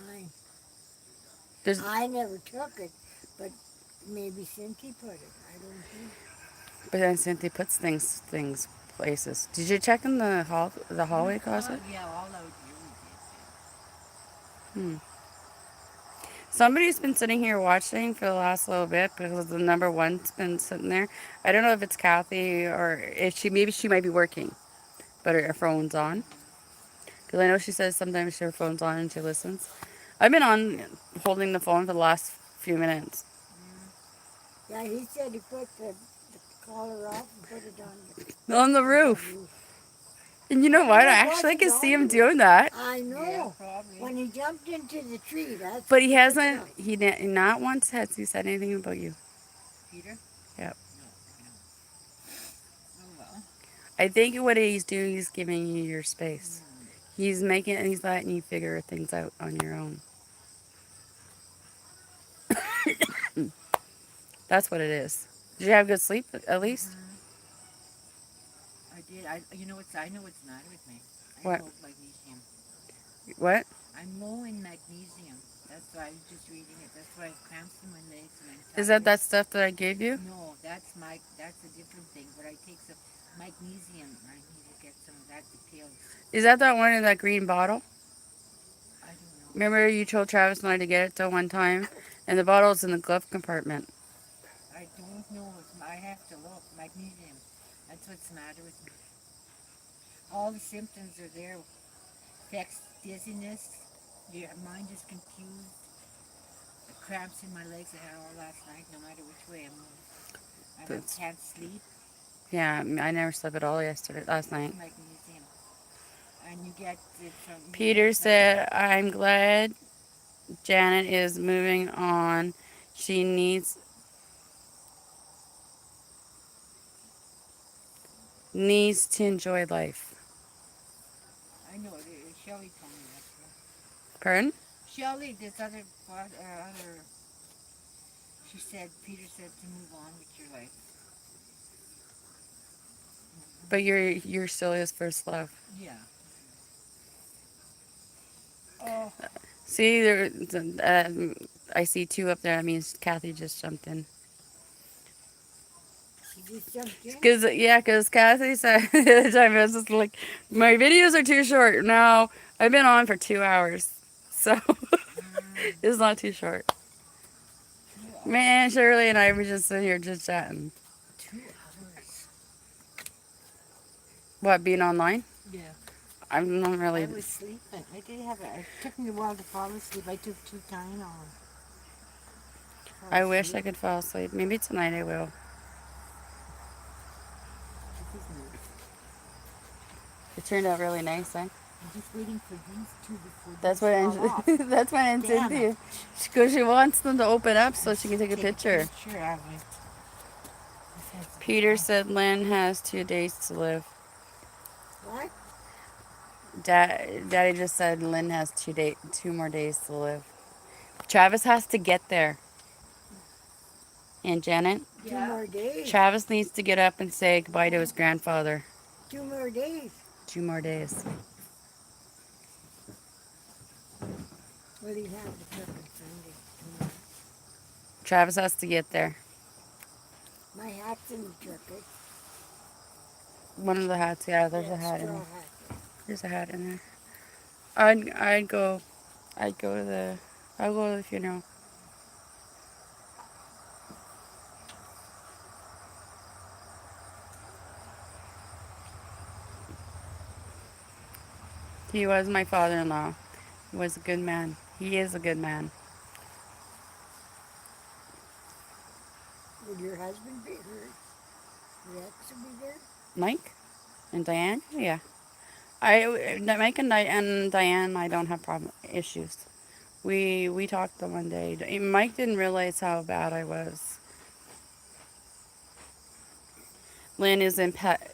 Mine. There's I never took it, but maybe Cynthia put it. I don't know. But then Cynthia puts things places. Did you check in the hallway closet? Yeah, all out here we did. Somebody's been sitting here watching for the last little bit because the number one's been sitting there. I don't know if it's Kathy or if maybe she might be working, but her phone's on. Because I know she says sometimes her phone's on and she listens. I've been on holding the phone for the last few minutes. Yeah, he said he put the collar off and put it on On the the roof. roof. And you know what? Yeah, Actually, I can that's see him on the doing that. I know. Yeah, probably. When he jumped into the tree, that's. But he what hasn't, took. not once has he said anything about you. Peter? Yep. No. Oh well. I think what he's doing, he's giving you your space. He's letting you figure things out on your own. That's what it is. Did you have good sleep at least? I did. You know what's? I know what's the matter with me. What? Low magnesium. What? I'm low in magnesium. That's why I was just reading it. That's why I have cramps in my legs and I'm Is that tired. stuff that I gave you? No, that's a different thing. But I take some magnesium. I need to get some of that. The pills. Is that one in that green bottle? I don't know. Remember you told Travis and I to get it till one time? And the bottle's in the glove compartment. I don't know. I have to look. Magnesium. That's what's the matter with me. All the symptoms are there. Affects dizziness. Your mind is confused. The cramps in my legs I had all last night. No matter which way I move, That's- can't sleep. Yeah, I never slept at all last night. Magnesium. and you get it from. Peter said, I'm glad Janet is moving on. She needs to enjoy life. I know. Shelley told me that. Pardon? Shelley, this other. She said, Peter said to move on with your life. But you're still his first love. Yeah. Oh. See, I see two up there. That means Kathy just jumped in. She just jumped in. Because Kathy said the other time, I was just like, my videos are too short. Now, I've been on for 2 hours. So, it's not too short. Man, Shirley and I were just sitting here just chatting. 2 hours. What, being online? Yeah. I'm not I really. was sleeping. I did have it. It took me a while to fall asleep. I took 2 Tylenol. I wish I could fall asleep. Maybe tonight I will. It turned out really nice, eh? I'm just waiting for these 2 before That's these what fall off. that's what I said Damn to it. you. Because she wants them to open up so she can take a picture. Picture of it. Peter said Lynn has 2 days to live. What? Daddy just said Lynn has 2 more days to live. Travis has to get there. And Janet, 2 more days. Travis needs to get up and say goodbye to his grandfather. 2 more days. 2 more days. Will he have the truck on Sunday tomorrow? Travis has to get there. My hat's in the truck. One of the hats, yeah, there's a Yeah, hat in straw there. hat. There's a hat in there. I'd go to the funeral. He was my father-in-law. He was a good man. He is a good man. Would your husband be here? Your ex will be there? Mike and Diane, yeah. Mike and Diane, I don't have issues. We talked the one day. Mike didn't realize how bad I was. Lynn is in pedicare.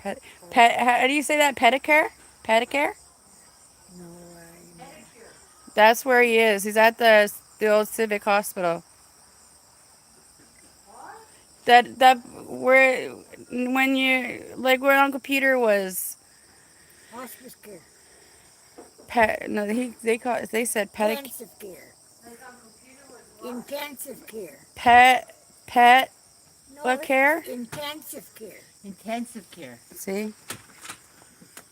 How do you say that? Pedicare? Pedicare? No, I. That's where he is. He's at the old Civic Hospital. That where when you like where Uncle Peter was. Hospice care. No, they said pedic. Intensive care. Intensive care. Pet. No, What care? Intensive care. Intensive care. See?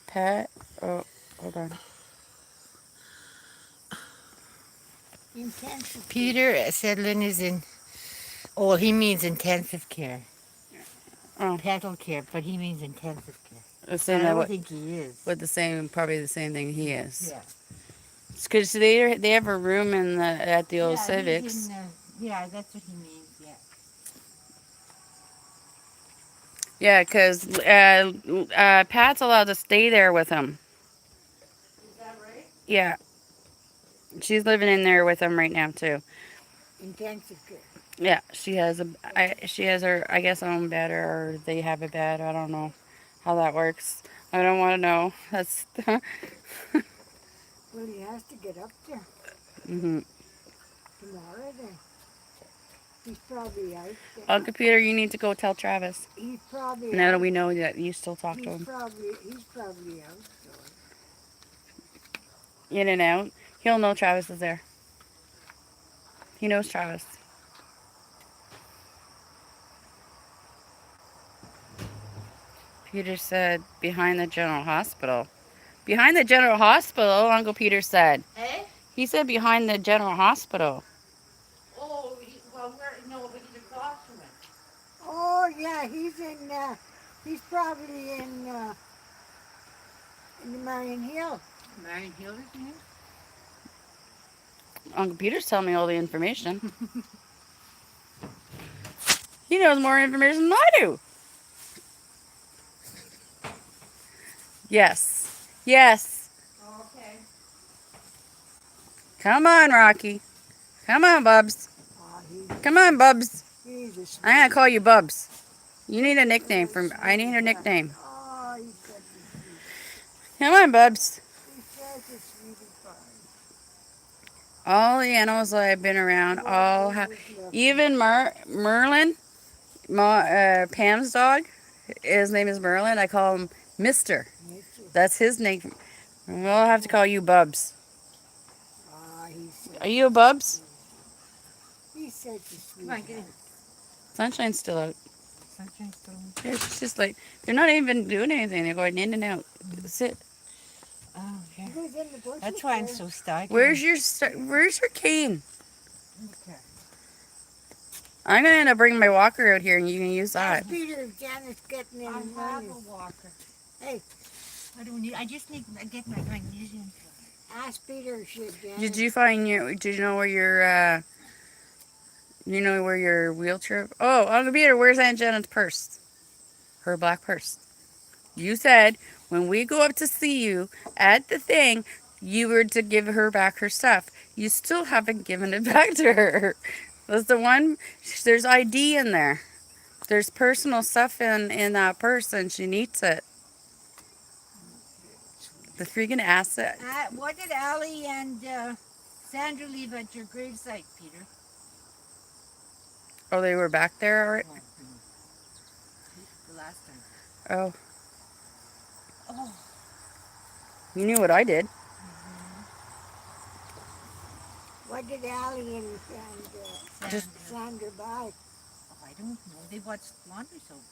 Pet. Oh, hold on. Intensive Peter said Lynn is in. Oh, he means intensive care. Oh. Pedal care, but he means intensive care. The I same don't think he is. with probably the same thing he is. Yeah. Because they have a room at the old Yeah, Civics. he's in, yeah, that's what he means. Yeah. Yeah, because Pat's allowed to stay there with him. Is that right? Yeah. She's living in there with him right now too. Intensive care. Yeah, she has her I guess own bed or they have a bed. I don't know how that works. I don't want to know. That's Well, he has to get up there mhm. tomorrow then. He's probably out there. Uncle Peter, you need to go tell Travis. He's probably Now that out. we know that you still talk to He's him. probably out though. In and out. He'll know Travis is there. He knows Travis. Peter said, behind the general hospital. Behind the general hospital, Uncle Peter said. Hey? He said behind the general hospital. Oh, no, but he's across from it. Oh yeah, he's probably in the Marion Hill. Marion Hill is in it? Uncle Peter's telling me all the information. He knows more information than I do. Yes. Yes. Okay. Come on, Rocky. Come on, Bubs. Come on, Bubs. He's a sweetie. I'm gonna call you Bubs. You need a nickname He's a from. I need a sweetie nickname. pie. Oh, he's such a sweetie. Come on, Bubs. He's such a sweetie pie. All the animals that I've been around, all have, even Merlin, Pam's dog. His name is Merlin. I call him Mister. Nature. That's his name. We'll have to call you Bubs. Ah, he's such Are you a Bubs? He's such a sweetie. Come on, get in. Sunshine's still out. Sunshine's still in. Yeah, she's just like, they're not even doing anything. They're going in and out. Sit. Oh, yeah. He was in the bushes That's why I'm there. so stagnant. Where's your cane? Okay. I'm gonna end up bringing my walker out here, and you can use that. Ask Peter if Janet's getting I any have money. a walker. Hey, I don't need. I just need to get my magnesium. ask Peter if she Janet. Did you find your? Did you know where your? You know where your wheelchair? Oh, Uncle Peter, where's Aunt Janet's purse? Her black purse. You said when we go up to see you at the thing, you were to give her back her stuff. You still haven't given it back to her. That's the one. There's ID in there. There's personal stuff in that purse, and she needs it. The freaking asset. What did Allie and Sandra leave at your gravesite, Peter? Oh, they were back there already. Oh, the last time. Oh, Oh. you knew what I did. What did Allie and Just- Sandra buy? Oh, I don't know. They bought laundry soap.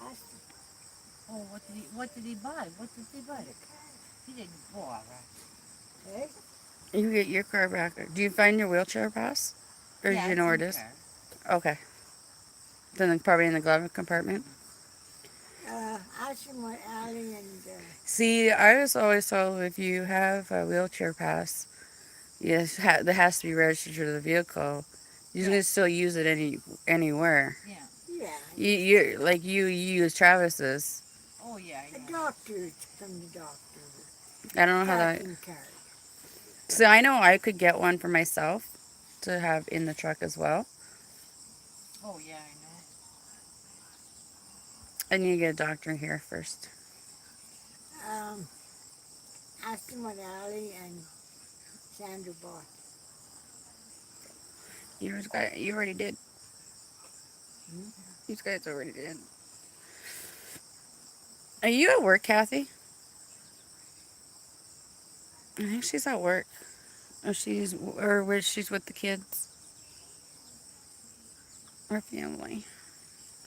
Ask them. Oh, what did he buy? What did they buy? He didn't. Oh, all right. Hey, You get your car back. Do you find your wheelchair pass? Or do Yeah, you know it's where in it the is? car. Okay. Then probably in the glove compartment. ask them what Allie and See, I was always told if you have a wheelchair pass, yes, that has to be registered to the vehicle. You Yeah. can still use it anywhere. Yeah. yeah, You like you use Travis's. Oh, yeah. I the know. doctor from the doctor. I don't know how that. Captain Card. So I know I could get one for myself to have in the truck as well. Oh, yeah, I know. I need to get a doctor here first. Ask them what Allie and Sandra bought. You already did. Hmm? These guys already did. Are you at work, Kathy? I think she's at work. Or she's with the kids. Or family.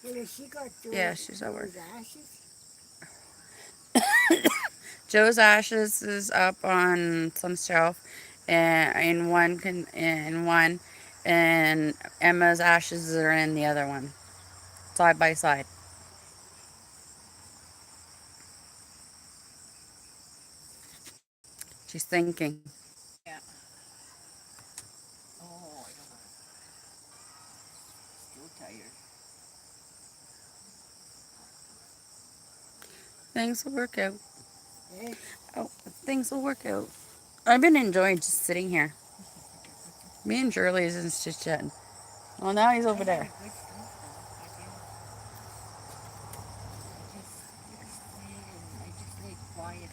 Well, has she got Joe's, Yeah, she's at work. Joe's ashes? Joe's ashes is up on some shelf, and in one, and Emma's ashes are in the other one, side by side. She's thinking. Yeah. Oh, I don't know. Still tired. Things will work out. Hey, Oh, things will work out. I've been enjoying just sitting here. Me and Shirley is just chatting. Well, now he's over I there. had a good sleep, though. I just laid quiet.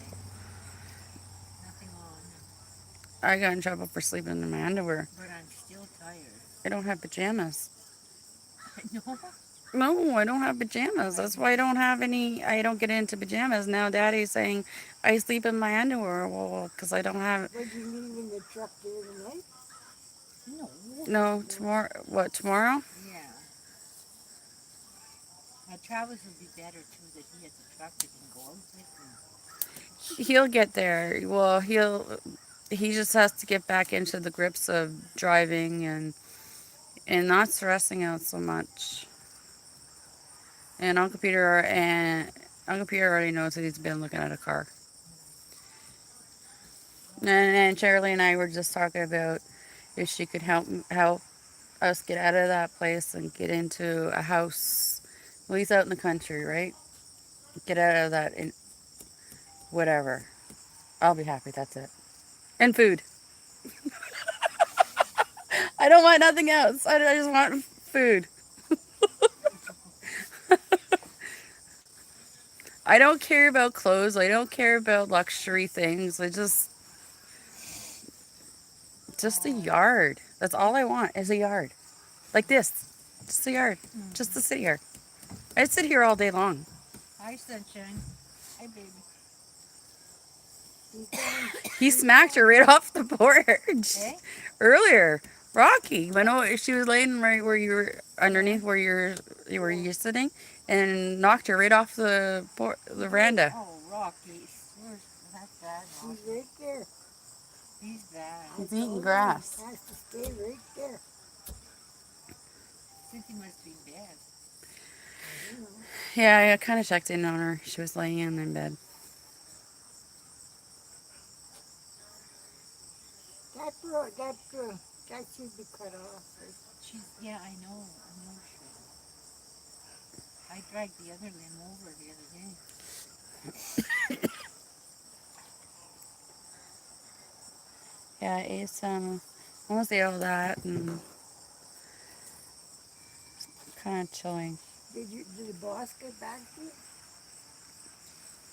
Nothing on. I got in trouble for sleeping in my underwear. But I'm still tired. I don't have pajamas. No? No, I don't have pajamas. That's why I don't have any. I don't get into pajamas. Now Daddy's saying I sleep in my underwear. Well, because I don't have. was you leaving the truck there tonight? No. No, tomorrow. What, tomorrow? Yeah. Travis would be better too that he has a truck that can go out with me. He'll get there. Well, he just has to get back into the grips of driving and not stressing out so much. And Uncle Peter already knows that he's been looking at a car. And Charlie and I were just talking about if she could help us get out of that place and get into a house. Well, he's out in the country, right? Get out of that whatever. I'll be happy. That's it. And food. I don't want nothing else. I just want food. I don't care about clothes. I don't care about luxury things. I just a yard. That's all I want is a yard. Like this. Just a yard. Just to sit here. I'd sit here all day long. Hi, sunshine. Hi, baby. He's going, He smacked her right off the porch Eh? earlier. Rocky, when she was laying right where you were underneath where you're sitting, and knocked her right off the veranda. Oh, Rocky. That's bad, he's Rocky. right there. He's bad. He's eating grass. He has to stay right there. Cynthia must be bad. I don't know. Yeah, I kind of checked in on her. She was laying in bed. That should be cut off. Right? Yeah, I know. I dragged the other limb over the other day. Yeah, it's almost ate all that and kind of chilling. Did the boss get back to you?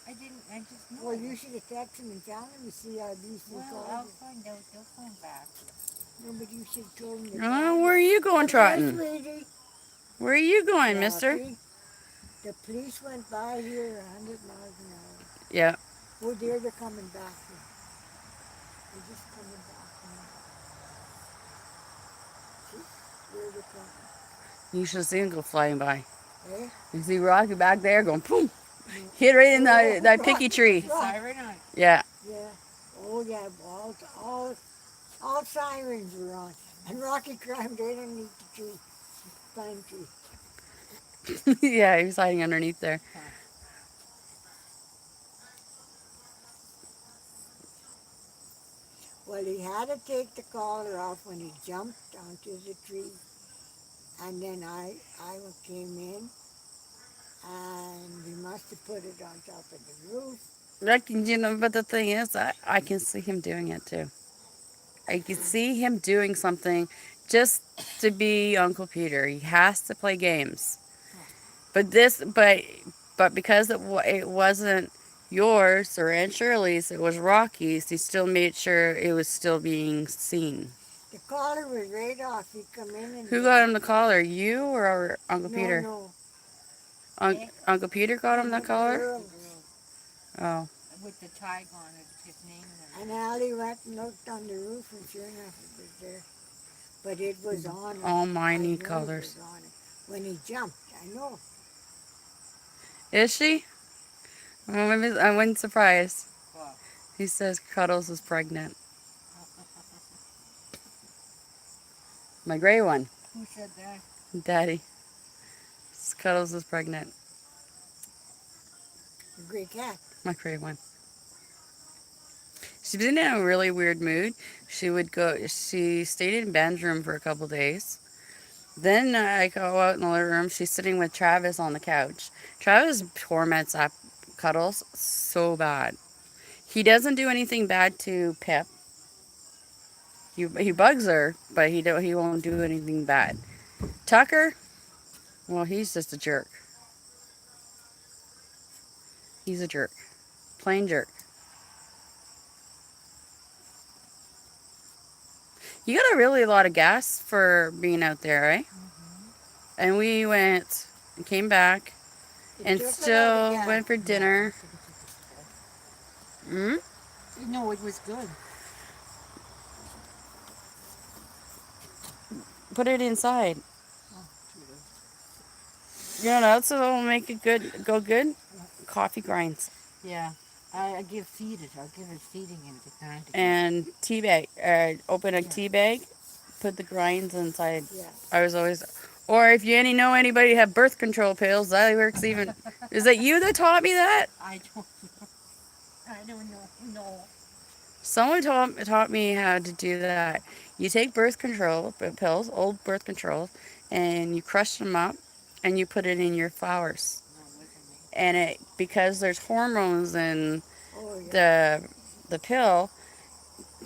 I just know. Well, you should have texted him and tell him to see how these Well, called I'll you. find out. They'll phone back. No, but you should have told him to Oh, where are you going trotting? Sweetie. Where are you going, mister? Rocky, the police went by here 100 miles an hour. Yeah. Oh, there they're coming back. They're just coming back. See? There they're coming. You should have seen him go flying by. Eh? You see Rocky back there going boom. Hit right in that picky tree. The siren on. Yeah. Yeah. Oh, yeah. All sirens were on. And Rocky climbed right underneath the tree. Pine tree. Yeah, he was hiding underneath there. Well, he had to take the collar off when he jumped onto the tree. And then I came in, and we must have put it on top of the roof. But the thing is, I can see him doing it too. I can see him doing something just to be Uncle Peter. He has to play games. But because it wasn't yours or Aunt Shirley's, it was Rocky's. He still made sure it was still being seen. The collar was right off. He come in and Who got him the collar? You or Uncle Peter? No. Uncle Peter got him the collar? Girl. Oh. With the tag on it, his name and And Allie went and looked on the roof, and sure enough, it was there. But it was on. All mine I need know it collars. was on it. When he jumped, I know. Is she? Well, I wasn't surprised. Wow. He says Cuddles is pregnant. My gray one. Who said that? Daddy. Cuddles is pregnant. The gray cat. My gray one. She's been in a really weird mood. She stayed in Ben's room for a couple days. Then I go out in the living room. She's sitting with Travis on the couch. Travis torments up Cuddles so bad. He doesn't do anything bad to Pip. He bugs her, but he won't do anything bad. Tucker, well, he's just a jerk. He's a jerk. Plain jerk. You got a really lot of gas for being out there, right? And we went and came back It and took a lot of still gas. went for dinner. No, it was good. Put it inside. You know what else will make it go good? Coffee grinds. Yeah. I give feed it. I'll give it feeding in the kind. And tea bag. Open a tea bag, put the grinds inside. Yeah. I was always, or if you know anybody have birth control pills, that works even. Is that you that taught me that? I don't know. I don't know. No. Someone taught me how to do that. You take birth control pills, old birth controls, and you crush them up, and you put it in your flowers. No, it wasn't me. And because there's hormones and Oh, yeah. the pill,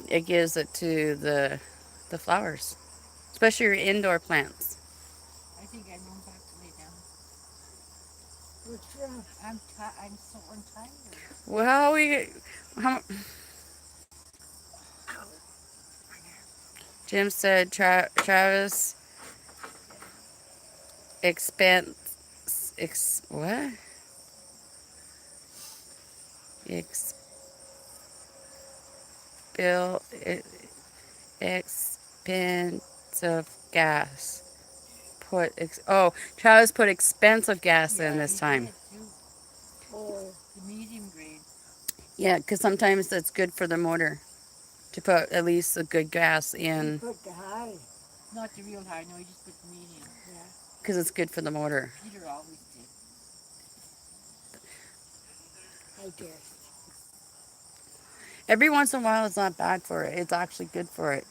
it gives it to the flowers, especially your indoor plants. I think I'm going back to lay down. What's wrong? I'm so untired. Well, how, Jim said Travis what? Expil, expensive gas. Travis put expensive gas in Yeah, this he time. did too. Oh, The medium grade. Yeah, because sometimes it's good for the motor to put at least a good gas he in, put the high. Not the real high, no, he just put the medium. Yeah, because it's good for the motor. Peter always did. I guess. Every once in a while, it's not bad for it. It's actually good for it.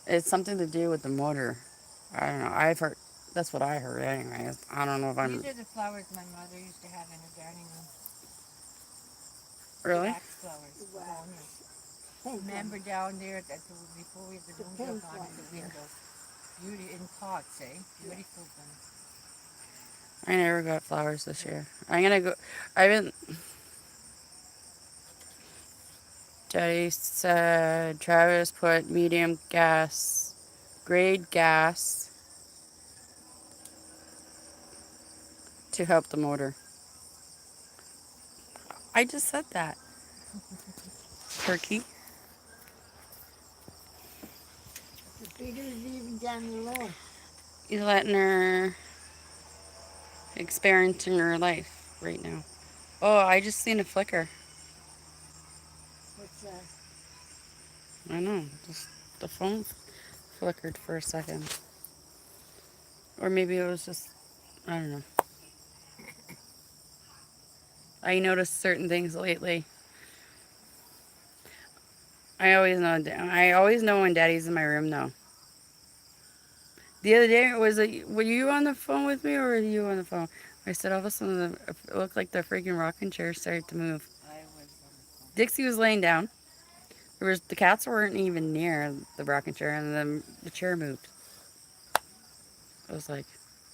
It's something to do with the motor. I don't know. I've heard. That's what I heard, anyways. I don't know if I'm These are the flowers my mother used to have in her dining room. really. Wax flowers. The Down wax. there. Pink Remember one. down there before we had the The room pink built on one, at the yeah. window. Beauty in pots, eh? Beautiful them. I never got flowers this year. I'm gonna go. I haven't. Daddy said Travis put medium gas, grade gas to help the motor. I just said that. Turkey. The Peter's leaving down alone. He's letting her experiencing her life right now. Oh, I just seen a flicker. What's that? I know. Just the phone flickered for a second. Or maybe it was just, I don't know. I noticed certain things lately. I always know when Daddy's in my room though. The other day, were you on the phone with me or were you on the phone? I said all of a sudden it looked like the freaking rocking chair started to move. I was on the phone. Dixie was laying down. The cats weren't even near the rocking chair, and then the chair moved. I was like,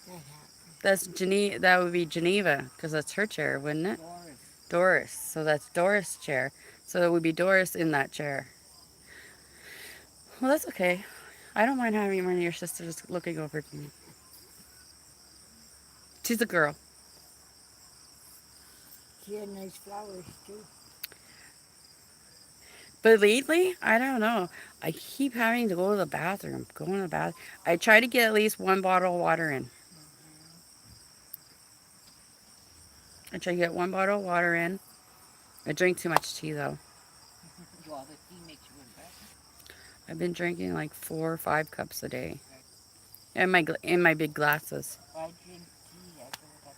That happened. "That's Geneva. That would be Geneva, because that's her chair, wouldn't it? Doris. Doris. So that's Doris' chair. So it would be Doris in that chair. Well, that's okay. I don't mind having one of your sisters looking over me. She's a girl. She had nice flowers too. But lately, I don't know. I keep having to go to the bathroom. Go in the bath. I try to get at least one bottle of water in. I try to get one bottle of water in. I drink too much tea though. Well, the tea makes you go back. I've been drinking like 4 or 5 cups a day, in my big glasses. I drink tea. I go back.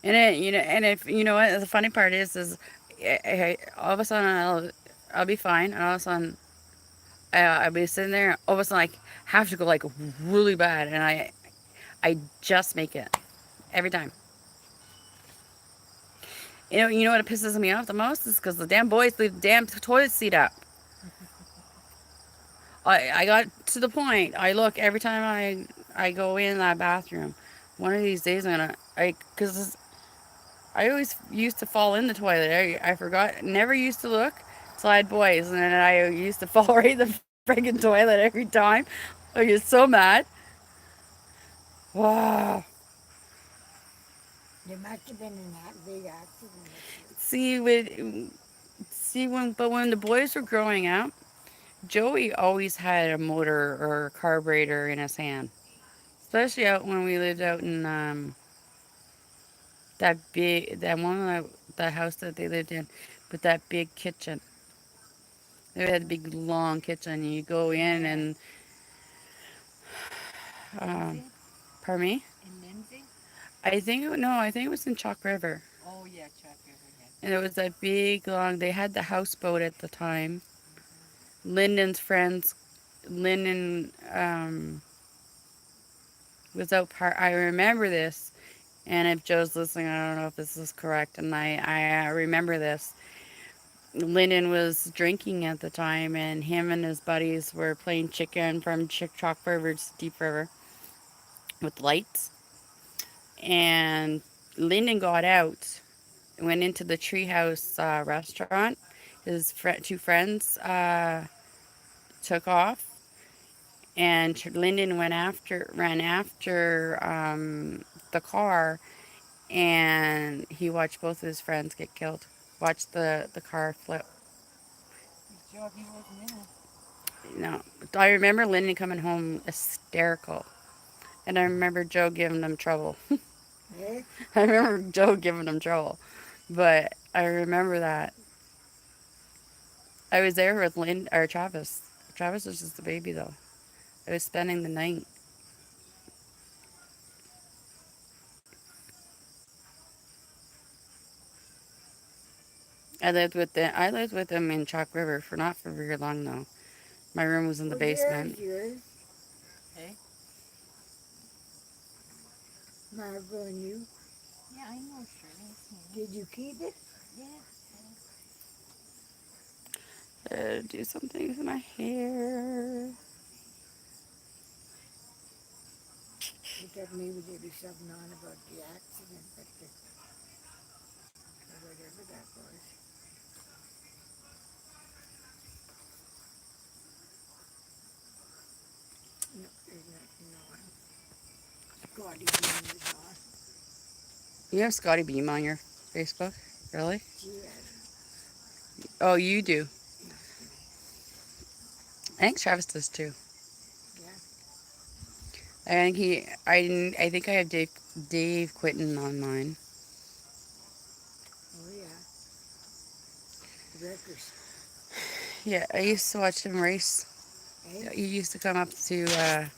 And and if you know what the funny part is all of a sudden I'll be fine, and all of a sudden I'll be sitting there, all of a sudden like have to go like really bad, and I just make it every time. You know what pisses me off the most is because the damn boys leave the damn toilet seat up. I got to the point. I look every time I go in that bathroom. One of these days because I always used to fall in the toilet. I forgot, never used to look till I had boys, and then I used to fall right in the friggin' toilet every time. I get so mad. Wow. There must have been a big accident. See, when the boys were growing up, Joey always had a motor or a carburetor in his hand. Especially out when we lived out in that one of the house that they lived in, with that big kitchen. They had a big long kitchen. You go in and Lindsay? pardon me. In Lindsay? I think it was in Chalk River. Oh, yeah, Chuck River, yeah. And it was that big long. They had the houseboat at the time. Lyndon's friends, Lyndon was out part. I remember this And if Joe's listening, I don't know if this is correct. And I remember this. Lyndon was drinking at the time, and him and his buddies were playing chicken from Chalk River to Deep River with lights. And Lyndon got out, went into the Treehouse restaurant. His two friends took off, and Lyndon ran after the car, and he watched both of his friends get killed. Watched the car flip. Good job he wasn't in it. No, I remember Lyndon coming home hysterical, and I remember Joe giving him trouble. Eh? I remember Joe giving him trouble, but I remember that. I was there with Travis. Travis was just a baby though. I was spending the night. I lived with him in Chalk River for not for very long though. My room was in the Oh, there's basement. yours, Hey? Margot and you. Yeah, I know, Shirley. Did you keep it? Yeah. Do something with my hair. I thought maybe there'd be something on about the accident, but or whatever that was. No, there's nothing on. Scotty Bean was on. You have Scotty Beam on your Facebook? Really? Yeah. Oh, you do. I think Travis does too. Yeah. I think I have Dave Quinton on mine. Oh yeah. Records. Yeah, I used to watch him race. Eh? He used to come up to the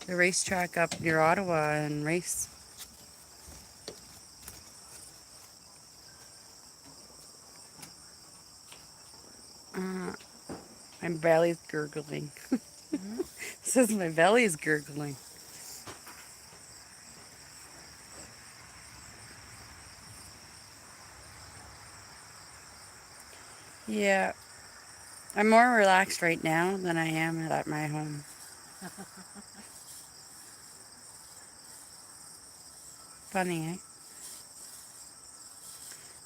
racetrack up near Ottawa and race. Uh, my belly's gurgling. Mm-hmm. Says my belly is gurgling. Yeah, I'm more relaxed right now than I am at my home. Funny, eh?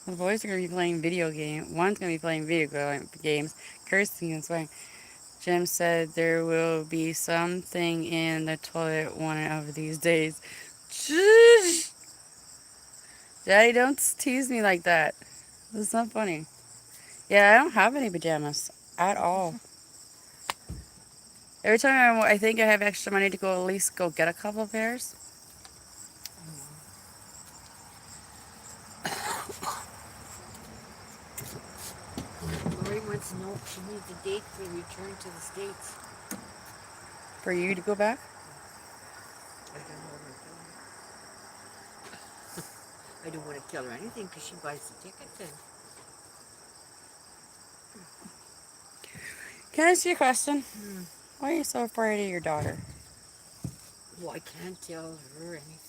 The boys are gonna be playing video game. One's gonna be playing games, cursing and swearing. Jim said there will be something in the toilet one of these days. Shush! Daddy, don't tease me like that. That's not funny. Yeah, I don't have any pajamas at all. Every time I think I have extra money to go at least go get a couple pairs. Lori wants to know if she needs a date for return to the States. For you to go back? I don't know what I'm telling her. I don't want to tell her anything because she buys the tickets and Can I ask you a question? Hmm. Why are you so afraid of your daughter? well, I can't tell her anything.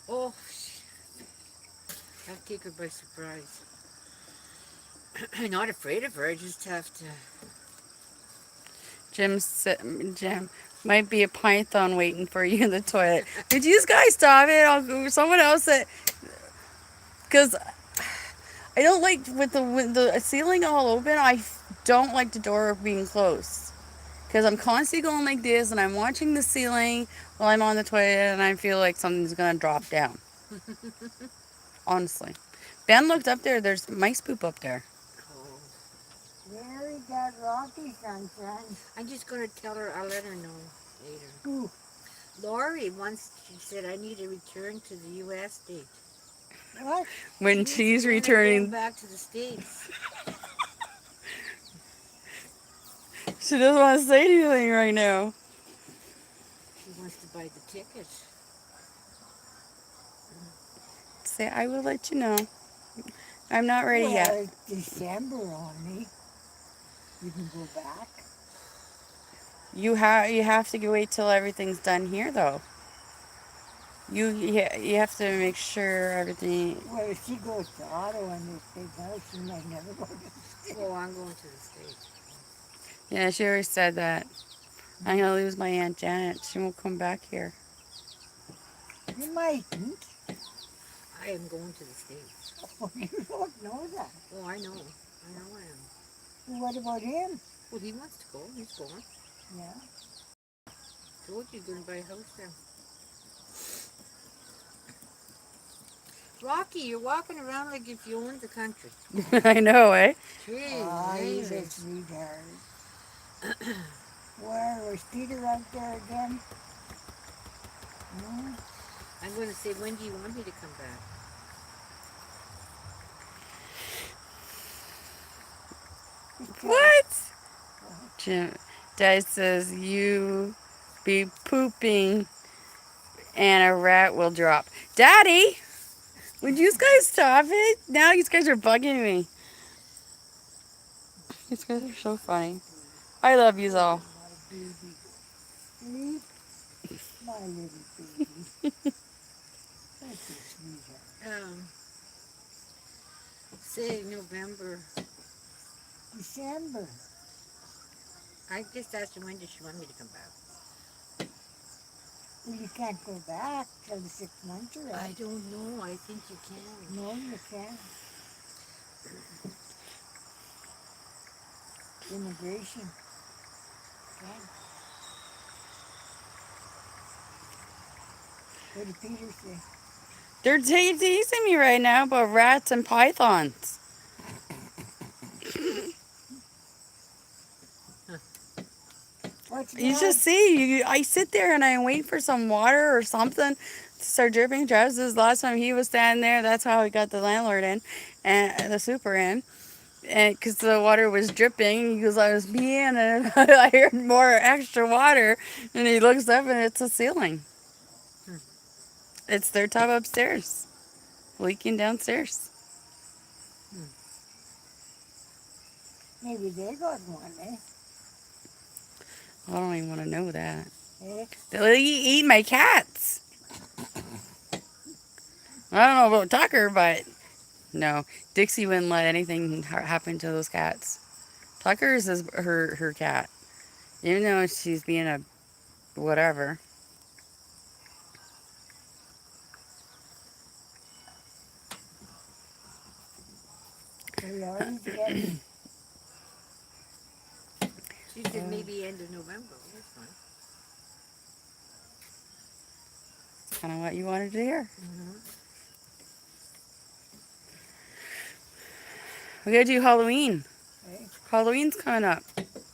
Oh, I'll take her by surprise. I'm not afraid of her. I just have to. Jim might be a python waiting for you in the toilet. Did you guys stop it? I'll go someone else that, because I don't like with the ceiling all open. I don't like the door being closed because I'm constantly going like this and I'm watching the ceiling while I'm on the toilet and I feel like something's gonna drop down. Honestly, Ben looked up there. There's mice poop up there. Oh. Mary got Rocky sunshine. I'm just going to tell her. I'll let her know later. Ooh. Lori once she said I need to return to the U.S. date. What? When she's returning, back to the States. she doesn't want to say anything right now. She wants to buy the tickets. Say, I will let you know. I'm not ready yet. It's December only. You can go back. You have to wait till everything's done here, though. You have to make sure everything. Well, if she goes to Ottawa in this big house, she might never go to the States. Oh, I'm going to the States. Yeah, she already said that. I'm gonna lose my Aunt Janet. She won't come back here. You mightn't. I am going to the States. Oh, you don't know that. Oh, I know. I know I am. Well, what about him? Well, he wants to go. He's going. Yeah. Told you, going to buy a house there. Rocky, you're walking around like if you owned the country. I know, eh? Jeez, Ah, he's a Louise. sweetheart. Where was Peter out there again? No? I'm going to say, when do you want me to come back? What? Jim, Dad says you be pooping and a rat will drop. Daddy, would you guys stop it? Now you guys are bugging me. These guys are so funny. I love you all. My baby. Sleep. My little baby. Such a sweetheart. Say November. December. I just asked her when does she want me to come back. Well, you can't go back till the 6 months are I up. don't know. I think you can. No, you can't. Immigration. Can't. What did Peter say? They're teasing me right now about rats and pythons. What's You wrong? just see, I sit there and I wait for some water or something to start dripping. Travis, this last time he was standing there, that's how he got the landlord in and the super in. And because the water was dripping, he goes, I was peeing and I heard more extra water. And he looks up and it's a ceiling. It's their tub upstairs, leaking downstairs. Maybe they got one, eh? I don't even want to know that. Eh? They'll eat my cats. I don't know about Tucker, but no, Dixie wouldn't let anything happen to those cats. Tucker's is her cat, even though she's being a whatever. They always get She said maybe end of November. That's fine. It's kind of what you wanted to hear. Mm-hmm. We gotta do Halloween. eh? Halloween's coming up.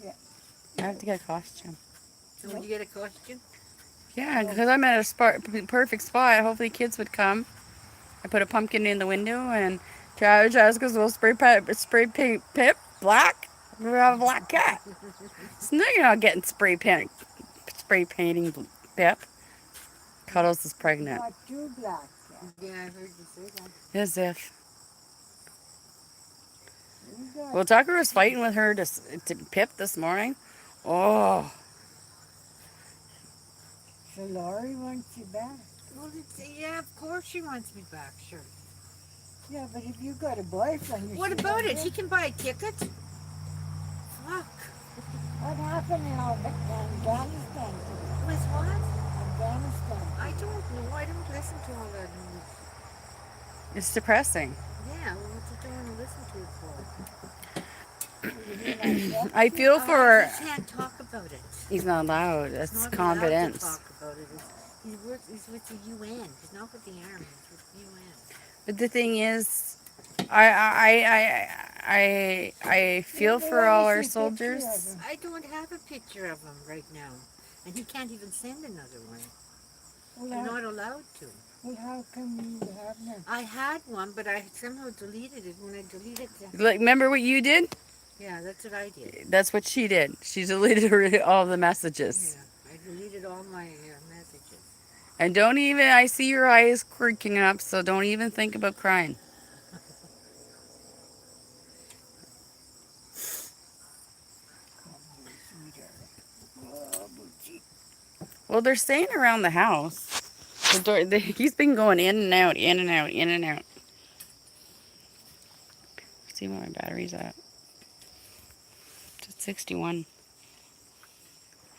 Yeah. I have to get a costume. So when you get a costume? Yeah, because I'm at a perfect spot. Hopefully kids would come. I put a pumpkin in the window and Travis goes, we'll spray paint Pip black. We have a black cat. So now you're not getting spray painting Pip. Cuddles is pregnant. Not too black. Yeah. Yeah, I heard you say that. As if. You got Well, Tucker was fighting with her to Pip this morning. Oh, So Laurie wants you back. Well, yeah, of course she wants me back, sure. Yeah, but if you got a boyfriend, you What should about go it? with He can buy a ticket. Fuck. What happened in Afghanistan? With what? Afghanistan. I don't know. I don't listen to all that news. it's depressing. Yeah, well, what you don't want to listen to it for? You know, I feel I for. just can't talk about it. He's not allowed. He's It's not allowed to confidence. talk about it. He's with the UN. He's not with the army. He's with the UN. But the thing is, I feel They for wanna all our see pictures of soldiers. him. I don't have a picture of him right now. And he can't even send another one. Well, You're how, not allowed to. well, how come you have none? I had one, but I somehow deleted it. When I deleted it, Like, remember what you did? yeah, that's what I did. That's what she did. She deleted all the messages. Yeah, I deleted all my messages. And don't even, I see your eyes creaking up, so don't even think about crying. Come here, sweetheart. Oh, Boochie. Well, they're staying around the house. The door. He's been going in and out, in and out, in and out. See where my battery's at. It's at 61.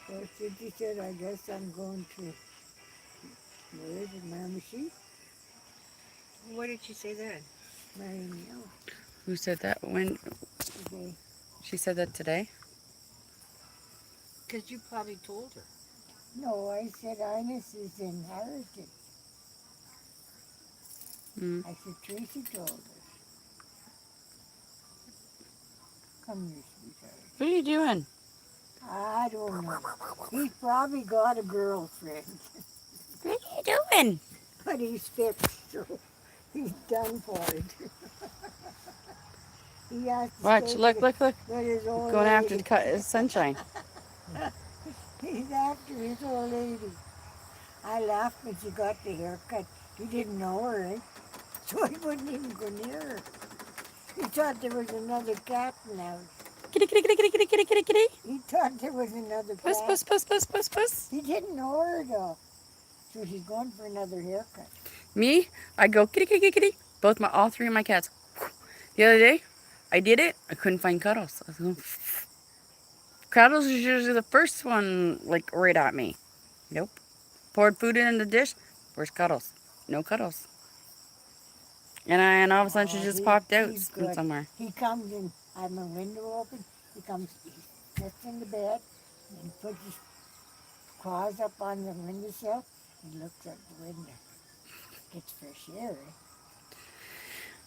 So Cindy said, I guess I'm going to, where is it, Miramichi? What did she say then? Marion Who said that? When today. she said that today? Because you probably told her. No, I said Ines is inherited. Mm. I said Tracy told her. Come here, sweetheart. What are you doing? I don't know. He's probably got a girlfriend, What are you doing? but he's fixed, so he's done for it. He has to Watch, stay look, look, look. with his old Going after lady. the sunshine. He's after his old lady. I laughed when she got the haircut. He didn't know her, eh? So he wouldn't even go near her. He thought there was another cat in the house. Kitty, kitty, kitty, kitty, kitty, kitty, kitty, kitty. He thought there was another Puss, cat. puss, puss, puss, puss, puss. He didn't know her though. So she's going for another haircut. Me, I go kitty, kitty, kitty, kitty. All three of my cats. The other day, I did it. I couldn't find Cuddles. I was going, Cuddles is usually the first one, like right at me. Nope. Poured food in the dish. Where's Cuddles? No Cuddles. And all of a sudden she just popped out He's from good. somewhere. He comes in, I have my window open. He sits in the bed and puts his claws up on the windowsill and looks out the window. Gets fresh air, eh?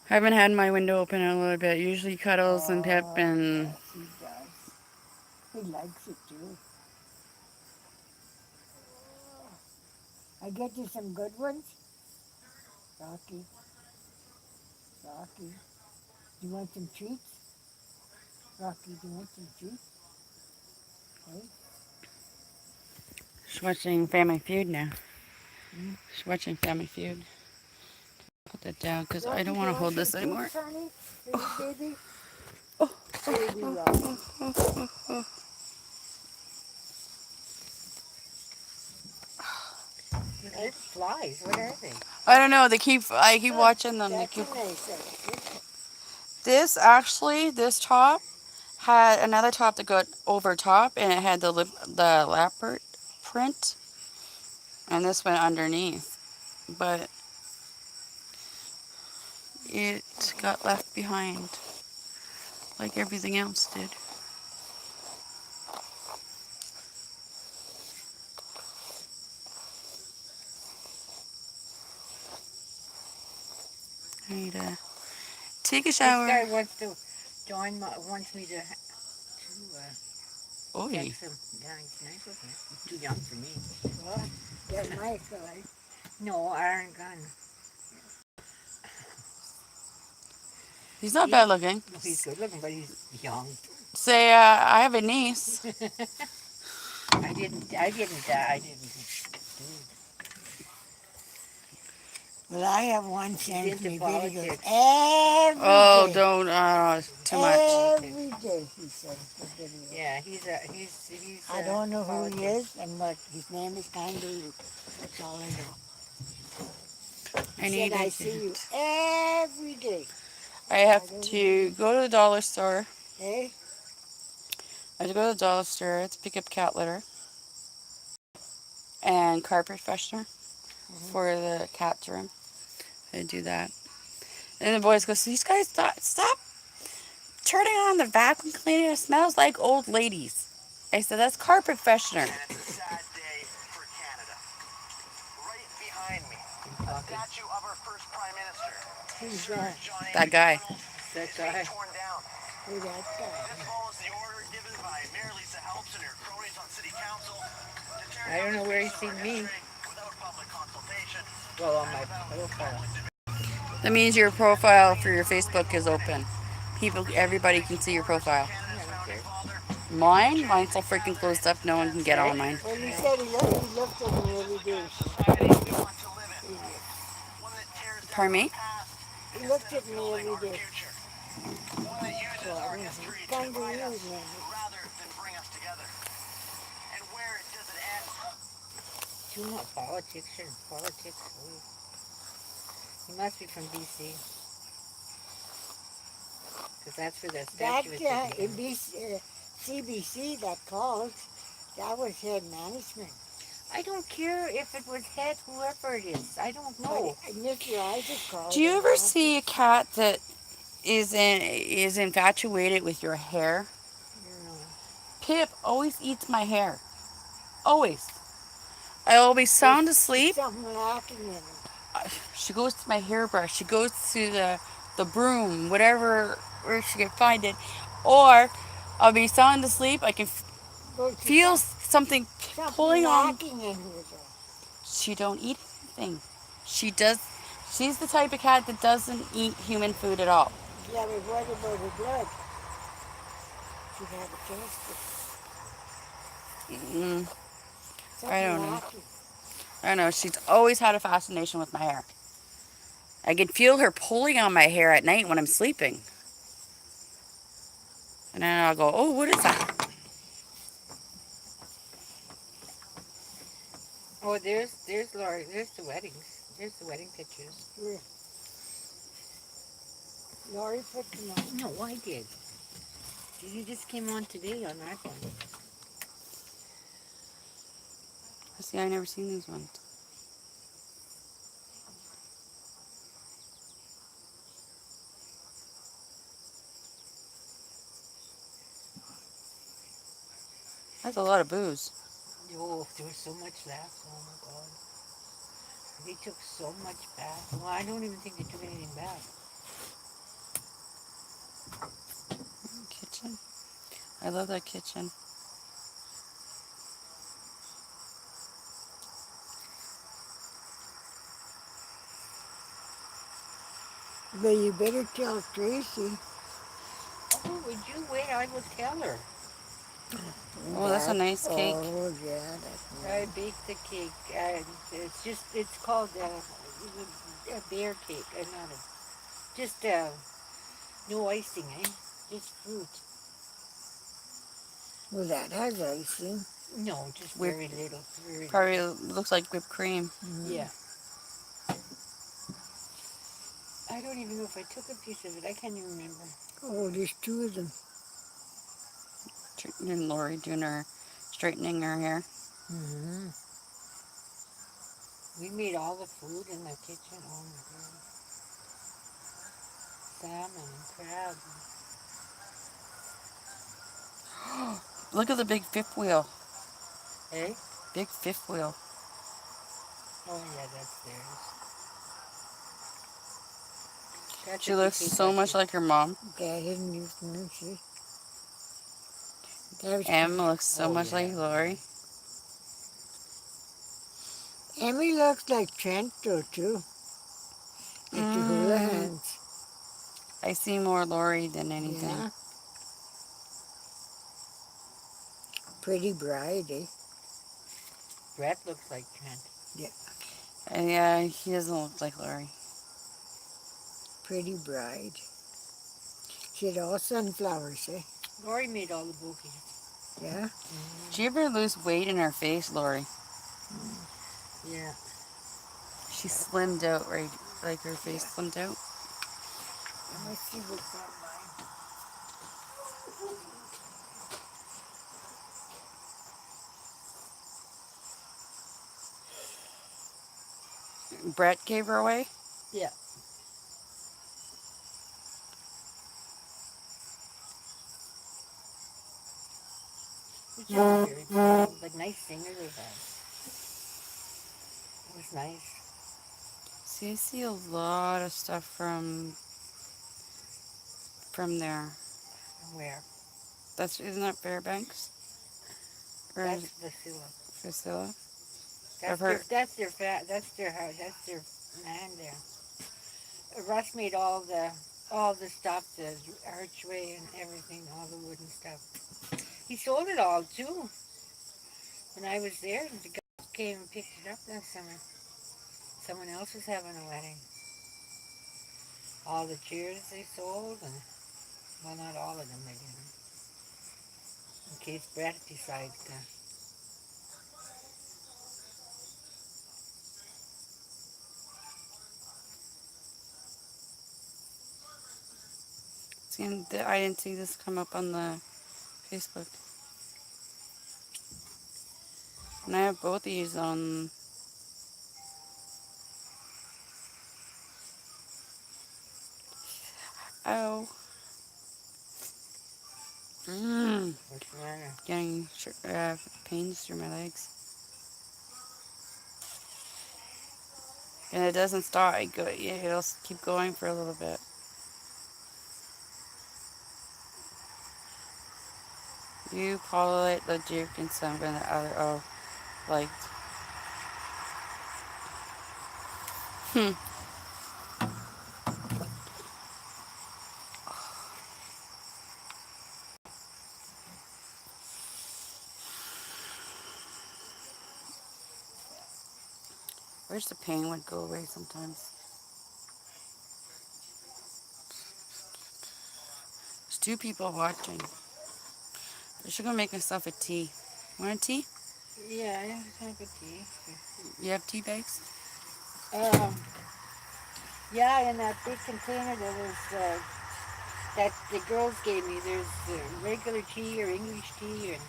I haven't had my window open in a little bit. Usually Cuddles and Pip and Yes, he does. He likes it too. I get you some good ones. Rocky. Rocky. Do you want some treats? Rocky, do you want some treats? Hey? she's watching Family Feud now. Hmm? She's watching Family Feud. Put that down because I Rocky, don't do want you to hold some this anymore. treats, honey? Hey, baby? Oh, Baby Rocky. They're flies. What are they? I don't know. I keep watching them. They That's keep. a nice outfit. This top had another top that got over top, and it had the leopard print, and this went underneath, but it got left behind, like everything else did. I need to take a This shower. guy wants to wants me to Oi. text him. Yeah, he's nice looking. He's too young for me. What? Get my size. No, Iron Gun. He's not bad looking. No, he's good looking, but he's young. Say, I have a niece. I didn't. Well, I have one sends into me videos politics. every Oh, day. don't, too much. Every day he sends me videos. Yeah, he's. I don't know who he is and what his name is Kangaroo. That's all I know. I He need said, I to. see you every day. I have to go to the dollar store. Eh? I have to go to the dollar store to pick up cat litter and carpet freshener for the cat's room. I do that. And the boys go, so these guys stop turning on the vacuum cleaner. It smells like old ladies. I said, that's carpet freshener. And it's a sad day for Canada. Right behind me, a statue of our first Prime Minister, Who's Sir that? John A. That guy. Macdonald, That is being guy. torn down. Who that guy? This follows the order given by Mayor Lisa Helps and her cronies on City Council to tear I don't down know this where he's historic seen me. history without public consultation. Well, on my profile. That means your profile for your Facebook is open. Everybody can see your profile. Canada's founding father, Mine's all freaking closed up. No one can get on mine. Well, he said he looked at me every day. society we want to live in. One that tears down Pardon me? the past He looked at me building every our day. future. One that uses So our I history to Kangaroo divide us man. rather than bring us together. And where does it end? Too much politics. He must be from BC. Because that's where that That statue is taken from. CBC that called, that was head management. I don't care if it was head, whoever it is. I don't know. But Mr. Isaac called. Do you and ever asked see a us- cat that is infatuated with your hair? No. Pip always eats my hair. Always. I will be sound asleep. Something lacking in it. She goes to my hairbrush. She goes to the broom, whatever where she can find it, or I'll be sound asleep. I can Goes to feel some- something something pulling on. lacking in her. She don't eat anything. She does. She's the type of cat that doesn't eat human food at all. Yeah, but what about her blood? She had a test. Mm, Something I don't know. lacking. I don't know. She's always had a fascination with my hair. I can feel her pulling on my hair at night when I'm sleeping. And then I'll go, oh, what is that? Oh, there's Laurie. There's the weddings. There's the wedding pictures. Where? Laurie put them on. No, I did. You just came on today on that one. See, I never seen these ones. That's a lot of booze. Oh, there was so much left. Oh my God. They took so much back. Well, I don't even think they took anything back. Kitchen. I love that kitchen. But you better tell Tracy. Oh, would you wait? I will tell her. Oh, that's a nice cake. Oh, yeah, that's I nice. baked the cake. It's called a bear cake. Not a, just no icing, eh? Just fruit. Well, that has icing. No, just Whip- very little. Very Probably looks like whipped cream. Yeah. I don't even know if I took a piece of it. I can't even remember. Oh, there's two of them. And Lori doing her, straightening her hair. Mm-hmm. We made all the food in the kitchen. Oh my God. Salmon and crab. Look at the big fifth wheel. Eh? Big fifth wheel. Oh yeah, that's theirs. That's She what they looks take so us much to. like her mom. That isn't using see. That was Em looks so Oh, much yeah. like Lori. Emmy looks like Trent though too. Like the hula Mm. hands. I see more Lori than anything. Yeah. Pretty bride, eh? Brett looks like Trent. And yeah, he doesn't look like Lori. Pretty bride. She had all sunflowers, eh? Lori made all the bouquets. Yeah. Did you ever lose weight in her face, Lori? Yeah. She slimmed out, right? Like her face slimmed out. Let me see what's on mine. Brett gave her away. Yeah. Which was very pretty, but nice singer they had. It was nice. See, I see a lot of stuff from there. Where? Isn't that Fairbanks? Or That's is Vasilla. it Priscilla? That's heard- that's their house. That's their land there. Russ made all the stuff, the archway and everything, all the wooden stuff. He sold it all too. When I was there, the guy came and picked it up that summer. Someone else was having a wedding. All the chairs they sold, and well, not all of them they didn't. In case Brett decides to. I didn't see this come up on the Facebook. And I have both of these on. Oh. What's the matter? Getting pains through my legs. And it doesn't stop. Yeah, it'll keep going for a little bit. You call it the Duke and some and the other. Oh, like. Hmm. Wish the pain would go away sometimes. There's two people watching. I should go make myself a tea. Want a tea? Yeah, I have a cup of tea. You have tea bags? Um, yeah, in that big container that the girls gave me, there's regular tea or English tea and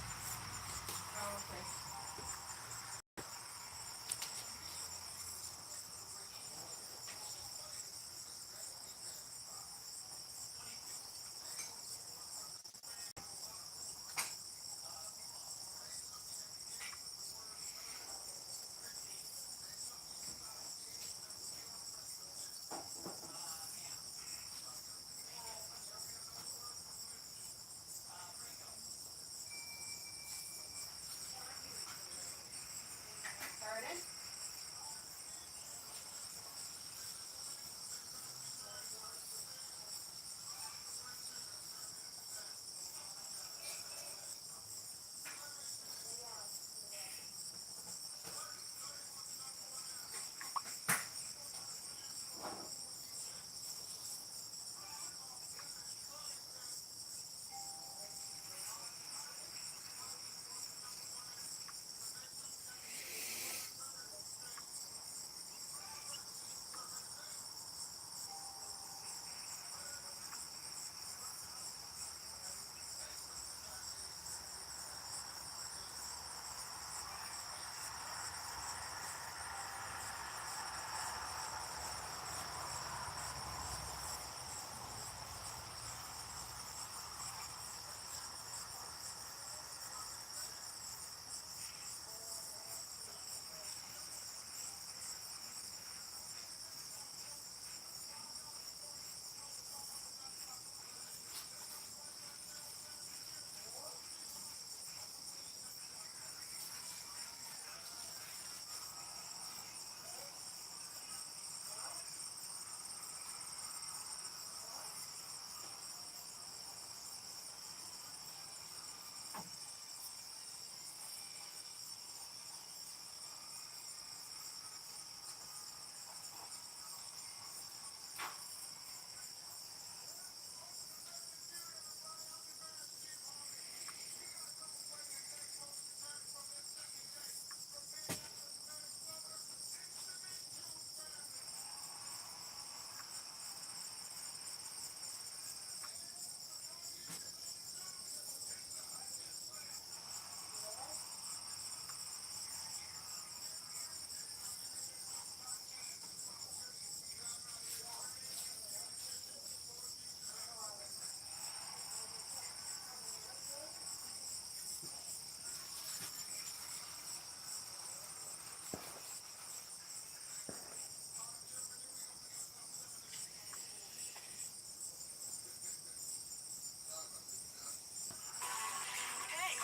Hey,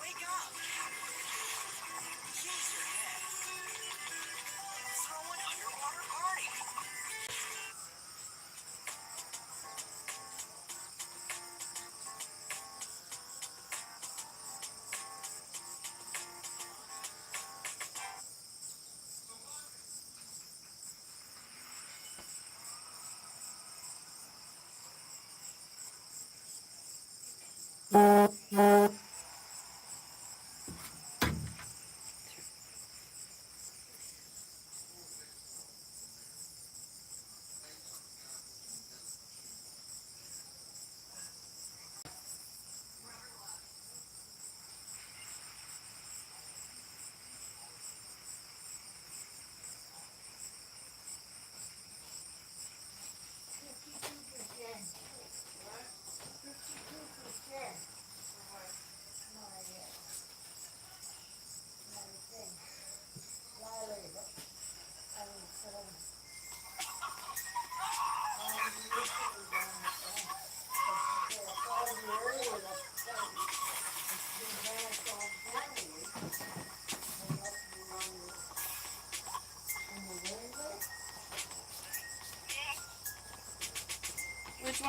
wake up! Use your head. Throw an underwater party.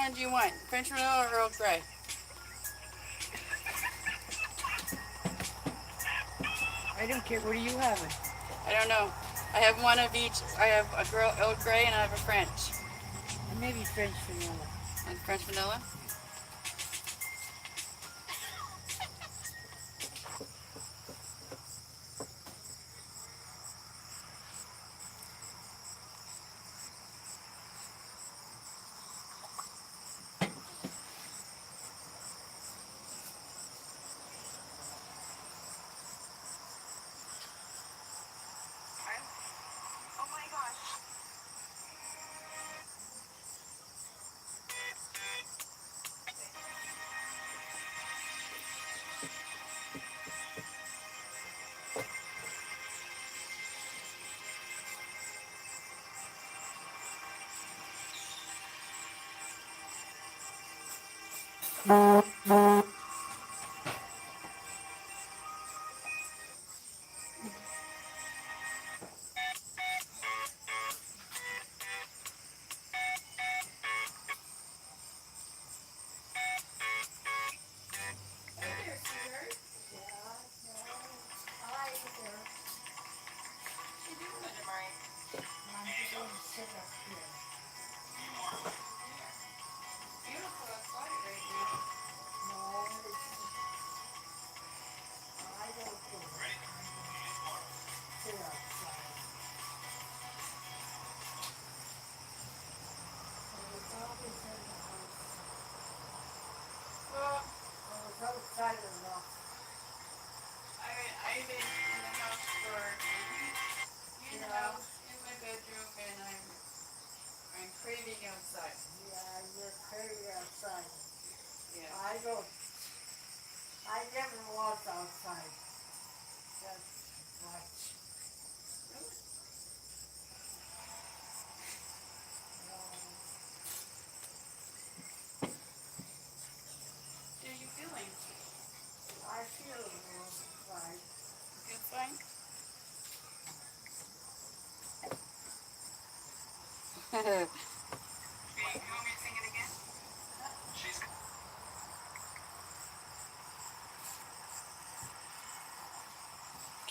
one do you want? French vanilla or Earl Grey? I don't care. What are you having? I don't know. I have one of each. I have a girl Earl Grey and I have a French. Maybe French vanilla. And French vanilla. Oh my gosh. I've been in the house for in the house, in my bedroom, and I'm craving outside. Yeah, you're crazy outside. Yeah. I never was outside. That's much. How are you feeling? I feel a little fine. You feel fine? Hey, you want me to sing it again? She's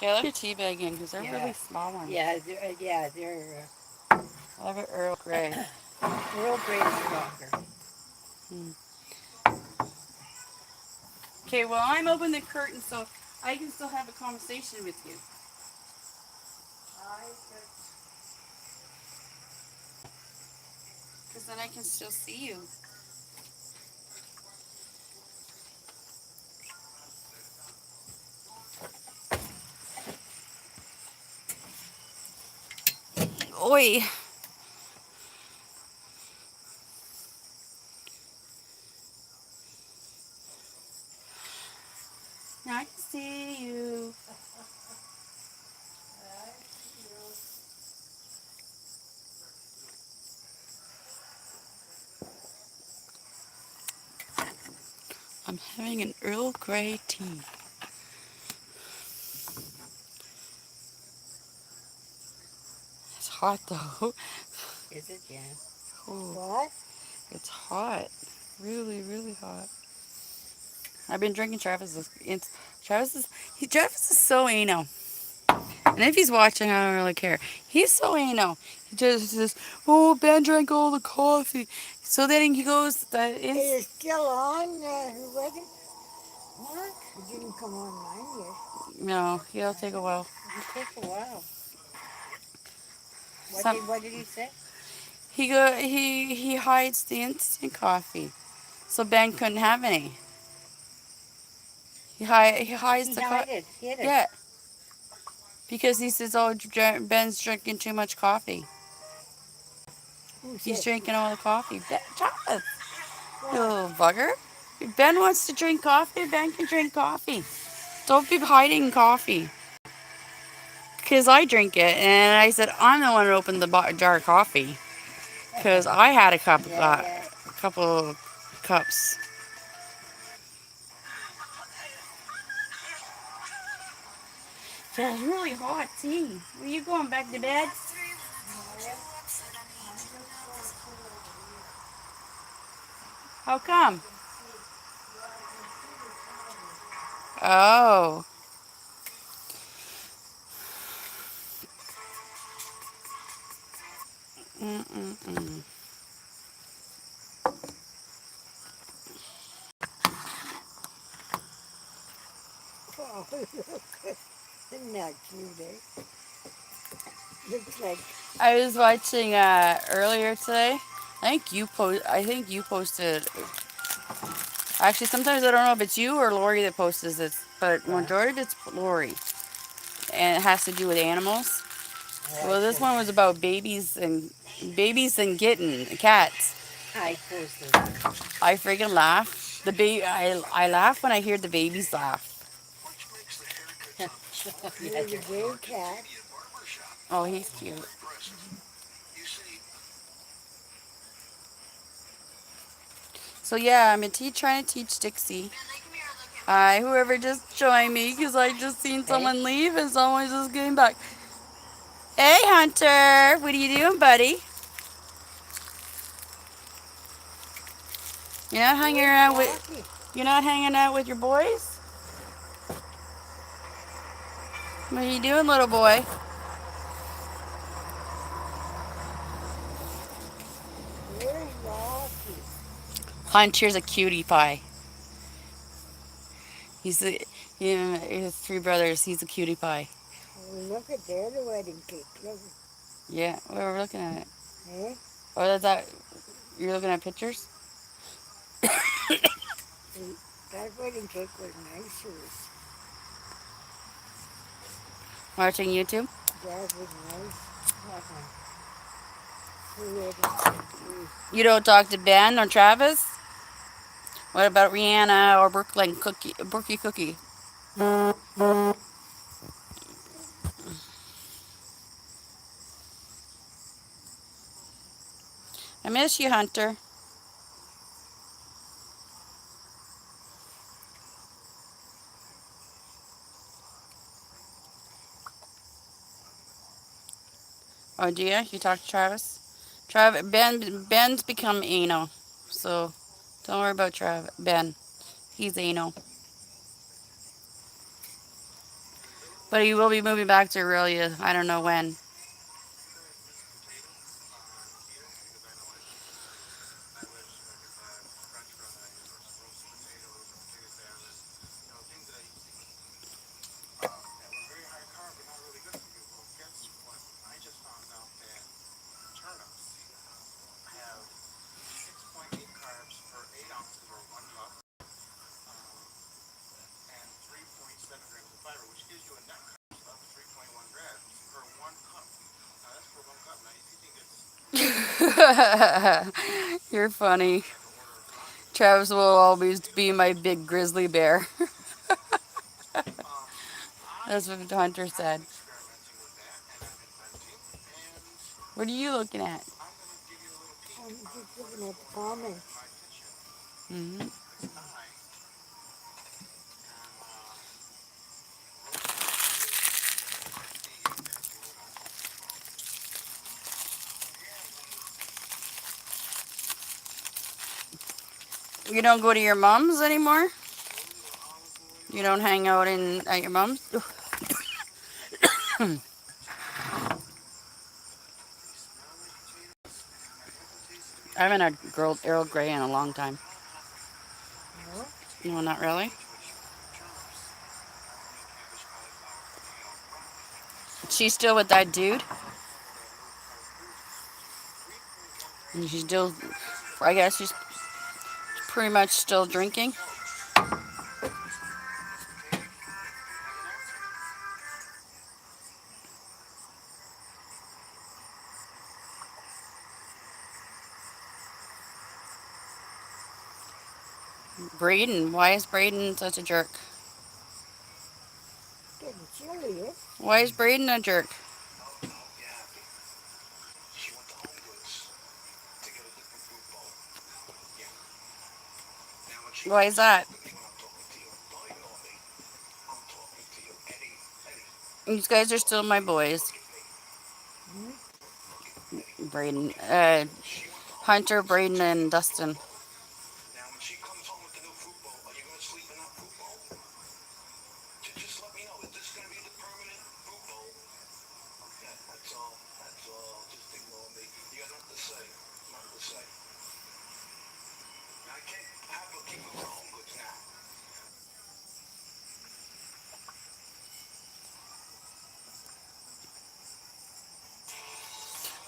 Kayla, your tea bag in because they're Yeah. really small ones. Yeah, they're I have an Earl Grey. Earl Grey is stronger. Okay, well, I'm opening the curtain so I can still have a conversation with you. Because then I can still see you. Oi. Now I can see you. I'm having an Earl Grey tea. It's hot though. Is it? Yeah. Oh, What? it's hot. Really, really hot. I've been drinking Travis's. Travis is so anal. And if he's watching, I don't really care. He's so anal. He just says, "Oh, Ben drank all the coffee." So then he goes, It is still on the wedding? What? It didn't come online yet. no, he'll take a while. It takes a while. Some, What did he say? he hides the instant coffee, so Ben couldn't have any. He hides He the hid it. yeah, because he says, "Oh, Ben's drinking too much coffee. Who's He's it? drinking all the coffee." Travis, you little bugger. If Ben wants to drink coffee, Ben can drink coffee. Don't be hiding coffee. Because I drink it, and I said I'm the one who opened the jar of coffee. Because I had a couple cups. Yeah, it's really hot tea. Are you going back to bed? How come? Oh. Mm-mm-mm. Oh, look. Isn't that cute, eh? Looks like, I was watching earlier today. I think you posted. Actually, sometimes I don't know if it's you or Lori that posts this, but majority of it's Lori, and it has to do with animals. Well, this one was about babies and cats. I posted. I freaking laugh. I laugh when I hear the babies laugh. there's a gray cat. Oh, he's cute. So yeah, trying to teach Dixie. Hi, whoever just joined me, because I just seen someone leave and someone's just getting back. Hey, Hunter, what are you doing, buddy? You're not hanging around with you're not hanging out with your boys? What are you doing, little boy? Where's Rocky? Hunter's a cutie pie. He's the he has three brothers. He's a cutie pie. Oh, look at there, the wedding cake. Look, Yeah, we're looking at it. eh? Oh, that's that. You're looking at pictures? See, that wedding cake was nice. It was, Watching YouTube? that was nice. What one? The wedding cake. You don't talk to Ben or Travis? What about Rihanna or Brookie Cookie? I miss you, Hunter. Oh, do you? You talk to Travis? Ben's become anal, so don't worry about Ben. He's anal, but he will be moving back to Aurelia. I don't know when. You're funny. Travis will always be my big grizzly bear. That's what Hunter said. What are you looking at? I'm just looking at the comments. Hmm. You don't go to your mom's anymore? You don't hang out at your mom's? I haven't had Earl Grey in a long time. No? No, not really. She's still with that dude? And she's still, I guess she's pretty much still drinking. Braden, why is Braden such a jerk? Getting chilly, eh? Why is Braden a jerk? Why is that? These guys are still my boys. Braden, Hunter, Braden, and Dustin.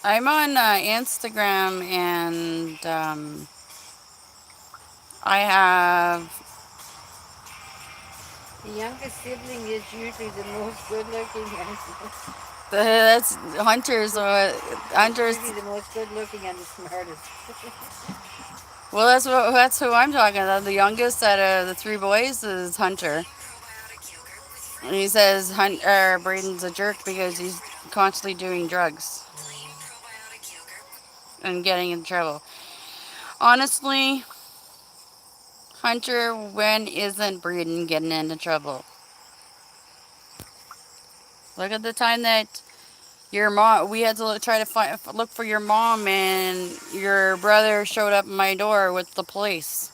I'm on Instagram and I have The youngest sibling is usually the most good-looking, and that's Hunter's. it's Hunter's. usually the most good-looking and the smartest. Well, that's who I'm talking about. The youngest out of the three boys is Hunter. And he says Braden's a jerk because he's constantly doing drugs and getting in trouble. Honestly, Hunter, when isn't Braden getting into trouble? Look at the time that your mom, we had to try to look for your mom, and your brother showed up at my door with the police.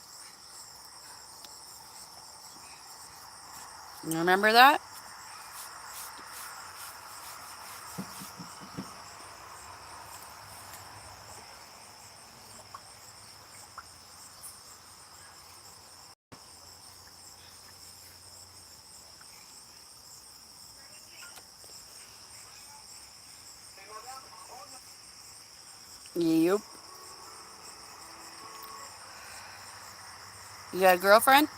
You remember that? Yep. You got a girlfriend?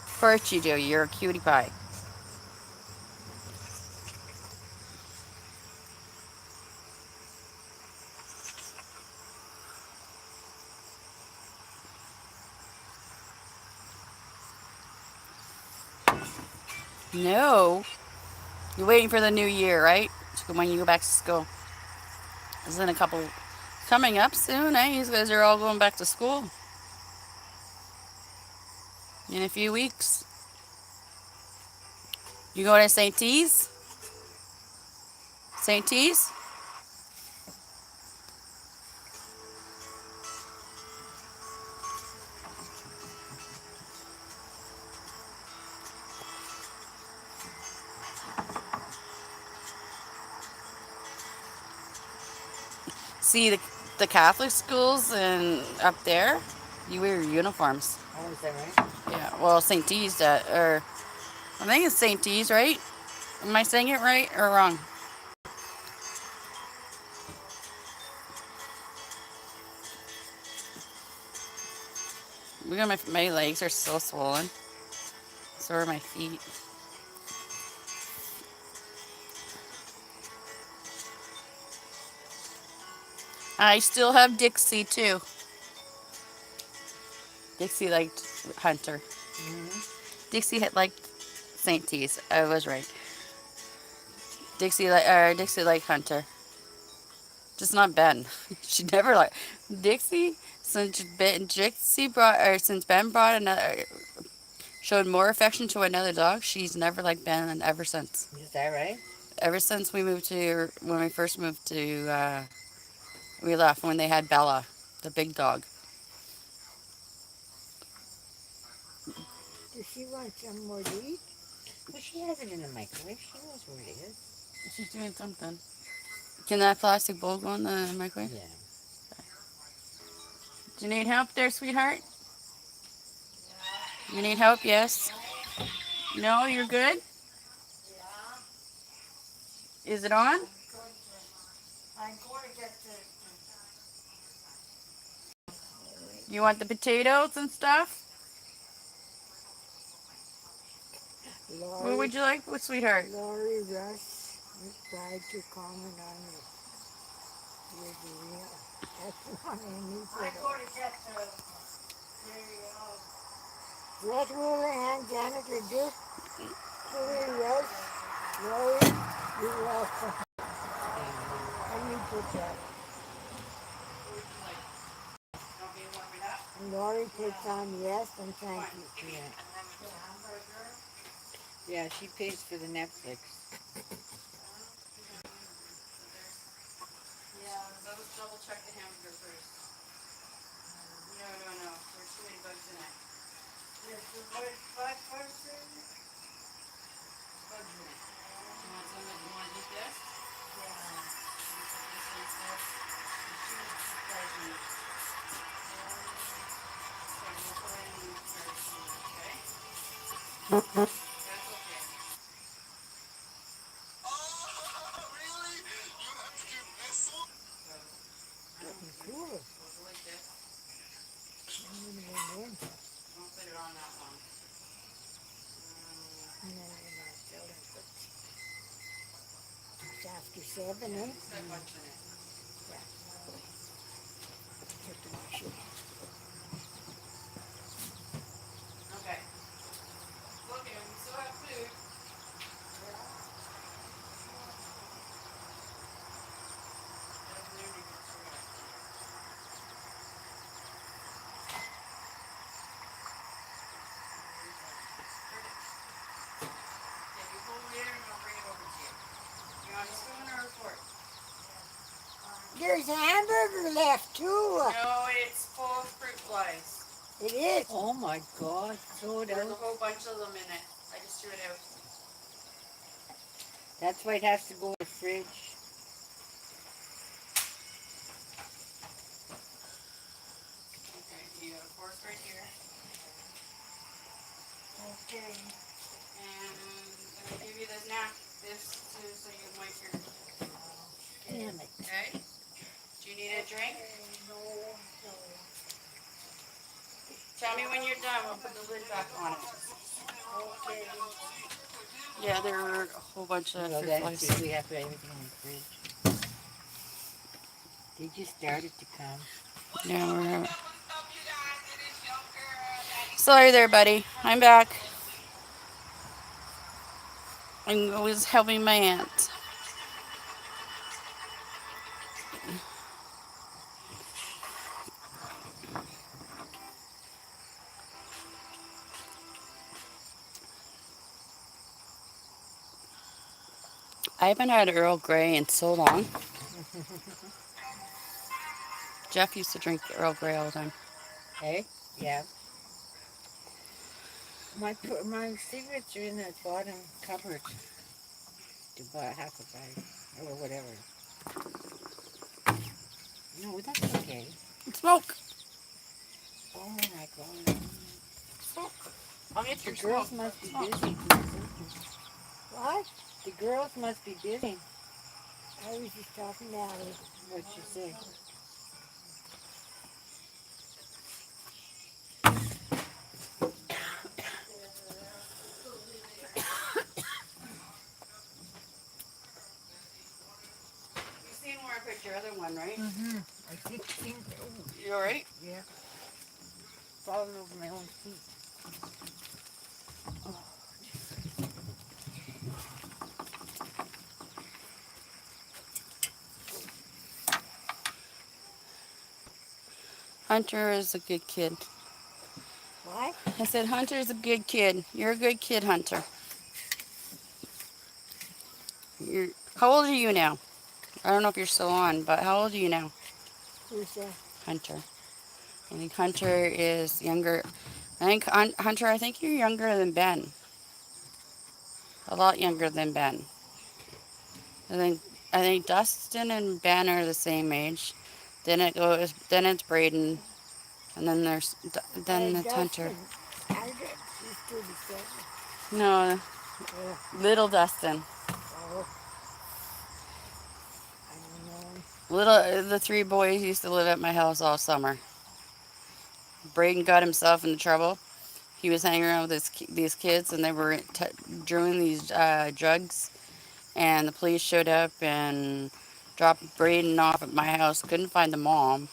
Of course you do. You're a cutie pie. No. You're waiting for the new year, right? When you go back to school. Isn't a couple coming up soon, eh? You guys are all going back to school in a few weeks. You going to St. T's? St. T's? See the Catholic schools and up there, you wear uniforms. Oh, is that right? Yeah. Well, St. T's or I think it's St. T's, right? Am I saying it right or wrong? Look at my legs are so swollen. So are my feet. I still have Dixie too. Dixie liked Hunter. Dixie had liked St. T's. I was right. Dixie liked Hunter. Just not Ben. She never liked Dixie since Ben brought another showed more affection to another dog. She's never liked Ben and ever since. Is that right? Ever since when we first moved to we left when they had Bella, the big dog. Does she want some more to eat? Well, she has it in the microwave. She knows where it is. She's doing something. Can that plastic bowl go in the microwave? Yeah. Do you need help there, sweetheart? You need help? Yes. No, you're good? Is it on? I'm going to get You want the potatoes and stuff? the What would you like, sweetheart? Lori Russ replied to comment on it. With the real. That's not a new photo. I'm going to get Red Houlihan, Janitor Duke, Julie Russ, Lori, you're welcome. Let me put that. And Lori puts on yes and thank you. Yeah. Yeah, she pays for the Netflix. Yeah, let's double check the hamburger first. No. There's too many bugs in it. There's the word butt person. Bugs in it. You want to eat this? Yeah. That's okay. on that one. And then we're not selling it. It's after 7, Yeah, eh? you said what's in it. Yeah. Check the machine. Okay. Look, we still have food. Okay, you pull it in and I'll bring it over to you. You want a spoon or a fork? There's a hamburger left too. No, it's full of fruit flies. It is. Oh my God, throw it There's a out. whole bunch of them in it. I just threw it out. That's why it has to go in the fridge. Okay, you got a fork right here. Okay. And I'm gonna give you this too, so you can wipe your. Damn it. Okay. Do you need a drink? No. Tell me when you're done. We'll put the lid back on it. Okay. Yeah, there were a whole bunch of No, fruit that's flies. it. We have to put everything in the fridge. They just started to come. Yeah, we're having. Sorry there, buddy. I'm back. I was helping my aunt. I haven't had Earl Grey in so long. Jeff used to drink Earl Grey all the time. Hey? Yeah. My cigarettes are in that bottom cupboard. To buy half a bag or whatever. No, that's okay. Smoke. Oh my God. Smoke. I'll get The your girls smoke. must be Smoke. busy. What? The girls must be busy. I was just talking to Allie. What'd you say? You seen where I put your other one, right? Mm-hmm. I think You alright? yeah. Falling over my own feet. Hunter is a good kid. What? I said Hunter's a good kid. You're a good kid, Hunter. How old are you now? I don't know if you're still on, but how old are you now? Who's that? Hunter. I think Hunter is younger. Hunter, I think you're younger than Ben. A lot younger than Ben. I think Dustin and Ben are the same age. Then it's Braden, and then it's Hunter. Dustin. I did. He's 37. No, Oh, little Dustin. oh. I don't know. The three boys used to live at my house all summer. Braden got himself into trouble. He was hanging around with these kids, and they were doing these drugs. And the police showed up and dropped Braden off at my house. Couldn't find the mom.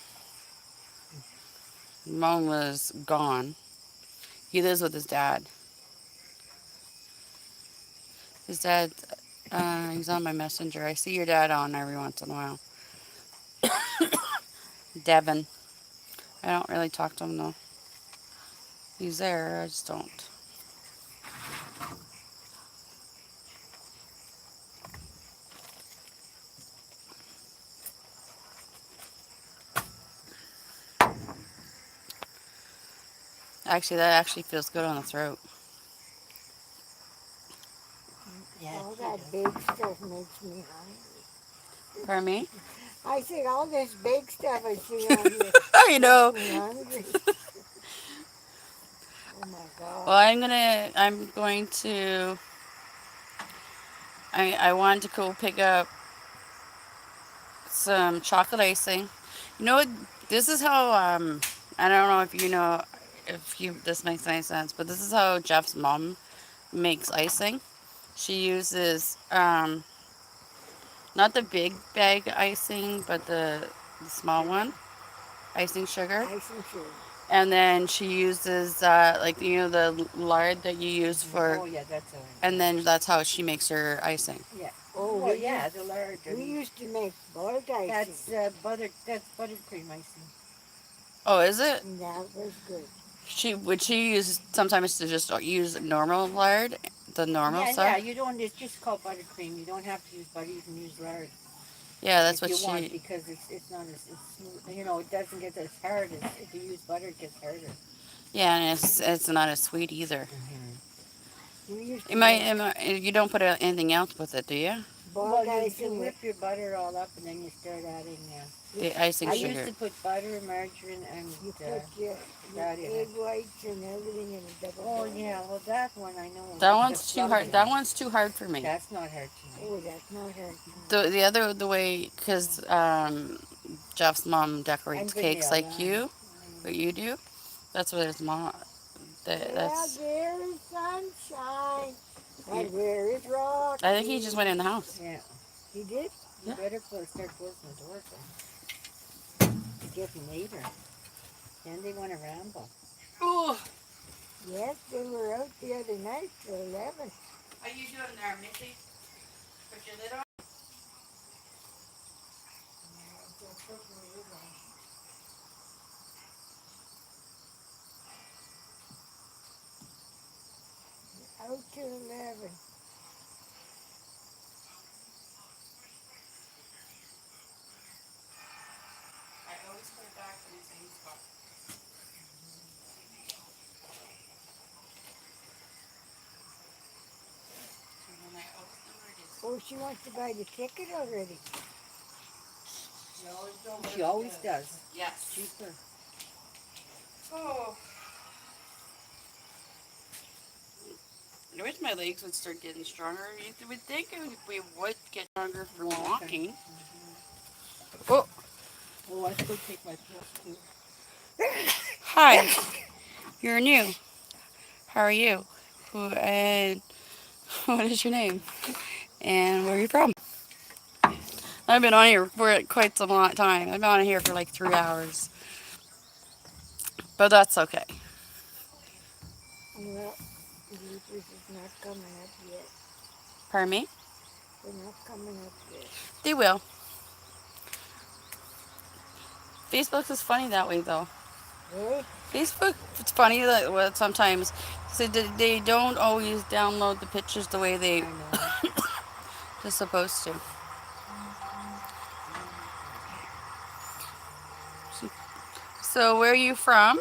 Mom was gone. He lives with his dad. His dad, he's on my messenger. I see your dad on every once in a while. Devin. I don't really talk to him though. He's there, I just don't. Actually, that actually feels good on the throat. Yeah. All that big stuff makes me hungry. Pardon me? I said all this big stuff I see on here I know. makes me hungry. Oh my God. Well, I'm going to, I wanted to go pick up some chocolate icing. You know what? This is how, I don't know if you know, if you this makes any sense, but this is how Jeff's mom makes icing. She uses not the big bag icing, but the small Sugar? one, icing sugar. Ice and sugar. And then she uses like the lard that you use for, Oh, yeah, that's all right. and then that's how she makes her icing. Yeah. Oh, Well, we yeah, used, the lard. I we mean, used to make buttered icing. that's buttercream icing. Oh, is it? And that was good. She use sometimes to just use normal lard, the normal Yeah, stuff. you don't, it's just called buttercream. You don't have to use butter, you can use lard Yeah, that's if what you want, she. because it's not as, it's smooth, it doesn't get as hard as, if you use butter, it gets harder. Yeah, and it's not as sweet either. We used You to might, make you don't put anything else with it, do you? buttered Well, you icing whip with your butter all up and then you start adding, The icing I sugar. used to put butter, margarine, and, you put your that in egg it. whites and everything in a double Oh, boil. yeah, well, that one I know. That the one's too hard. fluffy That one. one's too hard for me. That's not hard to make. Oh, that's not hard. The way, because Jeff's mom decorates And cakes like vanilla. what you do. That's what his mom. Yeah, That's. there is sunshine. Yeah. And where is rock? I think he just went in the house. Yeah. He did? You Yeah. better start closing the door It's getting later. Then they want to ramble. Oh, Yes, they were out the other night till 11. are you doing there, Missy? Put your lid on. Out till 11. I always put it back in the same spot. And when I open them, it is. Oh, she wants to buy the ticket already. She always does. Yes. Cheaper. Oh. I wish my legs would start getting stronger. You would think we would get stronger from walking. Oh, Oh, I have to go take my pills too. hi. You're new. How are you? Who and what is your name? And where are you from? I've been on here for quite some long time. I've been on here for like 3 hours. But that's okay. Well, Jeepers is not coming up yet. Pardon me? They're not coming up yet. They will. Facebook is funny that way though. Really? Facebook, it's funny that sometimes so they don't always download the pictures the way I they know. they're supposed to. So where are you from?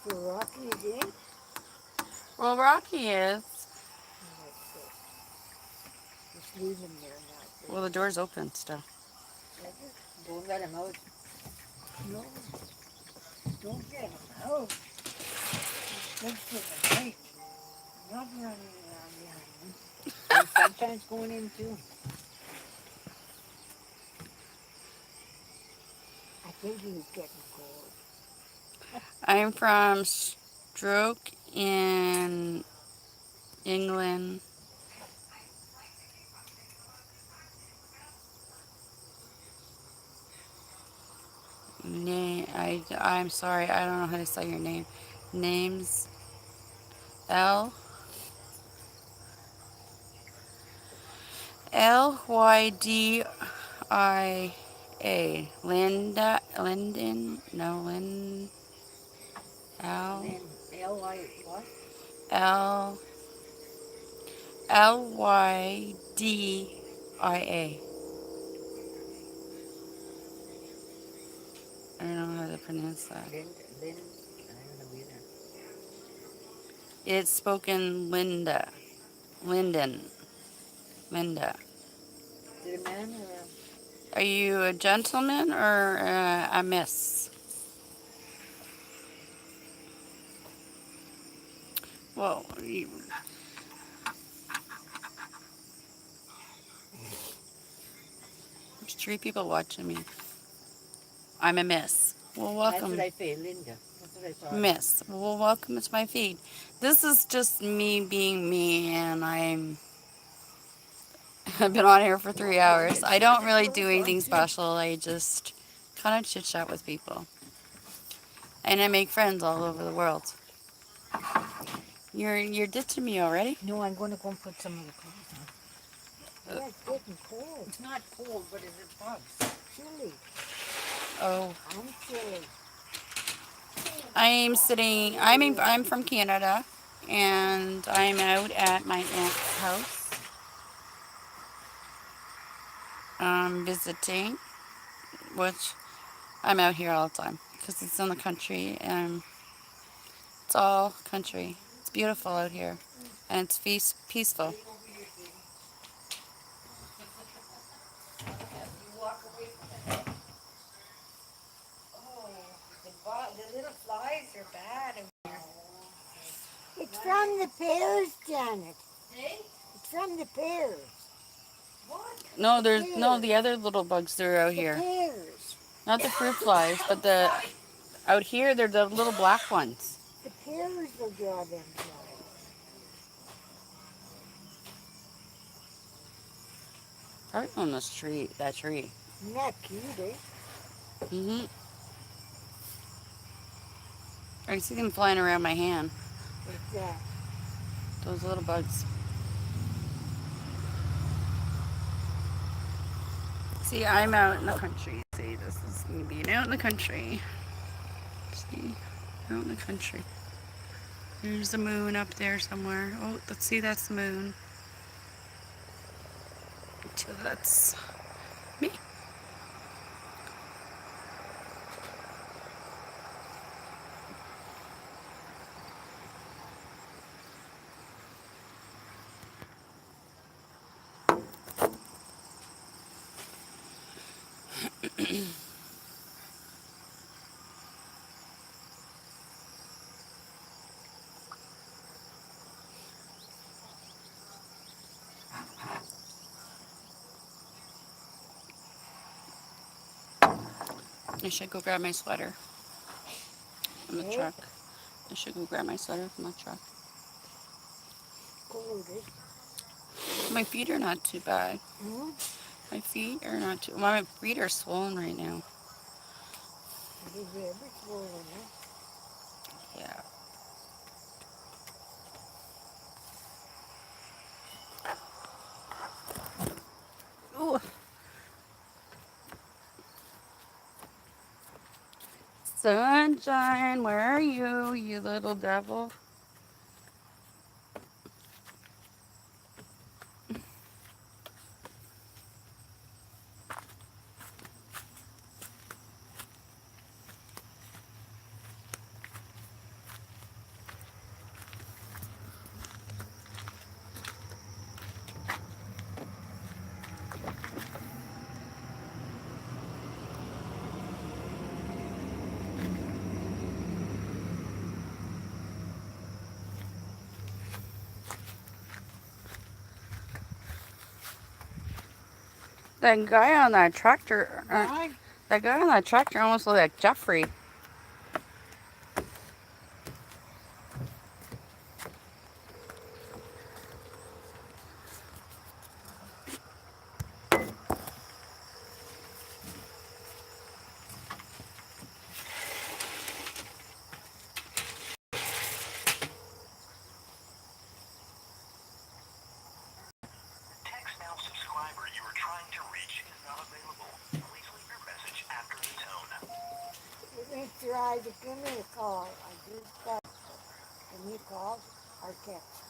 So Rocky is in? Well, Rocky is. That's good. Just leave him there now. Well, the door's open still. Don't let him out. No, don't get him out. He's good for the night. Not running around behind him. And sometimes going in too. I think he was getting cold. I'm from Stroke in England. I'm sorry, I don't know how to say your name. Name's Lydia. Lyndon? No, L Then L-Y what? L Lydia. I don't know how to pronounce that. Lynn, I don't know either. It's spoken Linden. Linda. Is it a man or Are you a gentleman or a miss? Well, there's 3 people watching me. I'm a miss. Well, That's what welcome. I say, Linda. That's what I thought. Miss. Well, welcome to my feed. This is just me being me, and I've been on here for 3 hours. I don't really do anything special. I just kind of chit chat with people, and I make friends all over the world. You're ditching me already? No, I'm going to go and put some of the clothes on. Yeah, it's getting cold. It's not cold, but it's bugs. Chilly. Oh, I'm chilly. I'm sitting. I'm from Canada, and I'm out at my aunt's house. Visiting, which I'm out here all the time because it's in the country and it's all country. It's beautiful out here, and it's peaceful. You walk away from it. Oh, the little flies are bad. It's from the pears, Janet. Hey? It's from the pears. What? No, there's no the other little bugs that are out The here. pears. Not the fruit flies, but the out here they're the little black ones. The pears will draw them flies. Probably on this tree. That tree. Isn't that cute, eh? Mhm. I see them flying around my hand. It's Those little bugs. See, I'm out in the country. See, this is me being out in the country. See, out in the country. There's the moon up there somewhere. Oh, let's see, that's the moon. So that's me. I should go grab my sweater from the Yeah. truck. I should go grab my sweater from the truck. cold, eh? My feet are not too bad. Hmm? My feet are not too. My feet are swollen right now. It is ever swollen, eh? Yeah. Ooh. Sunshine, where are you, you little devil? That guy on that tractor. Why? That guy on that tractor almost looked like Jeffrey. Text now subscriber you are trying to reach is not available. Please leave your message after the tone. Let me try to give me a call. I just got Can you call or text?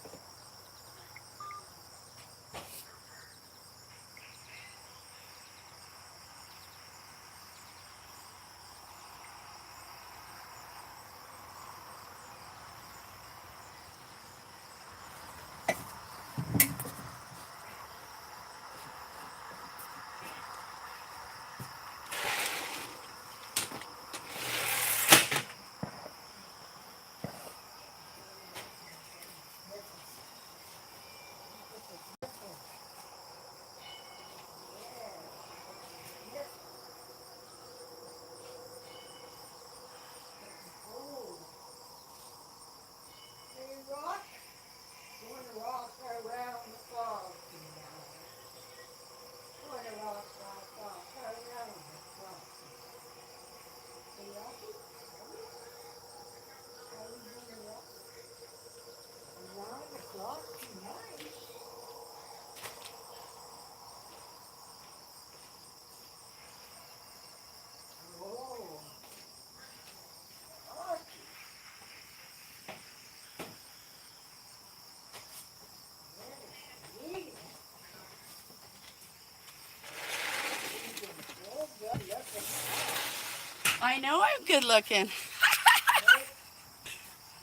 I know I'm good looking.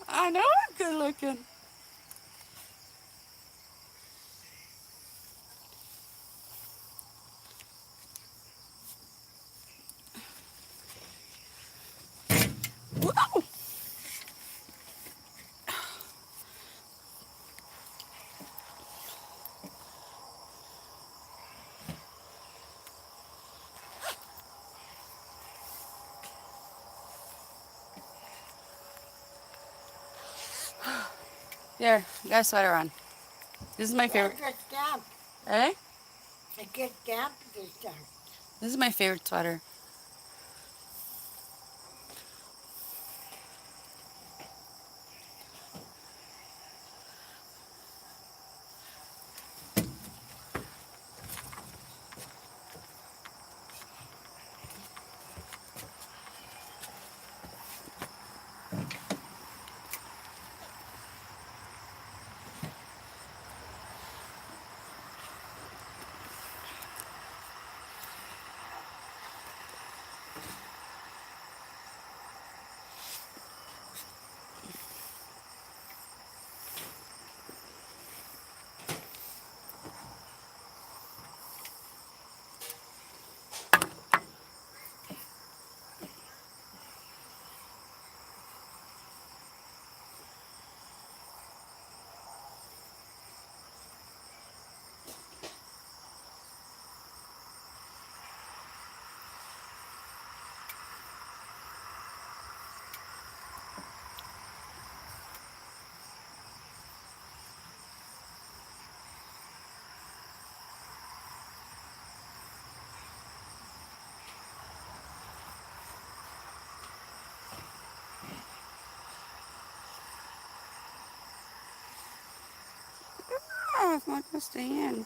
I know I'm good looking. Whoa! Here, got a sweater on. This is my favorite. It gets damp. Eh? It gets damp this time. This is my favorite sweater. Oh, it's not gonna stay in.